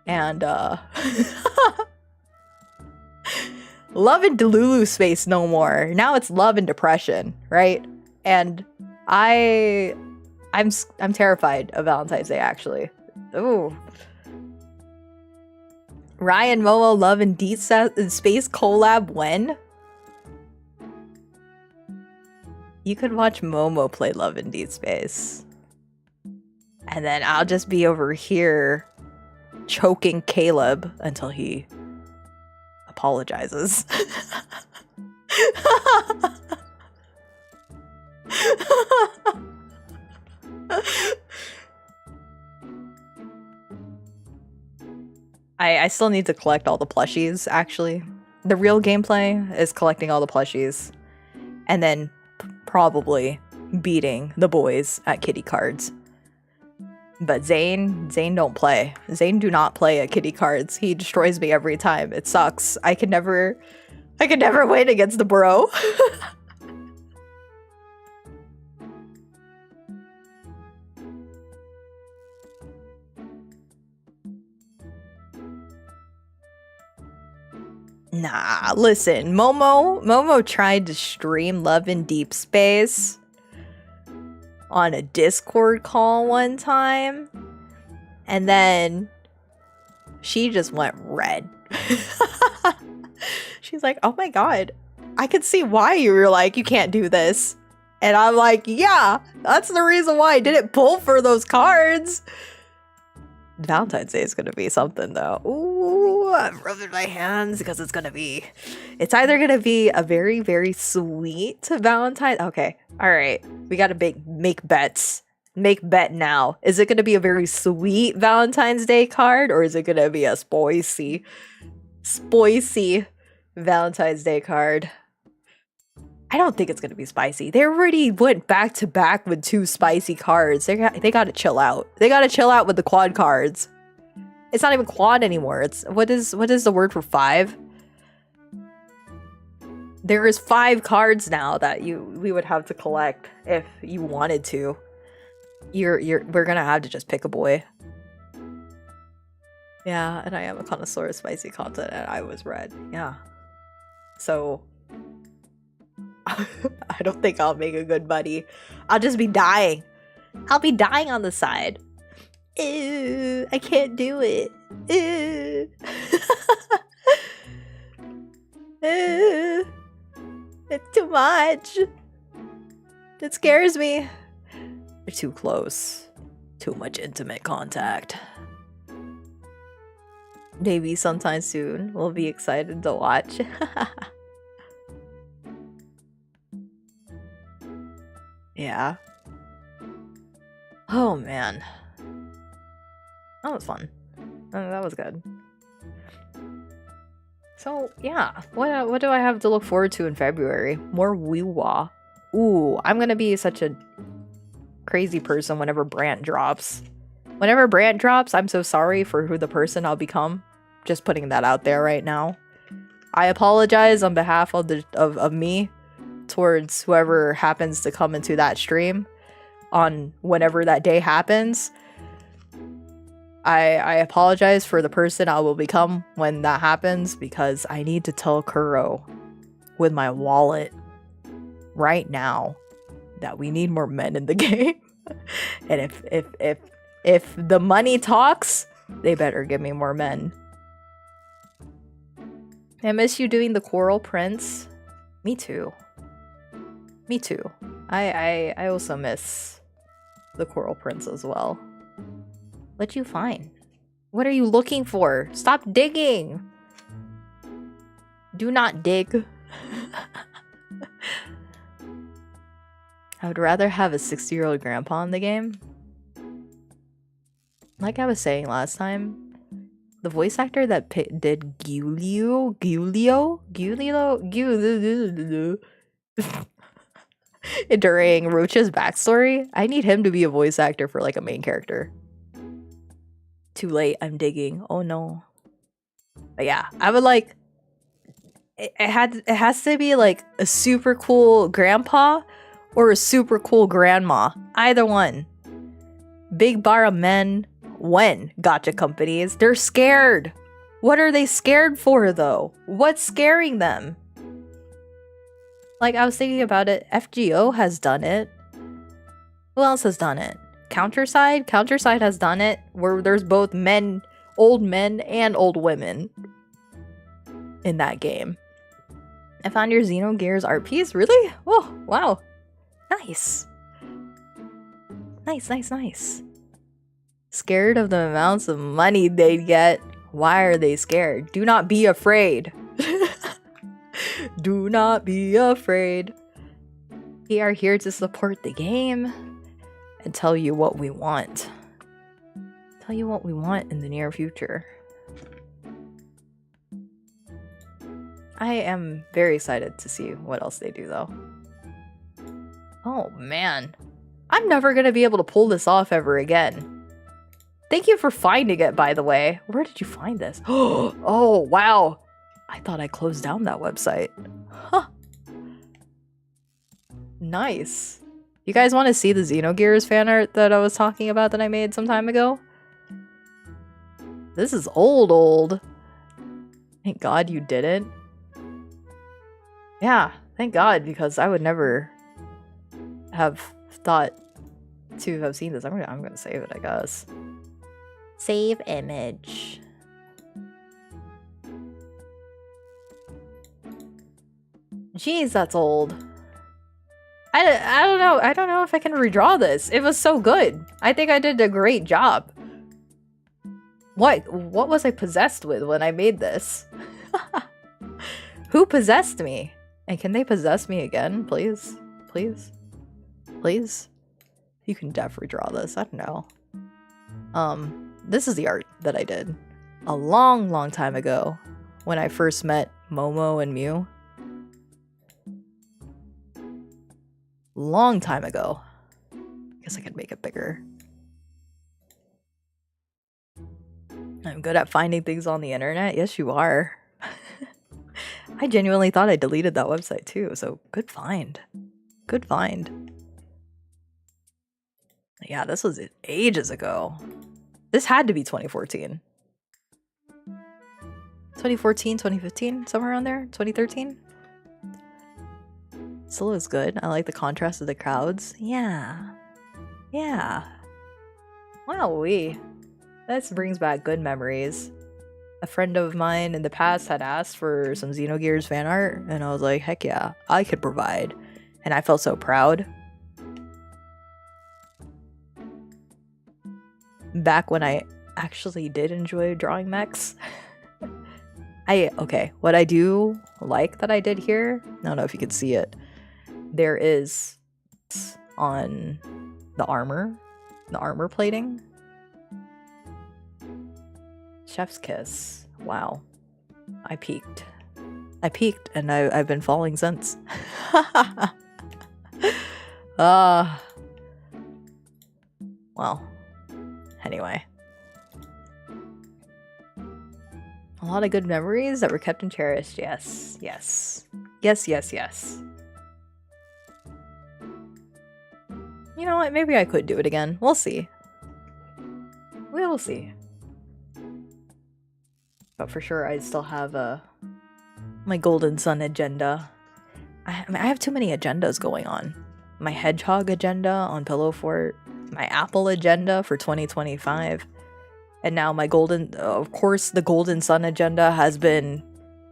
And love in Delulu space no more. Now it's love and depression, right? And I'm terrified of Valentine's Day, actually. Ooh. Ryan Momo Love and Deep Space collab when? You could watch Momo play Love in Deep Space. And then I'll just be over here choking Caleb until he apologizes. I still need to collect all the plushies, actually. The real gameplay is collecting all the plushies. And then probably beating the boys at kitty cards. But Zane don't play. Zane do not play at kitty cards. He destroys me every time. It sucks. I could never win against the bro. Nah, listen. Momo tried to stream Love in Deep Space on a Discord call one time, and then she just went red. She's like, oh my god, I could see why you were like, you can't do this. And I'm like, yeah, that's the reason why I didn't pull for those cards. Valentine's Day is gonna be something though. Ooh, Ooh, I'm rubbing my hands because it's either gonna be a very, very sweet Valentine. Okay, all right, we gotta make bets. Make bet now. Is it gonna be a very sweet Valentine's Day card, or is it gonna be a spicy Valentine's Day card? I don't think it's gonna be spicy. They already went back to back with 2 spicy cards. They gotta chill out. They gotta chill out with the quad cards. It's not even quad anymore. It's what is the word for 5? There is 5 cards now that we would have to collect if you wanted to. We're gonna have to just pick a boy. Yeah, and I am a connoisseur of spicy content, and I was red. Yeah. So I don't think I'll make a good buddy. I'll just be dying. I'll be dying on the side. Ew, I can't do it. Ew. Ew. It's too much. It scares me. They're too close. Too much intimate contact. Maybe sometime soon we'll be excited to watch. Yeah. Oh man. That was fun. That was good. So yeah, what do I have to look forward to in February? More wee-wah. Ooh, I'm gonna be such a crazy person whenever Brant drops. Whenever Brant drops, I'm so sorry for who the person I'll become. Just putting that out there right now. I apologize on behalf of me towards whoever happens to come into that stream on whenever that day happens. I apologize for the person I will become when that happens, because I need to tell Kuro with my wallet right now that we need more men in the game. And if the money talks, they better give me more men. I miss you doing the Coral Prince. Me too. Me too. I also miss the Coral Prince as well. What'd you find? What are you looking for? Stop digging! Do not dig. I would rather have a 60-year-old grandpa in the game. Like I was saying last time, the voice actor that did Giulio during Roach's backstory, I need him to be a voice actor for like a main character. Too late, I'm digging. Oh no. But yeah, I would like it has to be like a super cool grandpa or a super cool grandma. Either one. Big bar of men. When gotcha companies, they're scared. What are they scared for though? What's scaring them? Like I was thinking about it, FGO has done it. Who else has done it? Counterside has done it, where there's both old men and old women in that game. I found your Xenogears art piece? Really? Oh, wow. Nice. Nice. Scared of the amounts of money they'd get. Why are they scared? Do not be afraid. Do not be afraid. We are here to support the game and tell you what we want. Tell you what we want in the near future. I am very excited to see what else they do though. Oh man. I'm never gonna be able to pull this off ever again. Thank you for finding it, by the way. Where did you find this? Oh, wow. I thought I closed down that website. Huh. Nice. You guys want to see the Xenogears fan art that I was talking about that I made some time ago? This is old. Thank God you didn't. Yeah, thank God, because I would never have thought to have seen this. I'm gonna save it, I guess. Save image. Jeez, that's old. I don't know. I don't know if I can redraw this. It was so good. I think I did a great job. What was I possessed with when I made this? Who possessed me? And can they possess me again, please? Please? Please? You can definitely draw this. I don't know. This is the art that I did a long time ago when I first met Momo and Mew. Long time ago. Guess I could make it bigger. I'm good at finding things on the internet. Yes, you are. I genuinely thought I deleted that website too, so good find. Good find. Yeah, this was ages ago. This had to be 2014. 2014, 2015, somewhere around there? 2013? Still looks good. I like the contrast of the crowds. Yeah. Yeah. Wowee. This brings back good memories. A friend of mine in the past had asked for some Xenogears fan art, and I was like, heck yeah, I could provide. And I felt so proud. Back when I actually did enjoy drawing mechs. Okay, what I do like that I did here, I don't know if you can see it, there is on the armor plating. Chef's kiss. Wow. I peaked. And I've been falling since. Well. Anyway. A lot of good memories that were kept and cherished. Yes. Yes. Yes, yes, yes. You know what? Maybe I could do it again. We'll see. We'll see. But for sure, I still have my Golden Sun agenda. I have too many agendas going on. My hedgehog agenda on Pillow Fort, my Apple agenda for 2025, and now my golden, of course, the Golden Sun agenda has been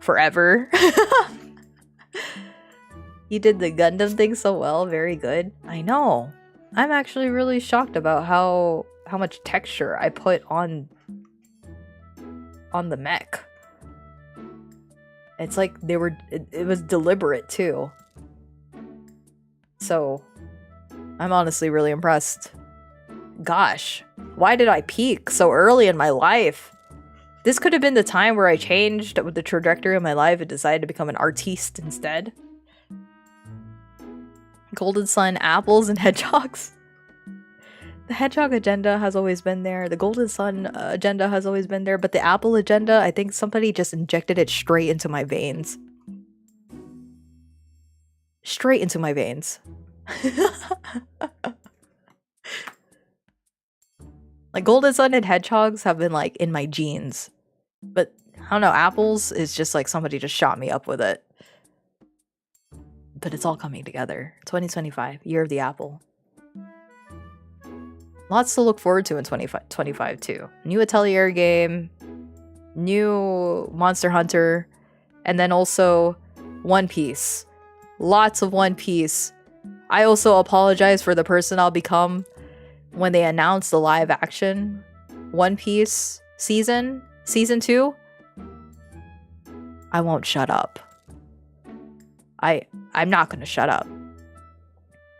forever. You did the Gundam thing so well, very good. I know. I'm actually really shocked about how much texture I put on the mech. It's like it was deliberate too. So I'm honestly really impressed. Gosh, why did I peak so early in my life? This could have been the time where I changed with the trajectory of my life and decided to become an artiste instead. Golden Sun, apples, and hedgehogs. The hedgehog agenda has always been there. The Golden Sun agenda has always been there. But the apple agenda, I think somebody just injected it straight into my veins. Straight into my veins. Like, Golden Sun and hedgehogs have been, like, in my genes. But, I don't know, apples is just like somebody just shot me up with it. But it's all coming together. 2025, year of the apple. Lots to look forward to in 2025 too. New Atelier game, new Monster Hunter, and then also One Piece. Lots of One Piece. I also apologize for the person I'll become when they announce the live action One Piece season 2. I won't shut up. I'm not gonna shut up.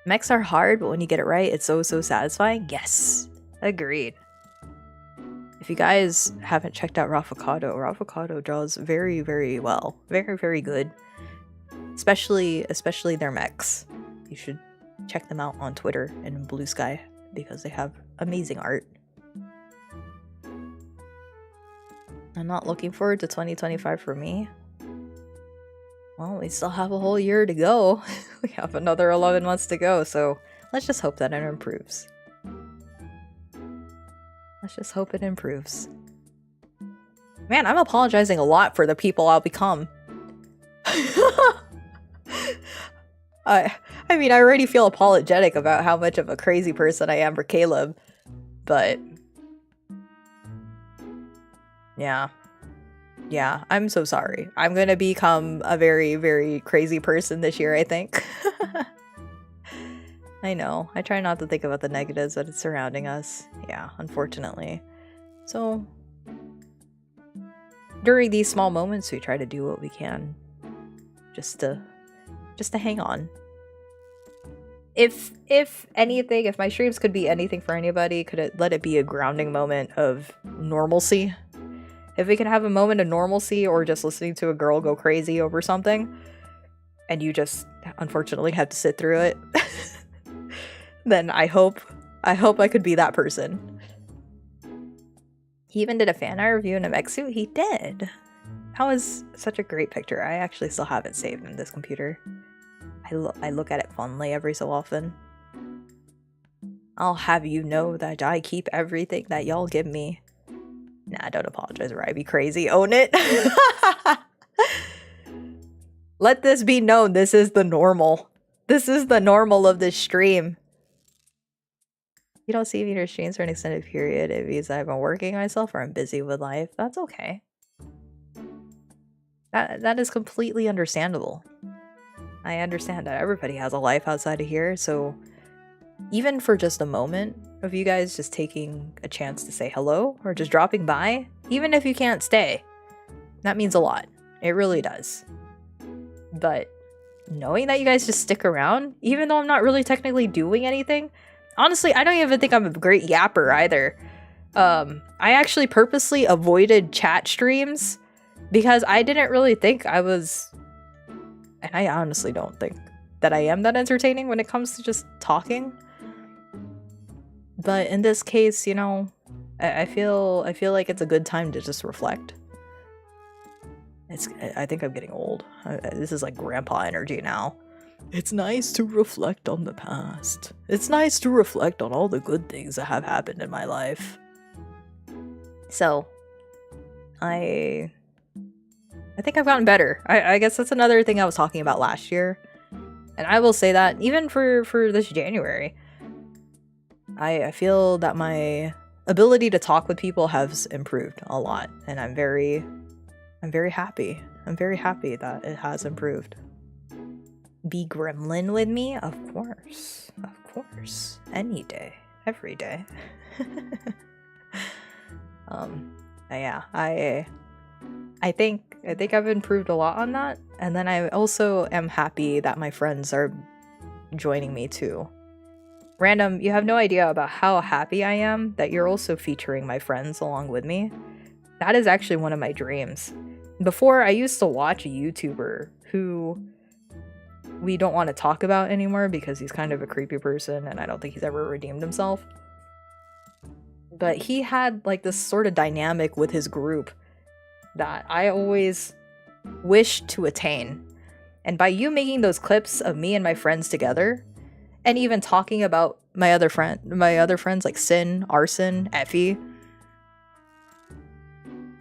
Mechs are hard, but when you get it right, it's so satisfying. Yes, agreed. If you guys haven't checked out Rafficado draws very, very well. Very, very good. Especially their mechs. You should check them out on Twitter and in Blue Sky because they have amazing art. I'm not looking forward to 2025 for me. Well, we still have a whole year to go. We have another 11 months to go, so let's just hope that it improves. Let's just hope it improves. Man, I'm apologizing a lot for the people I'll become. I mean, I already feel apologetic about how much of a crazy person I am for Caleb, but yeah. Yeah, I'm so sorry. I'm gonna become a very, very crazy person this year, I think. I know. I try not to think about the negatives that is surrounding us. Yeah, unfortunately. So, during these small moments, we try to do what we can just to hang on. If anything, if my streams could be anything for anybody, let it be a grounding moment of normalcy. If we could have a moment of normalcy, or just listening to a girl go crazy over something, and you just unfortunately have to sit through it, then I hope I could be that person. He even did a fan art review in a mech suit. He did. That was such a great picture. I actually still have it saved in this computer. I look at it fondly every so often. I'll have you know that I keep everything that y'all give me. Nah, don't apologize or I'd be crazy. Own it. Let this be known. This is the normal. This is the normal of this stream. You don't see me in your streams for an extended period. It means I've been working myself or I'm busy with life. That's okay. That is completely understandable. I understand that everybody has a life outside of here, so even for just a moment of you guys just taking a chance to say hello or just dropping by, even if you can't stay, that means a lot. It really does. But knowing that you guys just stick around, even though I'm not really technically doing anything, honestly, I don't even think I'm a great yapper either. I actually purposely avoided chat streams because I didn't really think I was, and I honestly don't think that I am that entertaining when it comes to just talking. But in this case, you know, I feel like it's a good time to just reflect. I think I'm getting old. This is like grandpa energy now. It's nice to reflect on the past. It's nice to reflect on all the good things that have happened in my life. So, I think I've gotten better. I guess that's another thing I was talking about last year. And I will say that even for this January, I feel that my ability to talk with people has improved a lot. And I'm very happy. I'm very happy that it has improved. Be gremlin with me? Of course. Of course. Any day. Every day. Yeah, I think I've improved a lot on that. And then I also am happy that my friends are joining me too. Random, you have no idea about how happy I am that you're also featuring my friends along with me. That is actually one of my dreams. Before, I used to watch a YouTuber who we don't want to talk about anymore because he's kind of a creepy person and I don't think he's ever redeemed himself. But he had like this sort of dynamic with his group that I always wished to attain. And by you making those clips of me and my friends together, and even talking about my other friends like Sin, Arson, Effie,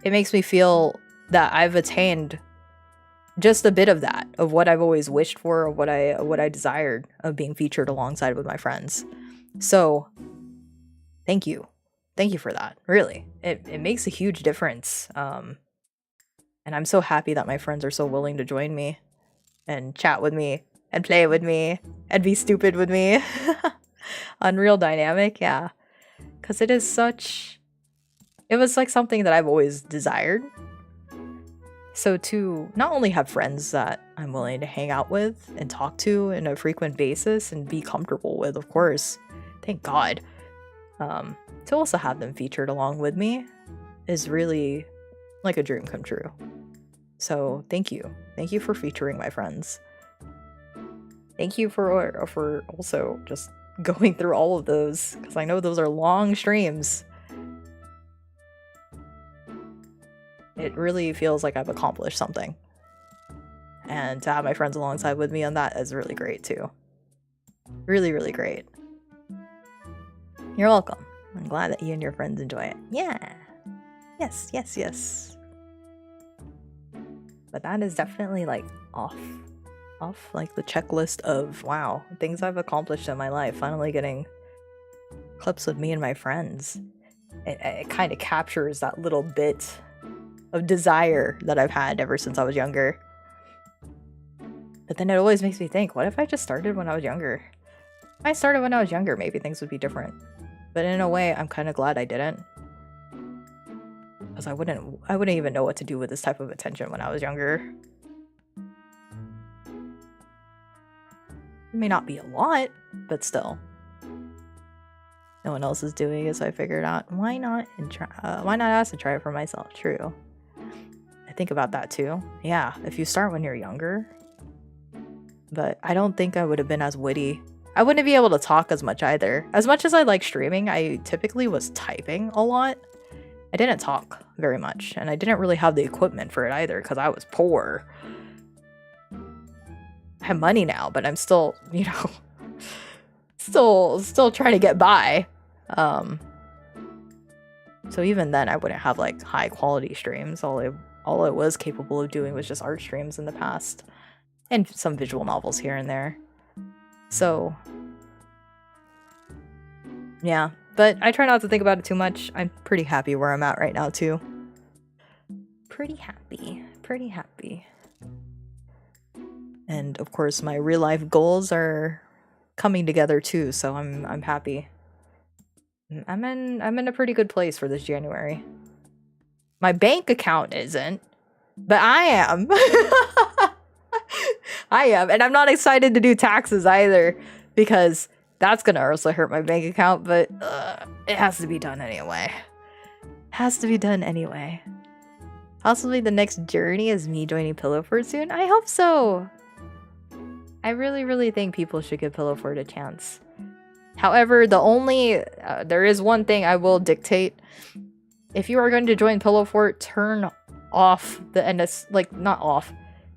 it makes me feel that I've attained just a bit of that, of what I've always wished for, of what I desired, of being featured alongside with my friends. So, thank you. Thank you for that. Really. It makes a huge difference. And I'm so happy that my friends are so willing to join me and chat with me and play with me and be stupid with me. Unreal dynamic, yeah. Because it was like something that I've always desired. So to not only have friends that I'm willing to hang out with and talk to on a frequent basis and be comfortable with, of course, thank God, to also have them featured along with me is really like a dream come true. So thank you. Thank you for featuring my friends. Thank you for also just going through all of those, because I know those are long streams. It really feels like I've accomplished something. And to have my friends alongside with me on that is really great too. Really, really great. You're welcome. I'm glad that you and your friends enjoy it. Yeah. Yes, yes, yes. But that is definitely like off like the checklist of, wow, things I've accomplished in my life. Finally getting clips with me and my friends. It kind of captures that little bit of desire that I've had ever since I was younger. But then it always makes me think, what if I just started when I was younger? If I started when I was younger, maybe things would be different. But in a way, I'm kind of glad I didn't. because I wouldn't even know what to do with this type of attention when I was younger. It may not be a lot, but still. No one else is doing it, so I figured out why not ask to try it for myself. True. I think about that too. Yeah, if you start when you're younger. But I don't think I would have been as witty. I wouldn't be able to talk as much either. As much as I like streaming, I typically was typing a lot. I didn't talk very much, and I didn't really have the equipment for it either because I was poor. I have money now, but I'm still, you know, still trying to get by. So even then I wouldn't have like high quality streams. All I was capable of doing was just art streams in the past and some visual novels here and there. So yeah, but I try not to think about it too much. I'm pretty happy where I'm at right now too. Pretty happy. And of course my real life goals are coming together too, so I'm happy. I'm in a pretty good place for this January. My bank account isn't, but I am. I am, and I'm not excited to do taxes either because that's gonna also hurt my bank account, but it has to be done anyway. Possibly the next journey is me joining Pillow Fort soon. I hope so. I really think people should give Pillow Fort a chance. However, there is one thing I will dictate. If you are going to join Pillow Fort, turn off the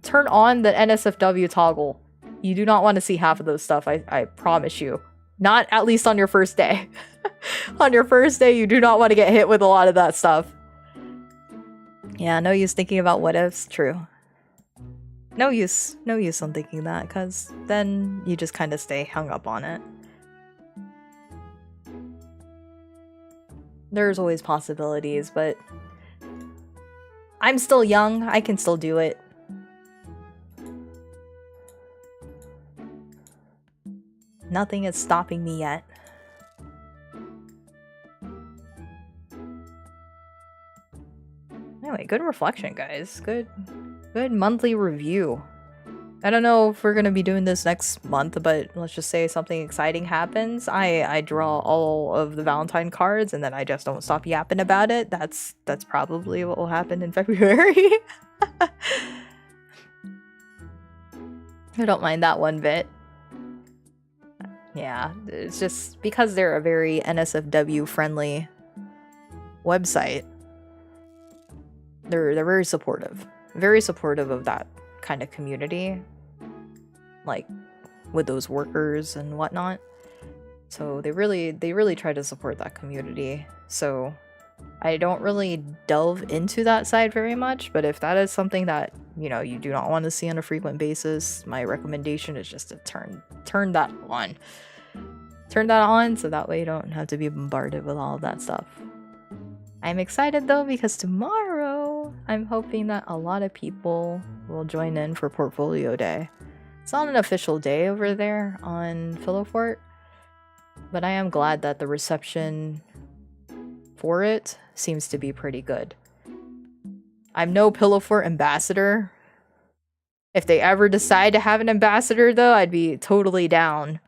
turn on the NSFW toggle. You do not want to see half of those stuff, I promise you. Not at least on your first day. On your first day, you do not want to get hit with a lot of that stuff. Yeah, no use thinking about what ifs, true. No use on thinking that, because then you just kind of stay hung up on it. There's always possibilities, but I'm still young. I can still do it. Nothing is stopping me yet. Anyway, good reflection, guys. Good monthly review. I don't know if we're gonna be doing this next month, but let's just say something exciting happens. I draw all of the Valentine cards and then I just don't stop yapping about it. That's probably what will happen in February. I don't mind that one bit. Yeah, it's just because they're a very NSFW friendly website. They're very supportive. Very supportive of that kind of community. Like with those workers and whatnot. So they really try to support that community. So I don't really delve into that side very much, but if that is something that, you know, you do not want to see on a frequent basis, my recommendation is just to turn that on. Turn that on so that way you don't have to be bombarded with all of that stuff. I'm excited though because tomorrow I'm hoping that a lot of people will join in for Portfolio Day. It's not an official day over there on Pillow Fort, but I am glad that the reception for it seems to be pretty good. I'm no Pillow Fort ambassador. If they ever decide to have an ambassador though, I'd be totally down.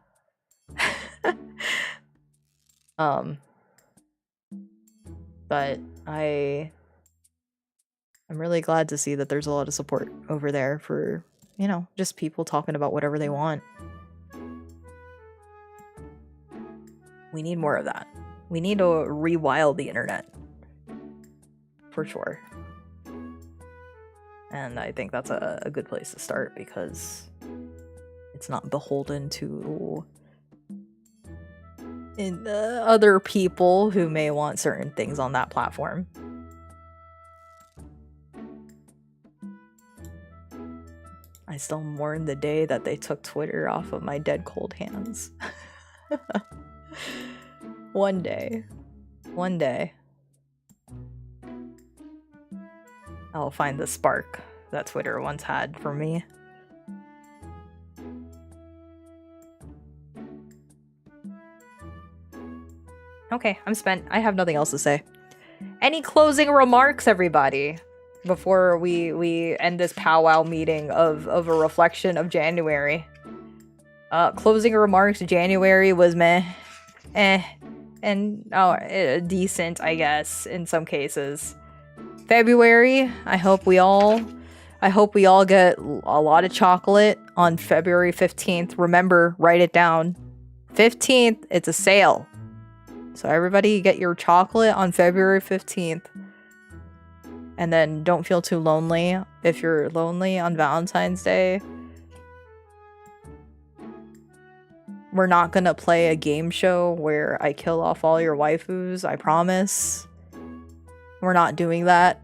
But I'm really glad to see that there's a lot of support over there for, you know, just people talking about whatever they want. We need more of that. We need to rewild the internet. For sure. And I think that's a good place to start because it's not beholden to other people who may want certain things on that platform. I still mourn the day that they took Twitter off of my dead cold hands. One day. I'll find the spark that Twitter once had for me. Okay, I'm spent. I have nothing else to say. Any closing remarks, everybody, before we end this powwow meeting of a reflection of January? Closing remarks, January was meh. And decent, I guess, in some cases. February, I hope we all get a lot of chocolate on February 15th. Remember, write it down. 15th, it's a sale. So everybody get your chocolate on February 15th. And then don't feel too lonely. If you're lonely on Valentine's Day, we're not gonna play a game show where I kill off all your waifus, I promise. We're not doing that.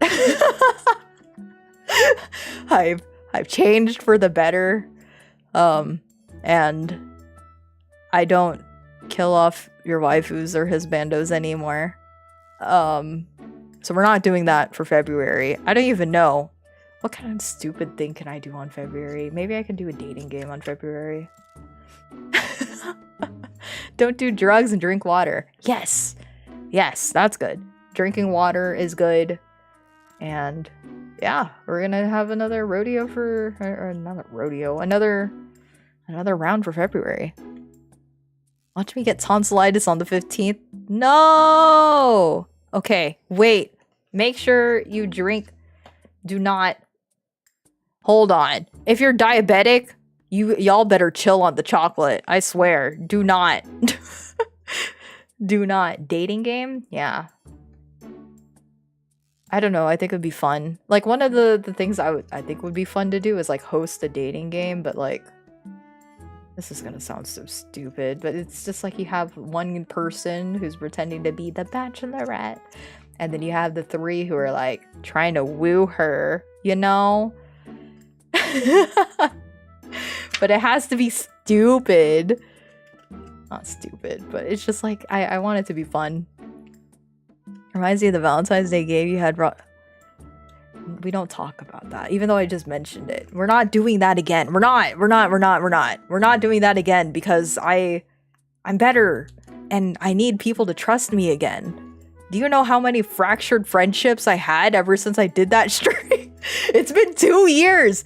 I've changed for the better. And I don't kill off your waifus or his bandos anymore. So we're not doing that for February. I don't even know. What kind of stupid thing can I do on February? Maybe I can do a dating game on February. Don't do drugs and drink water. Yes. Yes, that's good. Drinking water is good. And yeah, we're gonna have another rodeo for... or not a rodeo. Another round for February. Watch me get tonsillitis on the 15th. No! Okay, wait. Make sure you drink... Do not... Hold on. If you're diabetic, y'all better chill on the chocolate. I swear. Do not. Do not. Dating game? Yeah. I don't know. I think it would be fun. Like, one of the things I think would be fun to do is, like, host a dating game, but, like... This is gonna sound so stupid, but it's just like you have one person who's pretending to be the bachelorette, and then you have the three who are, like, trying to woo her, you know? But it has to be stupid. Not stupid, but it's just like, I want it to be fun. Reminds me of the Valentine's Day game you had. We don't talk about that, even though I just mentioned it. We're not doing that again. We're not doing that again because I'm better and I need people to trust me again. Do you know how many fractured friendships I had ever since I did that stream? It's been 2 years.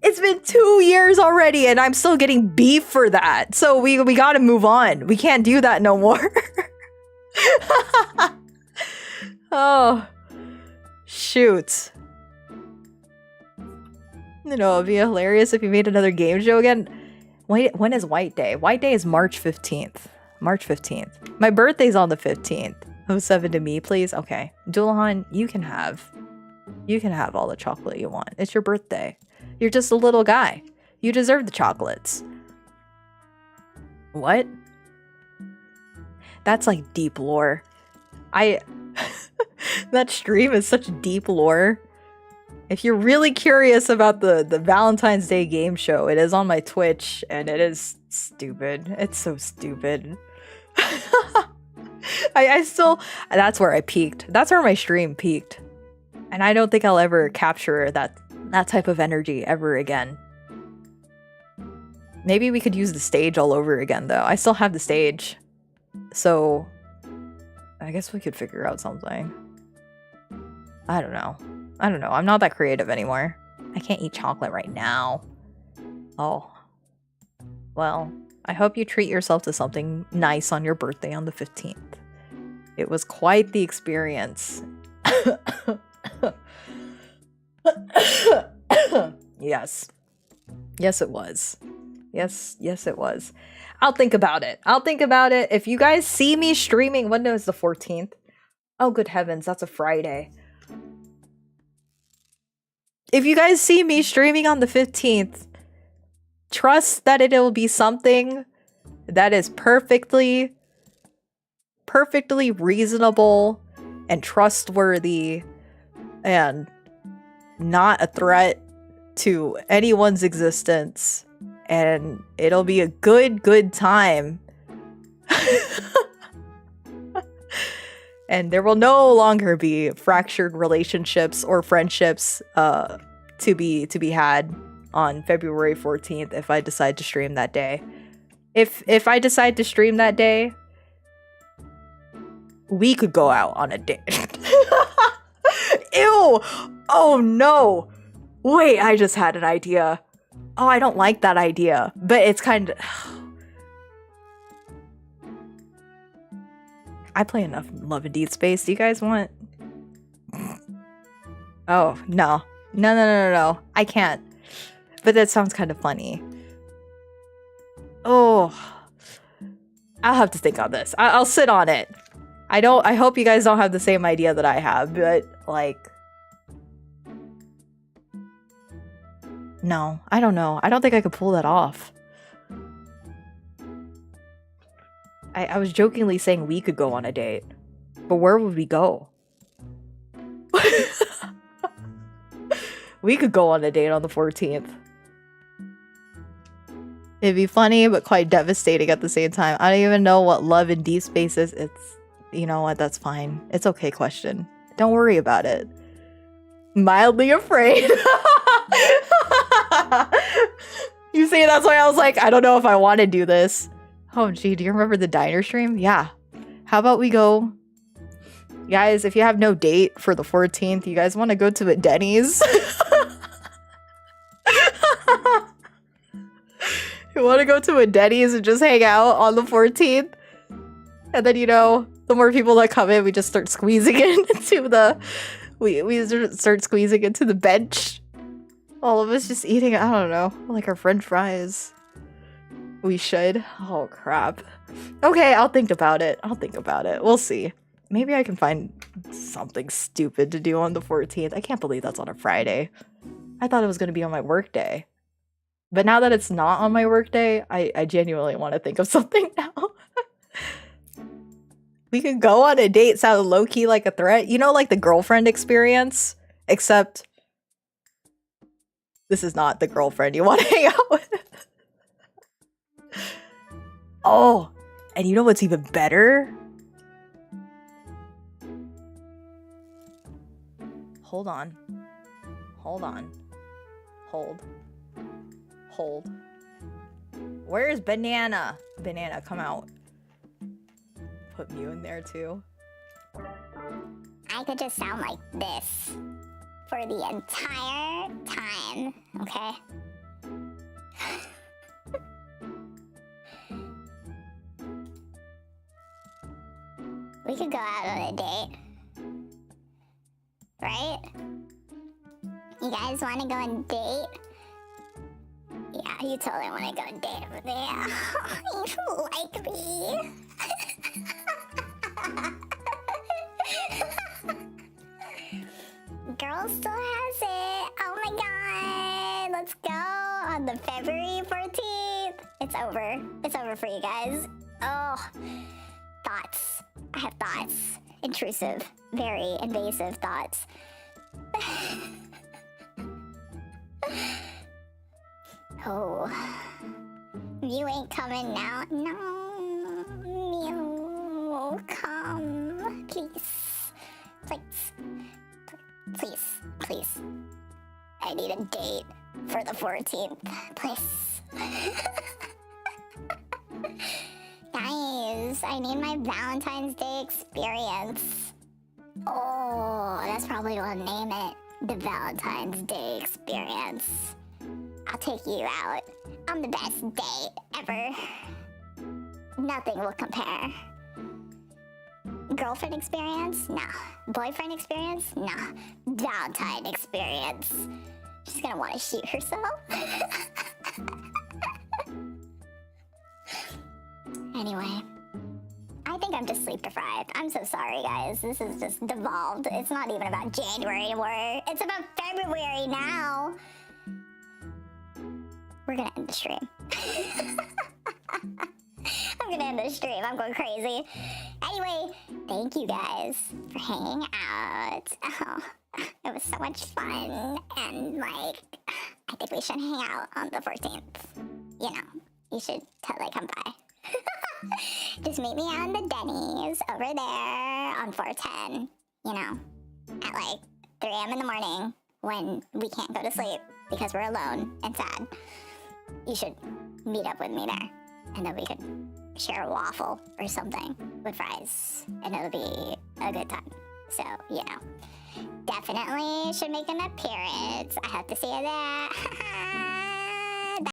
It's been 2 years already and I'm still getting beef for that. So we gotta move on. We can't do that no more. Oh, shoot. You know, it'd be hilarious if you made another game show again. Wait, when is White Day? White Day is March 15th. March 15th. My birthday's on the 15th. 07 to me, please. Okay. Dullahan, you can have all the chocolate you want. It's your birthday. You're just a little guy. You deserve the chocolates. What? That's like deep lore. That stream is such deep lore. If you're really curious about the Valentine's Day game show, it is on my Twitch, and it is stupid. It's so stupid. I still... That's where I peaked. That's where my stream peaked. And I don't think I'll ever capture that type of energy ever again. Maybe we could use the stage all over again, though. I still have the stage. So... I guess we could figure out something. I don't know. I'm not that creative anymore. I can't eat chocolate right now. Oh. Well, I hope you treat yourself to something nice on your birthday on the 15th. It was quite the experience. Yes. Yes, it was. Yes, it was. I'll think about it. If you guys see me streaming, when is the 14th? Oh, good heavens, that's a Friday. If you guys see me streaming on the 15th, trust that it'll be something that is perfectly reasonable and trustworthy and not a threat to anyone's existence. And it'll be a good time. And there will no longer be fractured relationships or friendships to be had on February 14th if I decide to stream that day. If I decide to stream that day, we could go out on a date. Ew! Oh no! Wait, I just had an idea. Oh, I don't like that idea, but it's kind of... I play enough Love and Deed Space. Do you guys want... Oh, no. No. I can't. But that sounds kind of funny. Oh. I'll have to think on this. I'll sit on it. I hope you guys don't have the same idea that I have, but, like... No, I don't know. I don't think I could pull that off. I was jokingly saying we could go on a date. But where would we go? We could go on a date on the 14th. It'd be funny, but quite devastating at the same time. I don't even know what love in deep space is. It's... You know what? That's fine. It's okay, question. Don't worry about it. Mildly afraid. You see, that's why I was like, I don't know if I want to do this. Oh, gee, do you remember the diner stream? Yeah. How about we go... Guys, if you have no date for the 14th, you guys want to go to a Denny's? You want to go to a Denny's and just hang out on the 14th? And then, you know, the more people that come in, we just start squeezing into the... We start squeezing into the bench. All of us just eating, I don't know, like our french fries. We should. Oh, crap. Okay, I'll think about it. We'll see. Maybe I can find something stupid to do on the 14th. I can't believe that's on a Friday. I thought it was going to be on my work day. But now that it's not on my work day, I genuinely want to think of something now. We could go on a date, sound low-key like a threat. You know, like the girlfriend experience? Except... This is not the girlfriend you want to hang out with. Oh, and you know what's even better? Hold on. Hold. Where's Banana? Banana, come out. Put Mew in there too. I could just sound like this for the entire time, okay? We could go out on a date, right? You guys want to go on a date? Yeah, you totally want to go on a date with me. You like me. Girl still has it. Oh my god. Let's go on the February 14th. It's over. It's over for you guys. Oh, thoughts. I have thoughts. Intrusive. Very invasive thoughts. Oh. You ain't coming now. No. Mew. Come. Please. Please. I need a date for the 14th. Please. Guys, I need my Valentine's Day experience. Oh, that's probably what I'll name it. The Valentine's Day experience. I'll take you out on the best date ever. Nothing will compare. Girlfriend experience? Nah. Boyfriend experience? Nah. Valentine experience. She's gonna want to shoot herself. Anyway, I think I'm just sleep deprived. I'm so sorry, guys. This is just devolved. It's not even about January anymore. It's about February now. We're gonna end the stream. I'm gonna end the stream. I'm going crazy. Anyway, thank you guys for hanging out. Oh, it was so much fun. And, like, I think we should hang out on the 14th. You know, you should totally come by. Just meet me on the Denny's over there on 410. You know, at like 3 a.m. in the morning when we can't go to sleep because we're alone and sad. You should meet up with me there, and then we could share a waffle or something with fries, and it'll be a good time. So, you know, definitely should make an appearance. I have to say that.